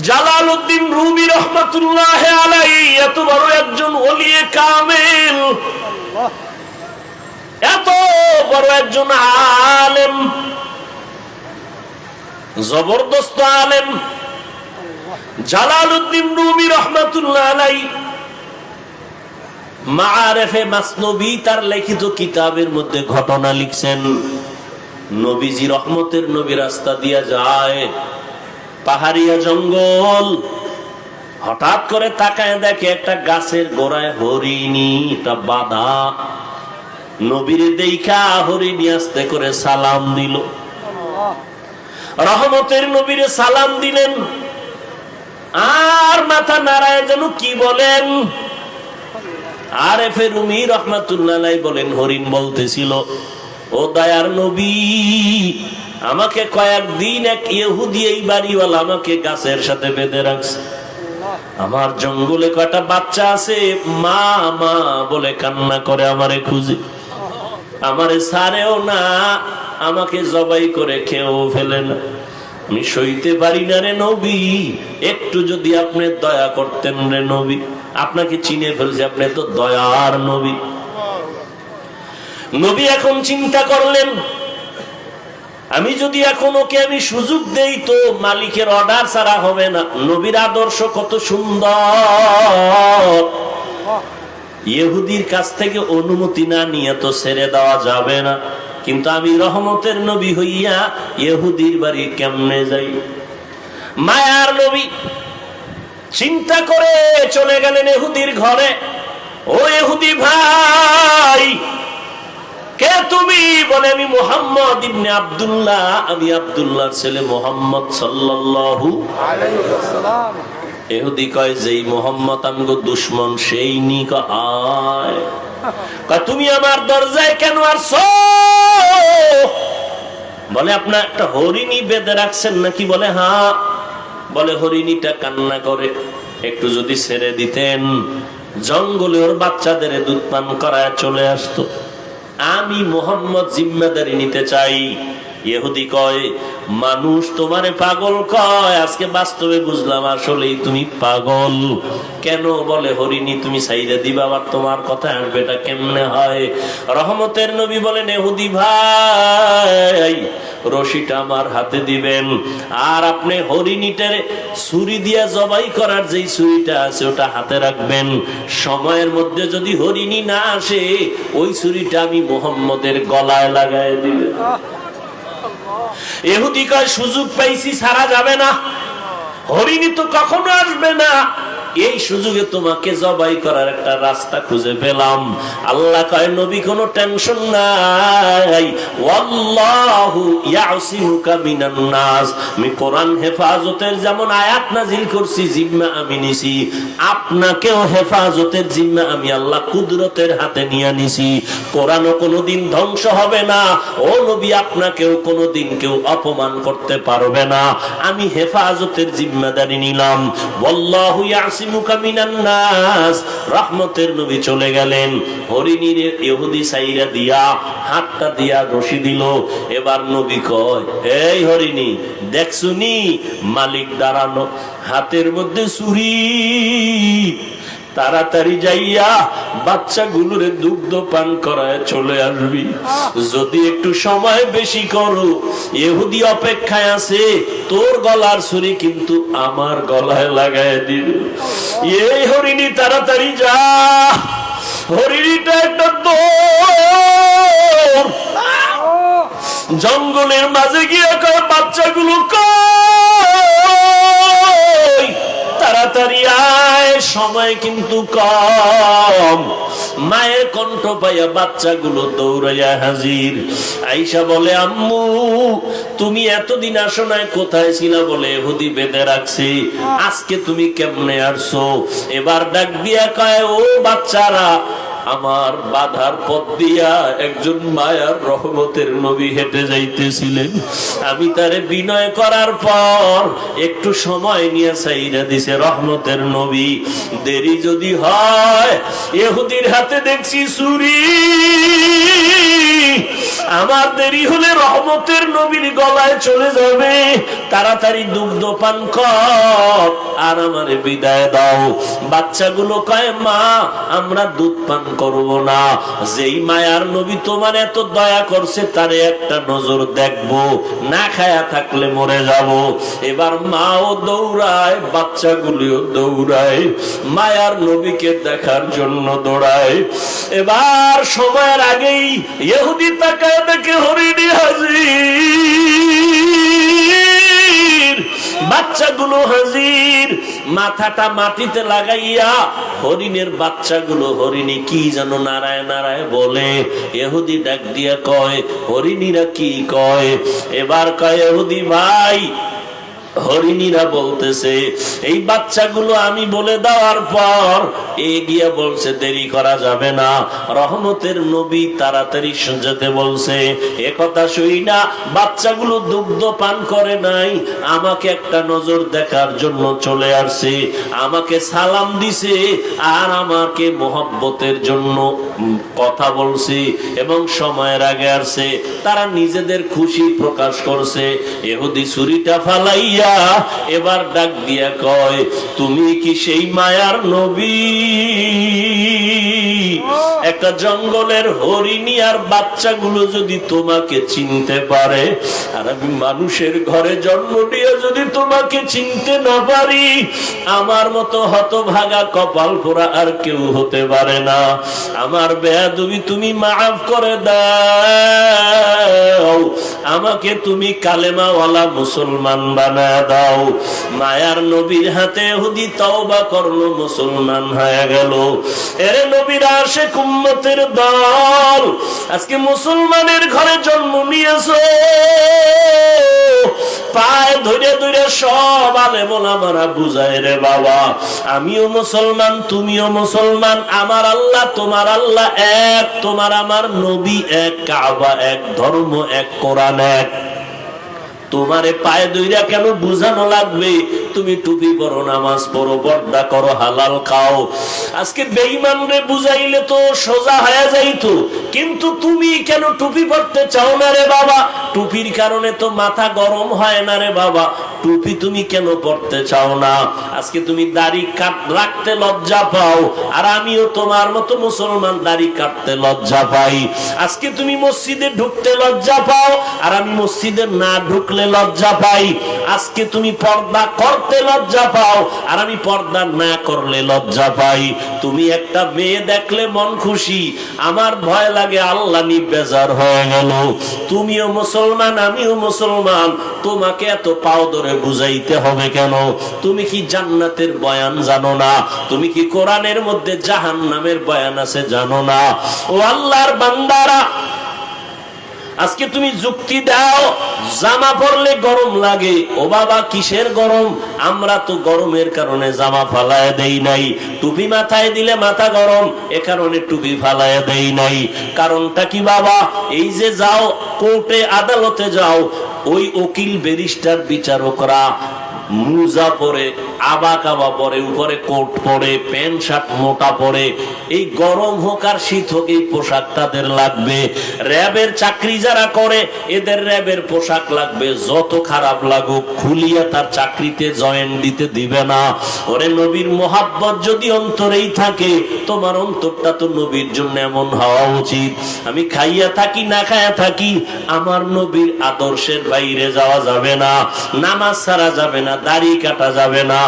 Speaker 3: জালালউদ্দিন রুমি রহমাতুল্লাহ আলাইহি এত বড় একজন ওলিয়ে কামেল, এত বড় একজন আলেম, জবরদস্ত আলেম জালালউদ্দিন রুমি রহমাতুল্লাহ আলাইহি মাআরিফে মাসনবী তার লিখিত কিতাবের মধ্যে ঘটনা লিখছেন। নবীজি রহমতের নবী রাস্তা দিয়া যায়, পাহাড়িয়া জঙ্গল, হঠাৎ করে তাকায় দেখে একটা গাছের গোড়ায় হরিণীটা বাঁধা। নবীরে দেখা হরিণী আস্তে করে সালাম দিল। রহমতের নবীরে সালাম দিলেন, আর মাথা নাড়ায় যেন কি বলেন। আরেফে রুমি রহমাতুল্লাহ আলাইহি বলেন, হরিণ বলতেছিল, ও দয়ার নবী, আমাকে কয়েকদিন এক ইহুদি এই বাড়িওয়ালা আমাকে গাছের সাথে বেঁধে রাখছে। আমার জঙ্গলে কয়টা বাচ্চা আছে, মা মা বলে কান্না করে আমারে খুঁজে, আমারে ছাড়েও না, আমাকে জবাই করে খেয়েও ফেলে না। আমি সইতে পারি না রে নবী, একটু যদি আপনি দয়া করতেন রে নবী। আপনাকে চিনে ফেলছে, আপনি তো দয়ার নবী। নবী এখন চিন্তা করলেন, আমি যদি এখন ওকে আমি সুযোগ দেই তো মালিকের অর্ডার ছাড়া হবে না। নবীর আদর্শ কত সুন্দর, ইহুদির কাছ থেকে অনুমতি না নিয়ে তো ছেড়ে দেওয়া যাবে না। কিন্তু আমি রহমতের নবী হইয়া ইহুদির বাড়ি কেমনে যাই? মায়ার নবী চিন্তা করে চলে গেলেন ইহুদির ঘরে। ও ইহুদি ভাই, কে তুমি? বলে, আমি মুহাম্মদ ইবনে আব্দুল্লাহ, আমি আব্দুল্লাহর ছেলে মুহাম্মদ সাল্লাল্লাহু আলাইহি ওয়াসাল্লাম। ইহুদি কয়, যেই মুহাম্মদ আমগো দুশমন সেই নি কয়, তুমি আমার দরজায় কেন আসছো? বলে, আপনার একটা হরিণী বেঁধে রাখছেন নাকি? বলে, হ্যাঁ। বলে, হরিণীটা কান্না করে, একটু যদি ছেড়ে দিতেন জঙ্গলে ওর বাচ্চাদের দুধ পান করায় চলে আসতো। আমি মুহাম্মদ জিম্মাদারি নিতে চাই। ইহুদি কয়, মানুষ তোমারে পাগল কয়, আজকে বাস্তবে বুঝলাম আসলেই তুমি পাগল। কেন? বলে, হরিণী তুমি সাইডে দিবা, আবার তোমার কথা আসবে, এটা কেমনে হয়? রহমতের নবী বলেন, ইহুদি ভাই, রশিটা আমার হাতে দিবেন, আর আপনি হরিণীটারে ছুরি দিয়া জবাই করার যেই ছুরিটা আছে ওটা হাতে রাখবেন। সময়ের মধ্যে যদি হরিণী না আসে, ওই ছুরিটা আমি মুহাম্মদের গলায় লাগাই দিবেন। ইহুদি কয়, সুযোগ পাইছি, ছাড়া যাবে না, হরিণী তো কখনো আসবে না। এই সুযোগে তোমাকে জবাই করার একটা রাস্তা খুঁজে পেলাম। আল্লাহ কয় নবী কোনো টেনশন নাই, ওয়াল্লাহু ইয়াসিমুকা মিনান নাস। আমি কোরআন হেফাজতের যেমন আয়াত নাজিল করছি, জিম্মা আমি নিছি, আপনাকেও হেফাজতের জিম্মা আমি আল্লাহ কুদরতের হাতে নিয়ে নিছি। কোরআনও কোনোদিন ধ্বংস হবে না, ও নবী আপনাকেও কোনোদিন কেউ অপমান করতে পারবে না, আমি হেফাজতের জিম্মাদারি নিলাম। ওয়াল্লাহু ইয়াসিমুকা মিনান নাস। রহমতের নবী চলে গেলেন, হরিণীর ইহুদি সাইরা দিয়া হাতটা দিয়া রশি দিল। এবার নবী কয়, এই হরিণী দেখছুনি মালিক দাঁড়ানো, হাতের মধ্যে ছুরি, তাড়াতাড়ি যাইয়া বাচ্চাগুলোরে দুগ্ধ পান করায় চলে আসবি। যদি একটু সময় বেশি করো, ইহুদি অপেক্ষায় আছে, তোর গলার ছুরি কিন্তু আমার গলায় লাগায় দিবে। এই হরিণী তাড়াতাড়ি যা। হরিণীটা একটা দৌড়, জঙ্গলের মাঝে গিয়ে কয় বাচ্চাগুলো কই, তাড়াতাড়ি আয়, সময় কিন্তু কম। মায়ের কণ্ঠ পাইয়া বাচ্চাগুলো দৌড়াইয়া হাজির। আইসা বলে, আম্মু তুমি এতদিন আসো নাই, কোথায় ছিলা? বলে ইহুদি বেঁধে রাখছি, আজকে তুমি কেমনে আসছো? এবার ডাক দিয়া কয়, ও বাচ্চারা, আমার বাধার পথ দিয়া একজন মায়ার রহমতের নবী হেঁটে যাইতেছিলেন, আমি তারে বিনয় করার পর একটু সময় নিয়ে চাইরা দিছে রহমতের নবী। দেরি যদি হয়, ইহুদির হাতে দেখছি ছুরি, আমার দেরি হলে রহমতের নবীর গলায় চলে যাবে। তাড়াতাড়ি দুগ্ধ পান কর আর আমারে বিদায় দাও। বাচ্চাগুলো কয়, মা আমরা দুধ পান করব না, যেই মায়ার নবী তোমার এত দয়া করছে তারে একটা নজর দেখবো, না খায়া থাকলে মরে যাব। এবার মাও দৌড়ায়, বাচ্চাগুলিও দৌড়ায়, মায়ার নবীকে দেখার জন্য দৌড়ায়। এবার সময়ের আগেই ইহুদি তাকায় দেখে হরিণী হাজির, বাচ্চাগুলো হাজির, মাথাটা মাটিতে লাগাইয়া হরিণের বাচ্চাগুলো, হরিণী কি যেন নারায় নারায় বলে। ইহুদি ডাক দিয়া কয়, হরিণীরা কি কয়? এবার কয়, ইহুদি ভাই হরিণীরা বলতেছে এই বাচ্চাগুলো আমি বলে দেওয়ার পর এগিয়ে বলছে দেরি করা যাবে না, রহমতের নবী তাড়াতাড়ি যেতে বলছে। একথা শুই না বাচ্চাগুলো দুগ্ধ পান করে নাই, আমাকে একটা নজর দেখার জন্য চলে আসছে, আমাকে সালাম দিছে আর আমাকে মোহব্বতের জন্য কথা বলছে এবং সময়ের আগে আসছে, তারা নিজেদের খুশি প্রকাশ করছে। ইহুদি ছুরিটা ফালাইয়া এবার ডাক দিয়া কয়, তুমি কি সেই মায়ার নবী? একটা জঙ্গলের হরিণী আর বাচ্চাগুলো যদি তোমাকে চিনতে পারে, আর আমি মানুষের ঘরে জন্ম নিয়ে যদি তোমাকে চিনতে না পারি, আমার মতো হতভাগা কপাল পোড়া আর কেউ হতে পারে না। আমার বেয়াদবি তুমি মাফ করে দাও, আমাকে তুমি কালেমাওয়ালা মুসলমান বানায় দাও। মায়ার নবীর হাতে ইহুদি তওবা করলো, মুসলমান হয়ে গেল। এর নবীর আশিক উম্মতের দল, আজকে মুসলমানের ঘরে জন্ম নিয়েছো, পায়ে ধরে ধরে সব আলেম ওলামারা বুঝায়, রে বাবা আমিও মুসলমান তুমিও মুসলমান, আমার আল্লাহ তোমার আল্লাহ এক, তোমার আমার নবী এক, কাবা এক, ধর্ম এক, কোরআন এক। তোমারে পায়ে দইরা কেন বুঝানো লাগবে? তুমি টুপি পরো, নামাজ পড়ো, পর্দা করো, হালাল খাও। আজকে বেঈমান রে বুঝাইলে তো সোজা হয়ে যাইতো, কিন্তু তুমি কেন টুপি পরতে চাও না রে বাবা? টুপির কারণে তো মাথা গরম হয় না রে বাবা, টুপি তুমি কেন পরতে চাও না? আজকে তুমি দাড়ি রাখতে লজ্জা পাও, আর আমিও তোমার মতো মুসলমান দাড়ি কাটতে লজ্জা পাই। আজকে তুমি মসজিদে ঢুকতে লজ্জা পাও, আর আমি মসজিদে না ঢুকলে লজ্জা পাই। আজকে তুমি পর্দা করতে লজ্জা পাও, আর আমি পর্দা না করলে লজ্জা পাই। তুমি একটা মেয়ে দেখলে মন খুশি, আমার ভয় লাগে আল্লাহ নিবেজার হয়ে গেল। তুমিও মুসলমান আমিও মুসলমান, তোমাকে এত পাও ধরে করে বুঝাইতে হবে কেন? তুমি কি জান্নাতের বয়ান জানো না? তুমি কি কোরআনের মধ্যে জাহান্নামের বয়ান আছে জানো না? ও আল্লাহর বান্দারা, আজকে তুমি যুক্তি দাও জামা পরলে গরম লাগে। ও বাবা, কিসের গরম? আমরা তো গরমের কারণে জামা ফালায় দেই নাই। টুপি মাথায় দিলে মাথা গরম, এ কারণে টুপি ফালায় দেই নাই। কারণটা কি বাবা? এই যে যাও কোর্টে আদালতে যাও, ওই উকিল ব্যারিস্টার বিচারকরা মুজা পরে, আবা কাবা পরে, উপরে কোট পরে, প্যান্ট শার্ট মোটা পরে। এই গরম হোক আর শীত হোক এই পোশাক তাদের লাগবে। র্যাবের চাকরি যারা করে এদের র্যাবের পোশাক লাগবে। যত খারাপ লাগুক খুলিয়া তার চাকরিতে জয়েন দিতে দিবে না। ওরে নবীর মোহাব্বত যদি অন্তরেই থাকে, তোমার অন্তরটা তো নবীর জন্য এমন হওয়া উচিত। আমি খাইয়া থাকি না খাইয়া থাকি, আমার নবীর আদর্শের বাইরে যাওয়া যাবে না। নামাজ ছাড়া যাবে না, দাড়ি কাটা যাবে না।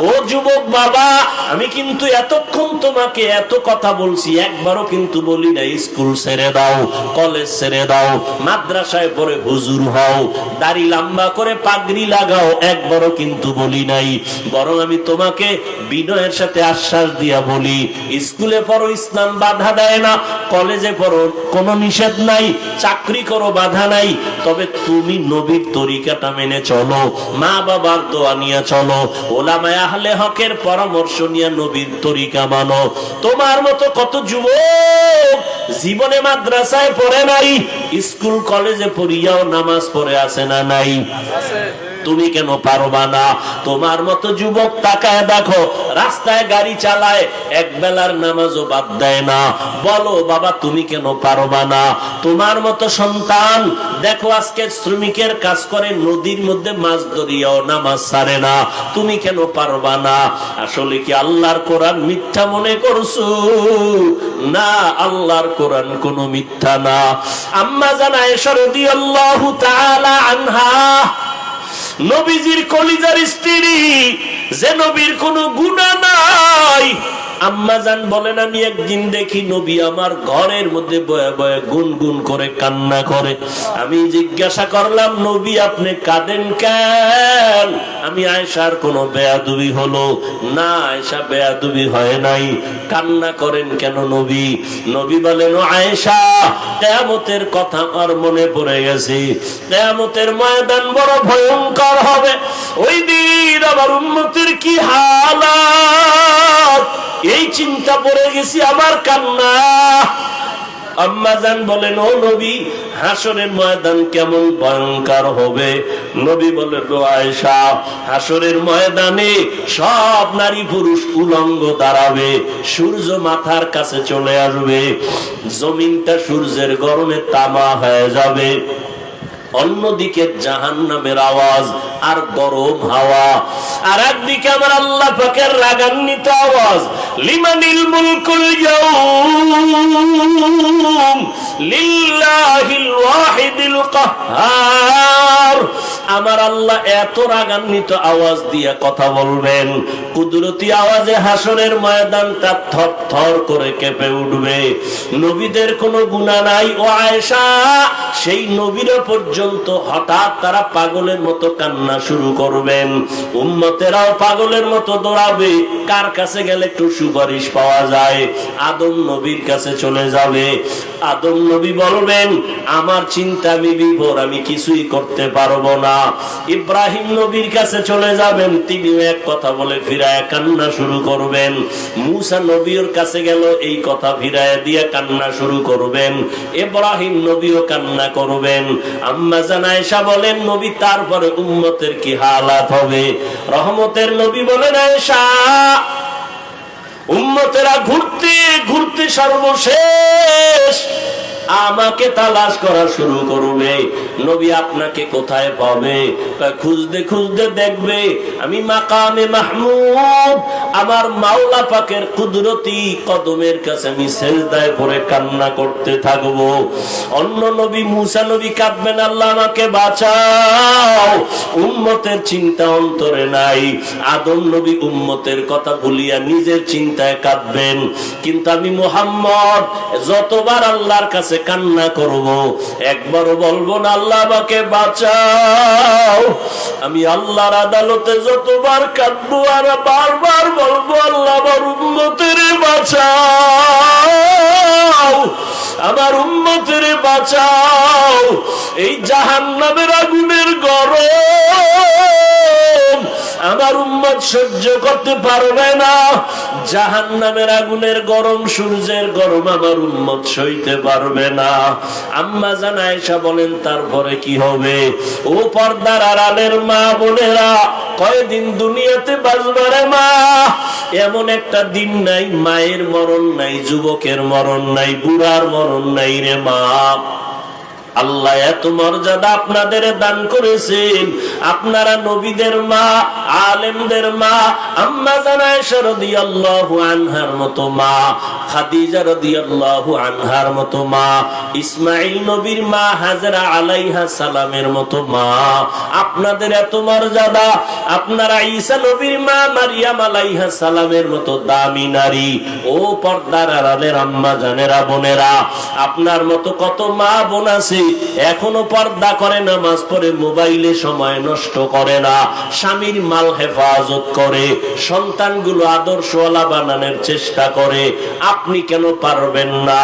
Speaker 3: ও যুবক বাবা, আমি কিন্তু এতক্ষণ তোমাকে এত কথা বলছি, একবারও কিন্তু বলি না স্কুল ছেড়ে দাও, কলেজ ছেড়ে দাও, মাদ্রাসায় পড়ে হুজুর হও, দাড়ি লম্বা করে পাগড়ি লাগাও, একবারও কিন্তু বলি নাই। বরং আমি তোমাকে বিনয়ের সাথে আশ্বাস দিয়া বলি, স্কুলে পড়ো, ইসলাম বাধা দেয় না। কলেজে পড়ো, কোনো নিষেধ নাই। চাকরি করো, বাধা নাই। তবে তুমি নবীর তরিকাটা মেনে চলো, মা বাবার দোয়া নিয়ে চলো, ওলামায়ে আহলে হকের পরামর্শ নিয়ে নবীর তরিকা মানো। তোমার মতো কত যুবক জীবনে মাদ্রাসায় পড়ে নাই, স্কুল কলেজে পড়িয়াও নামাজ পড়ে আছে না নাই? তুমি কেন পারবা না? তোমার মতো যুবক তাকায় দেখো, রাস্তায় গাড়ি চালায়, এক বেলার নামাজও বাদ দেয় না। বলো বাবা, তুমি কেন পারবা না? তোমার মতো সন্তান দেখো আজকে শ্রমিকের কাজ করে, নদীর মধ্যে মাছ ধরিয়াও নামাজ ছাড়ে না। তুমি কেন পারবা না? আসলে কি আল্লাহর কোরআন মিথ্যা মনে করছো? না, আল্লাহর কোরআন কোনো মিথ্যা না। আম্মা জান আয়েশা রাদিয়াল্লাহু তাআলা আনহা, নবীজির কলিজার স্ত্রী, যে নবীর কোনো গুনাহ নাই, আম্মা জান বলেন, আমি একদিন দেখি নবী আমার ঘরের মধ্যে বয়ে বয়ে গুনগুন করে কান্না করে। আমি জিজ্ঞাসা করলাম, নবী আপনি কাঁদেন কেন? আমি আয়েশার কোনো বেয়াদবি হলো? না আয়েশা, বেয়াদবি হয় নাই। কান্না করেন কেন নবী? নবী বলেন, ও আয়েশা, কিয়ামতের কথা আমার মনে পড়ে গেছে। কিয়ামতের ময়দান বড় ভয়ঙ্কর হবে। ওই দিন আমার উম্মতের কি হালাত, এই চিন্তা পড়ে গেছি, আমার কান্না। আম্মা জান বলেন, ও নবী, হাসরের ময়দান কেমন ভয়ঙ্কর হবে? নবী বলেন, ও আয়েশা, হাসরের ময়দানে সব নারী পুরুষ উলঙ্গ দাঁড়াবে, সূর্য মাথার কাছে চলে আসবে, জমিনটা সূর্যের গরমে তামা হয়ে যাবে। অন্যদিকে জাহান্নামের আওয়াজ আর গরম হাওয়া, আর একদিকে আমার আল্লাহ পাকের রাগান্বিত আওয়াজ, লিমানিল মুলকুল ইয়াউম লিল্লাহিল ওয়াহিদিল কাহ্হার। আমার আল্লাহ এত রাগান্বিত আওয়াজ দিয়ে কথা বলবেন, কুদরতি আওয়াজে হাসরের ময়দানটা থরথর করে কেঁপে উঠবে। নবীদের কোনো গুনাহ নাই ও আয়েশা, সেই নবীরা পর্যন্ত হঠাৎ তারা পাগলের মতো কান্না শুরু করবেন, উম্মতেরাও পাগলের মতো দৌড়াবে। কার কাছে গেলে একটু সুপারিশ পাওয়া যায়? আদম নবীর কাছে চলে যাবে। আদম নবী বলবেন, আমার চিন্তা আমি বিভোর, আমি কিছুই করতে পারবো না। ইব্রাহিম নবীর কাছে চলে যাবেন, তিনিও এক কথা বলে ফিরায় কান্না শুরু করবেন। মুসা নবীর কাছে গেল, এই কথা ফিরায় দিয়ে কান্না শুরু করবেন। ইব্রাহিম নবীও কান্না করবেন। আম্মা জান আয়েশা বলেন, নবী তারপরে উম্মতের কি হালাত হবে? রহমতের নবী বলেন, আয়েশা, উম্মতেরা ঘুরতে ঘুরতে সর্বশেষ আমাকে তালাশ করা শুরু করবে। নবী আপনাকে কোথায় পাবে? খুঁজতে খুঁজতে দেখবে আমি মাকামে মাহমুদ, আমার মাওলা পাকের কুদরতি কদমের কাছে আমি সেজদায় পড়ে কান্না করতে থাকবো। অন্য নবী মুসা নবী কাঁদবেন, আল্লাহ আমাকে বাঁচাও। উম্মতের চিন্তা অন্তরে নাই। আদম নবী উম্মতের কথা ভুলিয়া নিজের চিন্তায় কাঁদবেন। কিন্তু আমি মুহাম্মদ যতবার আল্লাহর কাছে কান্না কান্না করব, একবারও বলবো না আল্লাহ আমাকে বাঁচাও। আমি আল্লাহর আদালতে যতবার কাঁদবো আর বারবার বলবো আল্লাহ আমার উম্মতের বাঁচাও, আমার উম্মতের বাঁচাও। এই জাহান্নামের আগুনের গরম আমার উম্মত সহ্য করতে পারবে না। জাহান্নামের আগুনের গরম, সূর্যের গরম আমার উম্মত সইতে পারবে না। আম্মা জান আয়েশা বলেন তারপরে কি হবে? ও পর্দার আড়ালের মা বোনেরা, কয়দিন দুনিয়াতে বাঁচবারে মা? এমন একটা দিন নাই মায়ের মরণ নাই, যুবকের মরণ নাই, বুড়ার মরণ নাই রে মা। আল্লাহ এত মর্যাদা আপনাদের দান করেছেন। আপনারা নবীদের মা, আলেমদের মা, আম্মা জান আয়েশা রাদিয়াল্লাহু আনহার মতো মা, খাদিজা রাদিয়াল্লাহু আনহার মতো মা, ইসমাঈল নবীর মা হাজরা আলাইহা সালামের মতো মা। আপনাদের এত মর্যাদা। আপনারা ঈসা নবীর মা মারিয়াম আলাইহা সালামের মতো দামি নারী। ও পর্দার আড়ালের আম্মা জানেরা, বোনেরা, আপনার মতো কত মা বোন আছে এখনো পর্দা করে, নামাজ পড়ে, মোবাইলে সময় নষ্ট করে না, স্বামীর মাল হেফাজত করে, সন্তানগুলো আদর্শওয়ালা বানানোর চেষ্টা করে। আপনি কেন পারবেন না?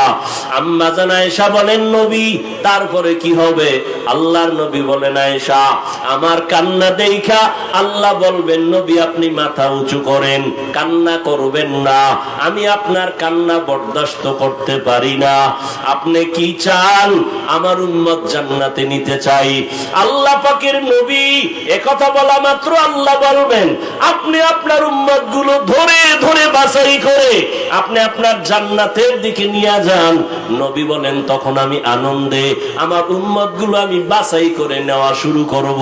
Speaker 3: আম্মা জান আয়েশা বলেন নবী তারপরে কি হবে? আল্লাহর নবী বলেন আয়েশা আমার কান্না দেখা আল্লাহ বলবেন নবী আপনি মাথা উঁচু করেন, কান্না করবেন না, আমি আপনার কান্না বরদাস্ত করতে পারি না। আপনি কি চান? আমার উম্মত জান্নাতে নিতে চাই। আল্লাহ পাকের নবী একথা বলা মাত্র আল্লাহ বলবেন আপনি আপনার উম্মত গুলো ধরে ধরে বাছাই করে আপনি আপনার জান্নাতের দিকে নিয়ে যান। নবী বলেন তখন আমি আনন্দে আমার উম্মত গুলো আমি বাছাই করে নেওয়া শুরু করব,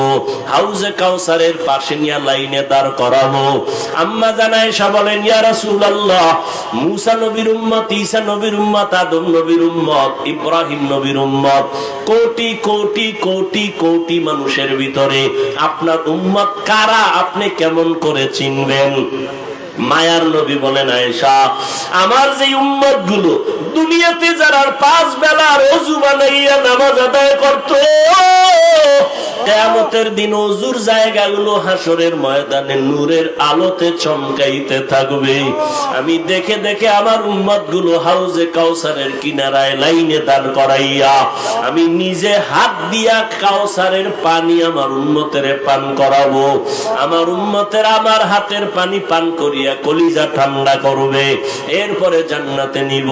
Speaker 3: হাউজে কাউসারের পাশে নিয়ে লাইনে দাঁড় করাবো। আম্মা জান আয়েশা বলেন ইয়া রাসূলুল্লাহ, মুসা নবীর উম্মত, ঈসা নবীর উম্মত, আদম নবীর উম্মত, ইব্রাহিম নবীর উম্মত, কোটি কোটি কোটি কোটি মানুষের ভিতরে আপনার উম্মত কারা আপনি কেমন করে চিনবেন? মায়ার নবী বলেন আয়েশা আমার যে উম্মত গুলো দুনিয়াতে যারা 5 বেলার ওযু বানাইয়া নামাজ আদায় করত, কিয়ামতের দিন ওযুর জায়গাগুলো হাসরের ময়দানে নূরের আলোতে চমকাইতে থাকবে। আমি দেখে দেখে আমার উম্মত গুলো হাউজে কাউসারের কিনারায় লাইনে দাঁড় করাইয়া আমি নিজে হাত দিয়া কাউসারের পানি আমার উম্মতের পান করাবো। আমার উম্মতের আমার হাতের পানি পান করিয়া কলিজা ঠান্ডা করবে, এরপরে জান্নাতে নিব।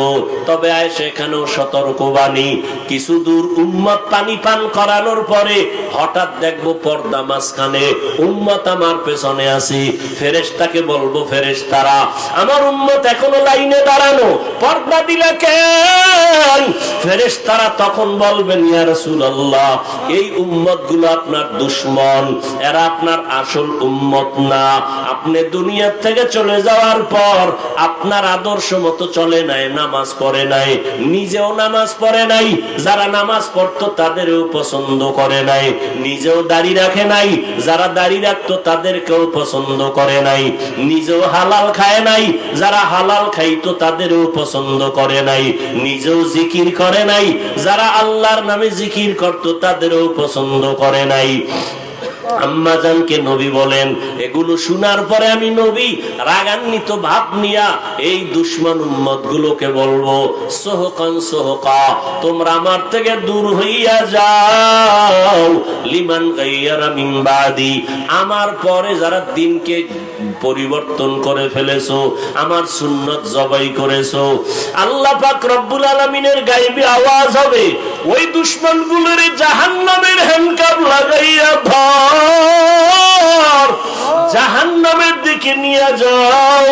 Speaker 3: তবে আয়েশা এখানেও সতর্কবাণী, কিছু দূর উম্মত পানি পান করানোর পরে হঠাৎ দেখবো পর্দা মাঝখানে, উম্মত আমার পেছনে আছি, ফেরেশতাকে বলবো ফেরেশতারা আমার উম্মত এখনো লাইনে দাঁড়ানো, পর্দা দিলে কেন? ফেরেশতারা তখন বলবেন ইয়া রাসূলুল্লাহ এই উম্মত গুলো আপনার দুশমন, এরা আপনার আসল উম্মত না। আপনি দুনিয়া থেকে চলে যাওয়ার পর আপনার আদর্শ মতো চলে নাই, নামাজ পড়ে নাই, নিজেও নামাজ পড়ে নাই, যারা নামাজ পড়তো তাদেরও পছন্দ করে নাই, নিজেও দাড়ি রাখে নাই, যারা দাড়ি রাখতো তাদেরকেও পছন্দ করে নাই, নিজেও হালাল খায় নাই, যারা হালাল খাইতো তাদেরও পছন্দ করে নাই, নিজেও জিকির করে নাই, যারা আল্লাহর নামে জিকির করতো তাদেরও পছন্দ করে নাই। আম্মা জানকে নবী বলেন এগুলো শোনার পরে আমি নবী রাগান্বিত ভাব নিয়া এই দুশমন উম্মত গুলোকে বলবো সোহকান সোহকা তোমরা আমার থেকে দূর হইয়া যাও, লিমান গায়্যারা মিন বাদি আমার পরে যারা দিনকে পরিবর্তন করে ফেলেছো, আমার সুন্নত জবাই করেছো। আল্লাহ পাক রব্বুল আলামিনের গায়বী আওয়াজ হবে ওই দুশমন গুলোর জাহান্নামের হ্যান্ডকাপ লাগাইয়া ধর, জাহান্নামের দিকে নিয়ে যাও।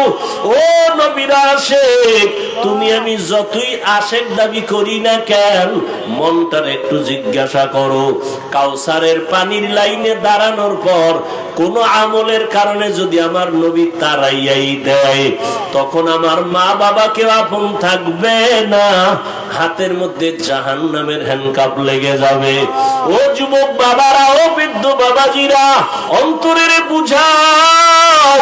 Speaker 3: ও নবীর আশিক, তুমি আমি যতই আশিক দাবি করি না কেন, মনটার একটু জিজ্ঞাসা করো, কাউসারের পানির লাইনে দাঁড়ানোর পর কোন আমলের কারণে যদি আমার নবী তারাইয়াই দেয়, তখন আমার মা বাবাকে আপন থাকবে না, হাতের মধ্যে জাহান্নামের হ্যান্ডকাপ লেগে যাবে। ও যুবক বাবারা, ও বৃদ্ধ বাবাজিরা, অন্তরের বুঝা দাও।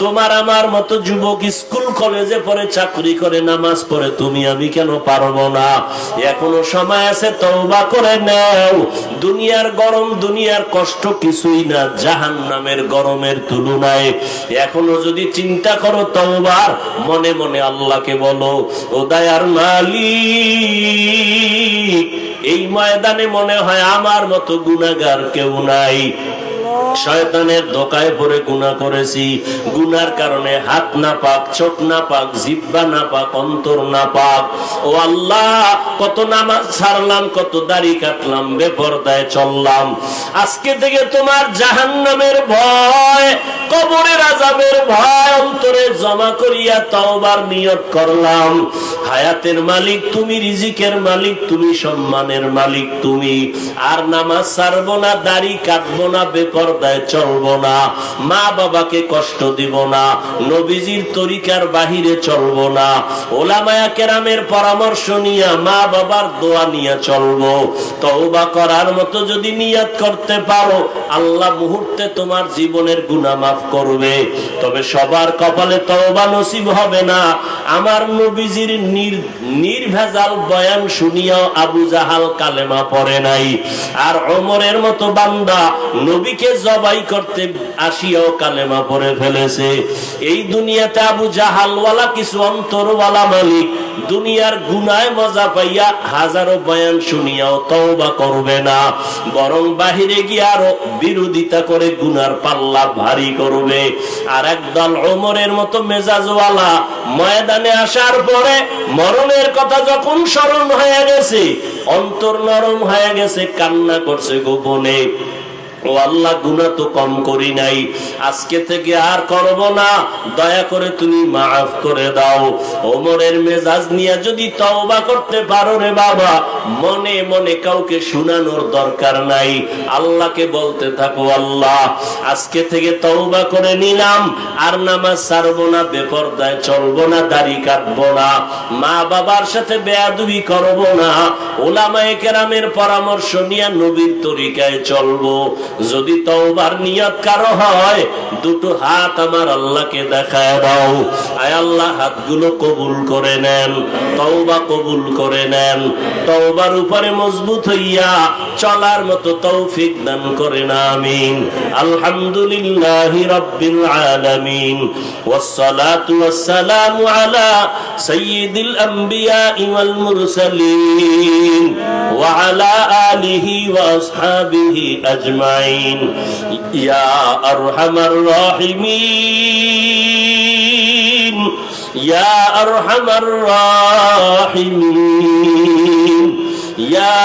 Speaker 3: তোমার আমার মতো যুবক স্কুল কলেজে পড়ে, চাকরি করে, নামাজ পড়ে, তুমি আমি কেন পারবো না? এখনো সময় আছে, তওবা করে নাও। দুনিয়ার গরম, দুনিয়ার কষ্ট কিছুই না জাহান্নামের গরমের তুলনায়। এখনো যদি চিন্তা করো তওবার, মনে মনে আল্লাহকে বলো, ও দয়ার মালিক, এই ময়দানে মনে হয় আমার মতো গুনাহগার কেউ নাই। শয়তানের ধোকায় পড়ে গুনাহ করেছি, গুনার কারণে হাত না পাক, চোখ না পাক, জিহ্বা না পাক, অন্তর না পাক। ও আল্লাহ, কত নামাজ ছাড়লাম, কত দাড়ি কাটলাম, বেপরদায় চললাম। আজকে থেকে তোমার জাহান্নামের ভয়, কবরের আযাবের ভয় অন্তরে জমা করিয়া তওবার নিয়ত করলাম। হায়াতের মালিক তুমি, রিজিকের মালিক তুমি, সম্মানের মালিক তুমি। আর নামাজ ছাড়বো না, দাড়ি কাটবো না, বেপরদায় চলবো না, মা বাবাকে কষ্ট দিব না, নবীজির তরিকার বাহিরে চলবো না, ওলামায়ে কেরামের পরামর্শ নিয়ে, মা বাবার দোয়া নিয়ে চলবো। তওবা করার মতো যদি নিয়ত করতে পারো, আল্লাহ মুহূর্তে তোমার জীবনের গুনাহ মাফ করবে। তবে সবার কপালে তওবা নসিব হবে না। আমার নবীজির নির্ভেজাল বয়ান শুনিয়াও আবু জাহাল কালেমা পড়ে নাই, আর ওমরের মতো বান্দা নবীকে জবাই করতে আসিয়াও কালেমা পড়ে ফেলেছে। এই দুনিয়াতে আবু জাহালওয়ালা কিছু অন্তরওয়ালা মালিক দুনিয়ার গুনায় মজা পাইয়া হাজারো বয়ান শুনিয়াও তওবা করবে না, বরং বাহিরে গিয়ে আরো বিরোধিতা করে গুনার পাল্লা ভারী করবে। আর একদল ওমরের মতো মেজাজওয়ালা ময়দানে আসার পরে মরণের কথা যখন স্মরণ হয়ে গেছে, অন্তর নরম হয়ে গেছে, কান্না করছে গোপনে, ও আল্লাহ, গুনাহ তো কম করি নাই, আজকে থেকে আর করব না, দয়া করে তুমি মাফ করে দাও। ওমরের মেজাজ নিয়ে যদি তওবা করতে পারো রে বাবা, মনে মনে কাউকে শুনানোর দরকার নাই, আল্লাহকে বলতে থাকো, আল্লাহ আজকে থেকে তওবা করে নিলাম, আর নামাজ ছাড়বো না, বেপরদায় চলবো না, দাড়ি কাটবো না, মা বাবার সাথে বেয়াদবি করবো না, ওলামায়ে কেরামের পরামর্শ নিয়ে নবীর তরিকায় চলবো। যদি তওবার নিয়ত কারো হয়, দুটো হাত আমার আল্লাহকে দেখায় দাও। আয় আল্লাহ, হাতগুলো কবুল করে নেন, তওবা কবুল করে নেন, তওবার উপরে মজবুত হইয়া চলার মতো তৌফিক দান করেন, আমিন। আলহামদুলিল্লাহি রাব্বিল আলামিন, ওয়াসসালাতু ওয়াসসালামু আলা সাইয়্যিদিল আম্বিয়া ওয়াল মুরসালিন ওয়া আলা আলিহি ওয়া আসহাবিহি আজমাইন। ইয়া আরহামার রাহিমিন, ইয়া আরহামার রাহিমিন, ইয়া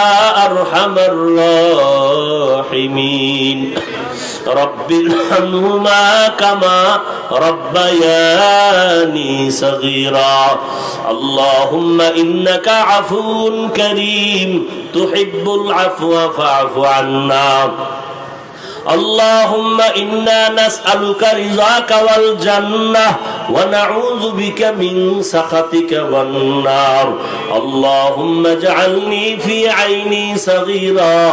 Speaker 3: আরহামার রাহিমিন। রব্বিরহামহুমা কামা রব্বায়ানি সগীরা। আল্লাহুম্মা ইন্নাকা আফুউন কারীম তুহিব্বুল আফওয়া ফা'ফু আন্না। اللهم إنا نسألك رضاك والجنة ونعوذ بك من سخطك والنار. اللهم اجعلني في عيني صغيرا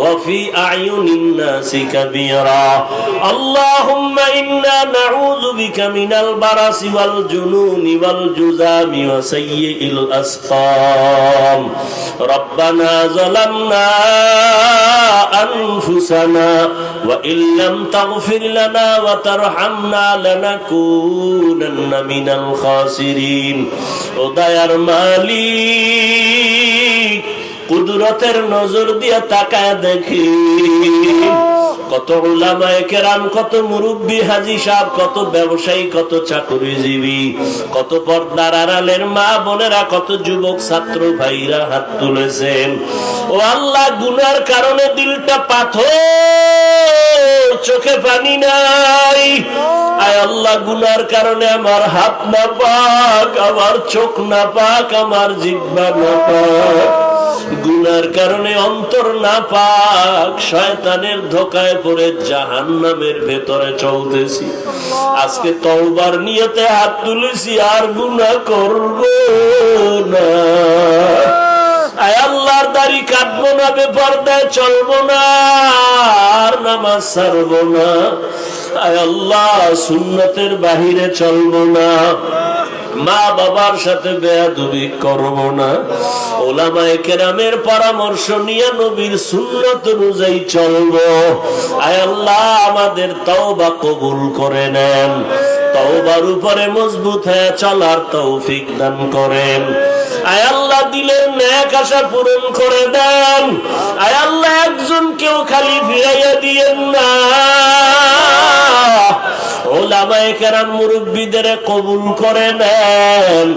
Speaker 3: وفي أعين الناس كبيرا. اللهم إنا نعوذ بك من البرص والجنون والجذام وسيء الأسقام. ربنا ظلمنا أنفسنا وإن لم تغفر لنا وترحمنا لنكونن من الخاسرين. ও দয়ার মালিক, কুদরতের নজর দিয়ে তাকায় দেখি কত উলামায়ে কেরাম, কত মুরব্বী হাজী সাহেব, কত ব্যবসায়ী, কত চাকরিজীবী, কত পর্দার আড়ালের মা বোনেরা, কত যুবক ছাত্র ভাইরা হাত তুলেছেন। ও আল্লাহ, গুনার কারণে দিলটা পাথর, চোখে পানি নাই। আয় আল্লাহ, গুনার কারণে আমার হাত না পাক, আমার চোখ না পাক, আমার জিহ্বা না পাক, গুনার কারণে অন্তর না পাক, শয়তানের ধোকায় পড়ে জাহান্নামের ভেতরে চলতেছি। আজকে তওবার নিয়তে হাত তুলেছি, আর গুনাহ করব না। আয় আল্লাহর দাড়ি কাটবো না, বেপরদায় চলবো না, আর নামাজ ছাড়বো না। আয় আল্লাহ সুন্নতের বাহিরে চলবো না, মা বাবার সাথে বেয়াদবি করব না, ওলামায়ে কেরামের পরামর্শ নিয়ে নবীর সুন্নত অনুযায়ী চলবো। আয় আল্লাহ আমাদের তওবা কবুল করে নেন, তওবার উপরে মজবুত হয়ে চলার তৌফিক দান করেন। আয় আল্লাহ দিলের নেক আশা পূরণ করে দেন। আয় আল্লাহ একজন কেউ খালি ফিরাইয়া দিয়েন না। ওলামায়ে কেরাম মুরব্বিদের কবুল করে নেন।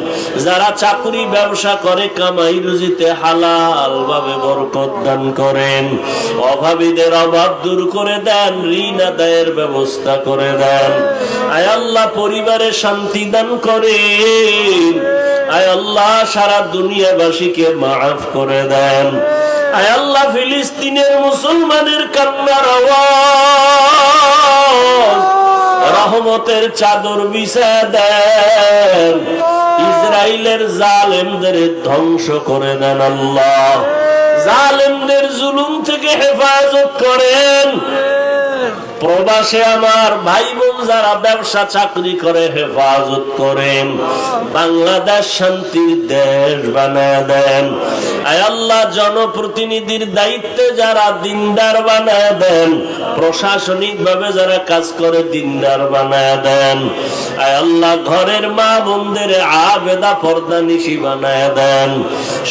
Speaker 3: যারা চাকরি ব্যবসা করে কামাই রুজিতে হালাল ভাবে বরকত দান করেন। অভাবীদের অভাব দূর করে দেন, ঋণ আদায়ের ব্যবস্থা করে দেন। আয় আল্লাহ পরিবারে শান্তি দান করেন। আয় আল্লাহ সারা দুনিয়াবাসীকে মাফ করে দেন। আয় আল্লাহ ফিলিস্তিনের মুসলমানের কান্নার আওয়াজ রহমতের চাদর বিছায়া দেন। ইসরাইলের জালেমদের ধ্বংস করে দেন আল্লাহ। জালেমদের জুলুম থেকে হেফাজত করেন। প্রবাসে আমার ভাই বোন যারা ব্যবসা চাকরি করে হেফাজত করেন। বাংলাদেশ শান্তির দেশ বানায় দেন। আয় আল্লাহ জনপ্রতিনিধির দায়িত্বে যারা দিনদার বানায় দেন, প্রশাসনিক ভাবে যারা কাজ করে দিনদার বানায় দেন। আয় আল্লাহ ঘরের মা বোনদের আবেদা পর্দানিশী বানায় দেন।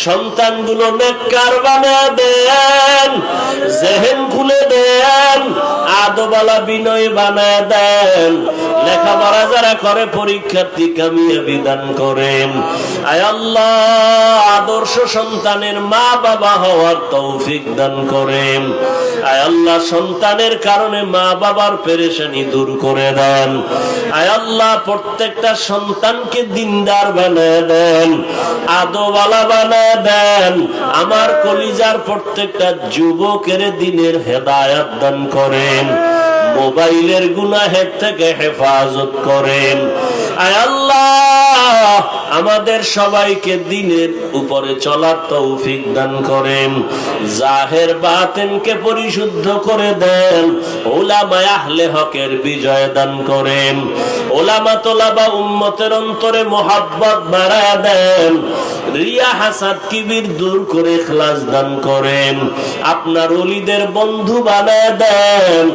Speaker 3: সন্তানগুলো নেককার বানায় দেন। জেহেন খুলে দেন। আদবালা বিনয় বানায় দেন। লেখাপড়া যারা করে পরীক্ষার্থী কামিয়াবি দান করেন। আয় আল্লাহ আদর্শ সন্তানের মা বাবা হওয়ার তৌফিক দান করেন। আয় আল্লাহ সন্তানের কারণে মা বাবার পেরেশানি দূর করে দেন। আয় আল্লাহ প্রত্যেকটা সন্তানকে দিনদার বানায় দেন, আদওয়ালা বানায় দেন। আমার কলিজার প্রত্যেকটা যুবকের দিনের হেদায়েত দান করেন। মোবাইলের গুনাহের থেকে হেফাজত করেন। আয় আল্লাহ আমাদের সবাইকে দিনের উপরে চলার তৌফিক দান করেন। জাহের বাতিনকে পরিশুদ্ধ করে দেন। উলামায়ে আহলে হকের বিজয় দান করেন। উলামা তোলাবা উম্মতের অন্তরে মোহাব্বত বাড়ায় দেন। রিয়া হাসাদ কিবির দূর করে ইখলাস দান করেন। আপনার ওলিদের বন্ধু বানায় দেন।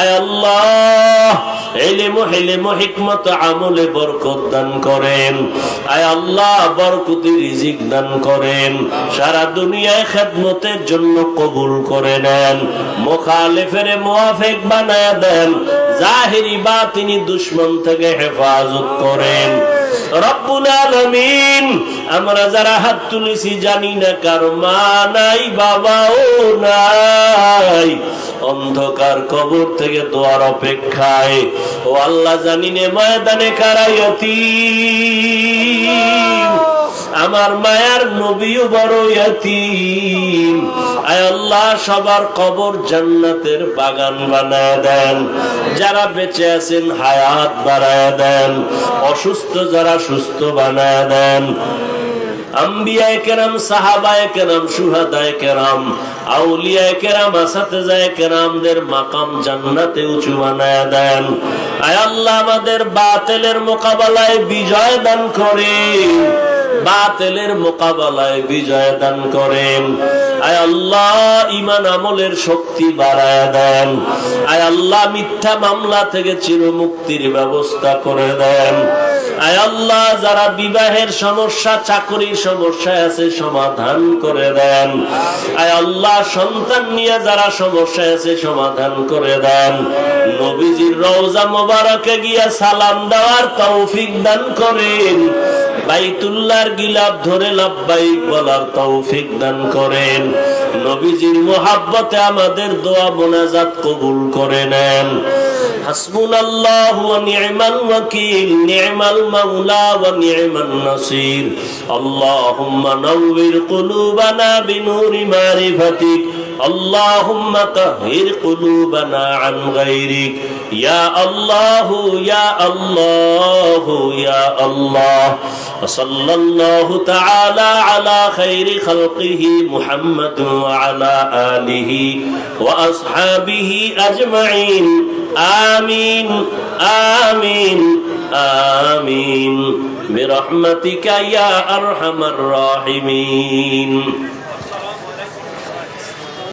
Speaker 3: আয় আল্লাহ ইলম হিলম হিকমত আমলে বরকত দান করেন। আয় আল্লাহ বরকতি রিজিক দান করেন। সারা দুনিয়ায় খেদমতের জন্য কবুল করে নেন। মুখালিফের মুওয়াফিক বানায় দেন। জাহিরি বাতিনি দুশমন থেকে হেফাজত করেন। রব্বুল আলামিন আমরা যারা হাত তুলেছি জানি না কার মা নাই বাবাও নাই, অন্ধকার কবর থেকে দোয়ার অপেক্ষায়। ও আল্লাহ জানি না ময়দানে কারা ইয়াতীম, আমার মায়ার নবীও বড় ইয়াতীম। আয় আল্লাহ সবার কবর জান্নাতের বাগান বানায় দেন। যারা বেঁচে আছেন হায়াত বাড়ায় দেন। অসুস্থ যারা সুস্থ বানায় দেন। আম্বিয়ায়ে কেরাম, সাহাবায়ে কেরাম, শুহাদায়ে কেরাম, আউলিয়ায়ে কেরাম, আসাতিজায়ে কেরামদের মাকাম জান্নাতে উঁচু বানায় দেন। আয় আল্লাহ আমাদের বাতিলের মোকাবেলায় বিজয় দান করেন। বাতিলের মোকাবেলায় বিজয় দান করেন। আয় আল্লাহ ঈমান আমলের শক্তি বাড়ায় দেন। আয় আল্লাহ মিথ্যা মামলা থেকে চিরমুক্তির ব্যবস্থা করে দেন। আয় আল্লাহ যারা বিবাহের সমস্যা, চাকরির সমস্যায় আছে সমাধান করে দেন। আয় আল্লাহ সন্তান নিয়ে যারা সমস্যায় আছে সমাধান করে দেন। নবীজির রওজা মোবারকে গিয়া সালাম দেওয়ার তৌফিক দান করেন। বাইতুল্লাহর গিলাফ ধরে লাব্বাইক বলার তৌফিক দান করেন। নবীজির মুহাব্বতে আমাদের দোয়া মোনাজাত কবুল করে নেন। হাসবুনাল্লাহু ওয়া নি'মাল ওয়াকিল, নি'মাল মাওলা ওয়া নি'মান নাসির। আল্লাহুম্মা নাওবির কুলুবানা বিনুরি মারিফাতিক اللهم طهر قلوبنا عن غيرك يا الله يا الله يا الله وصلى الله تعالى على خير خلقه محمد وعلى آله وأصحابه أجمعين آمين آمين آمين برحمتك يا أرحم الراحمين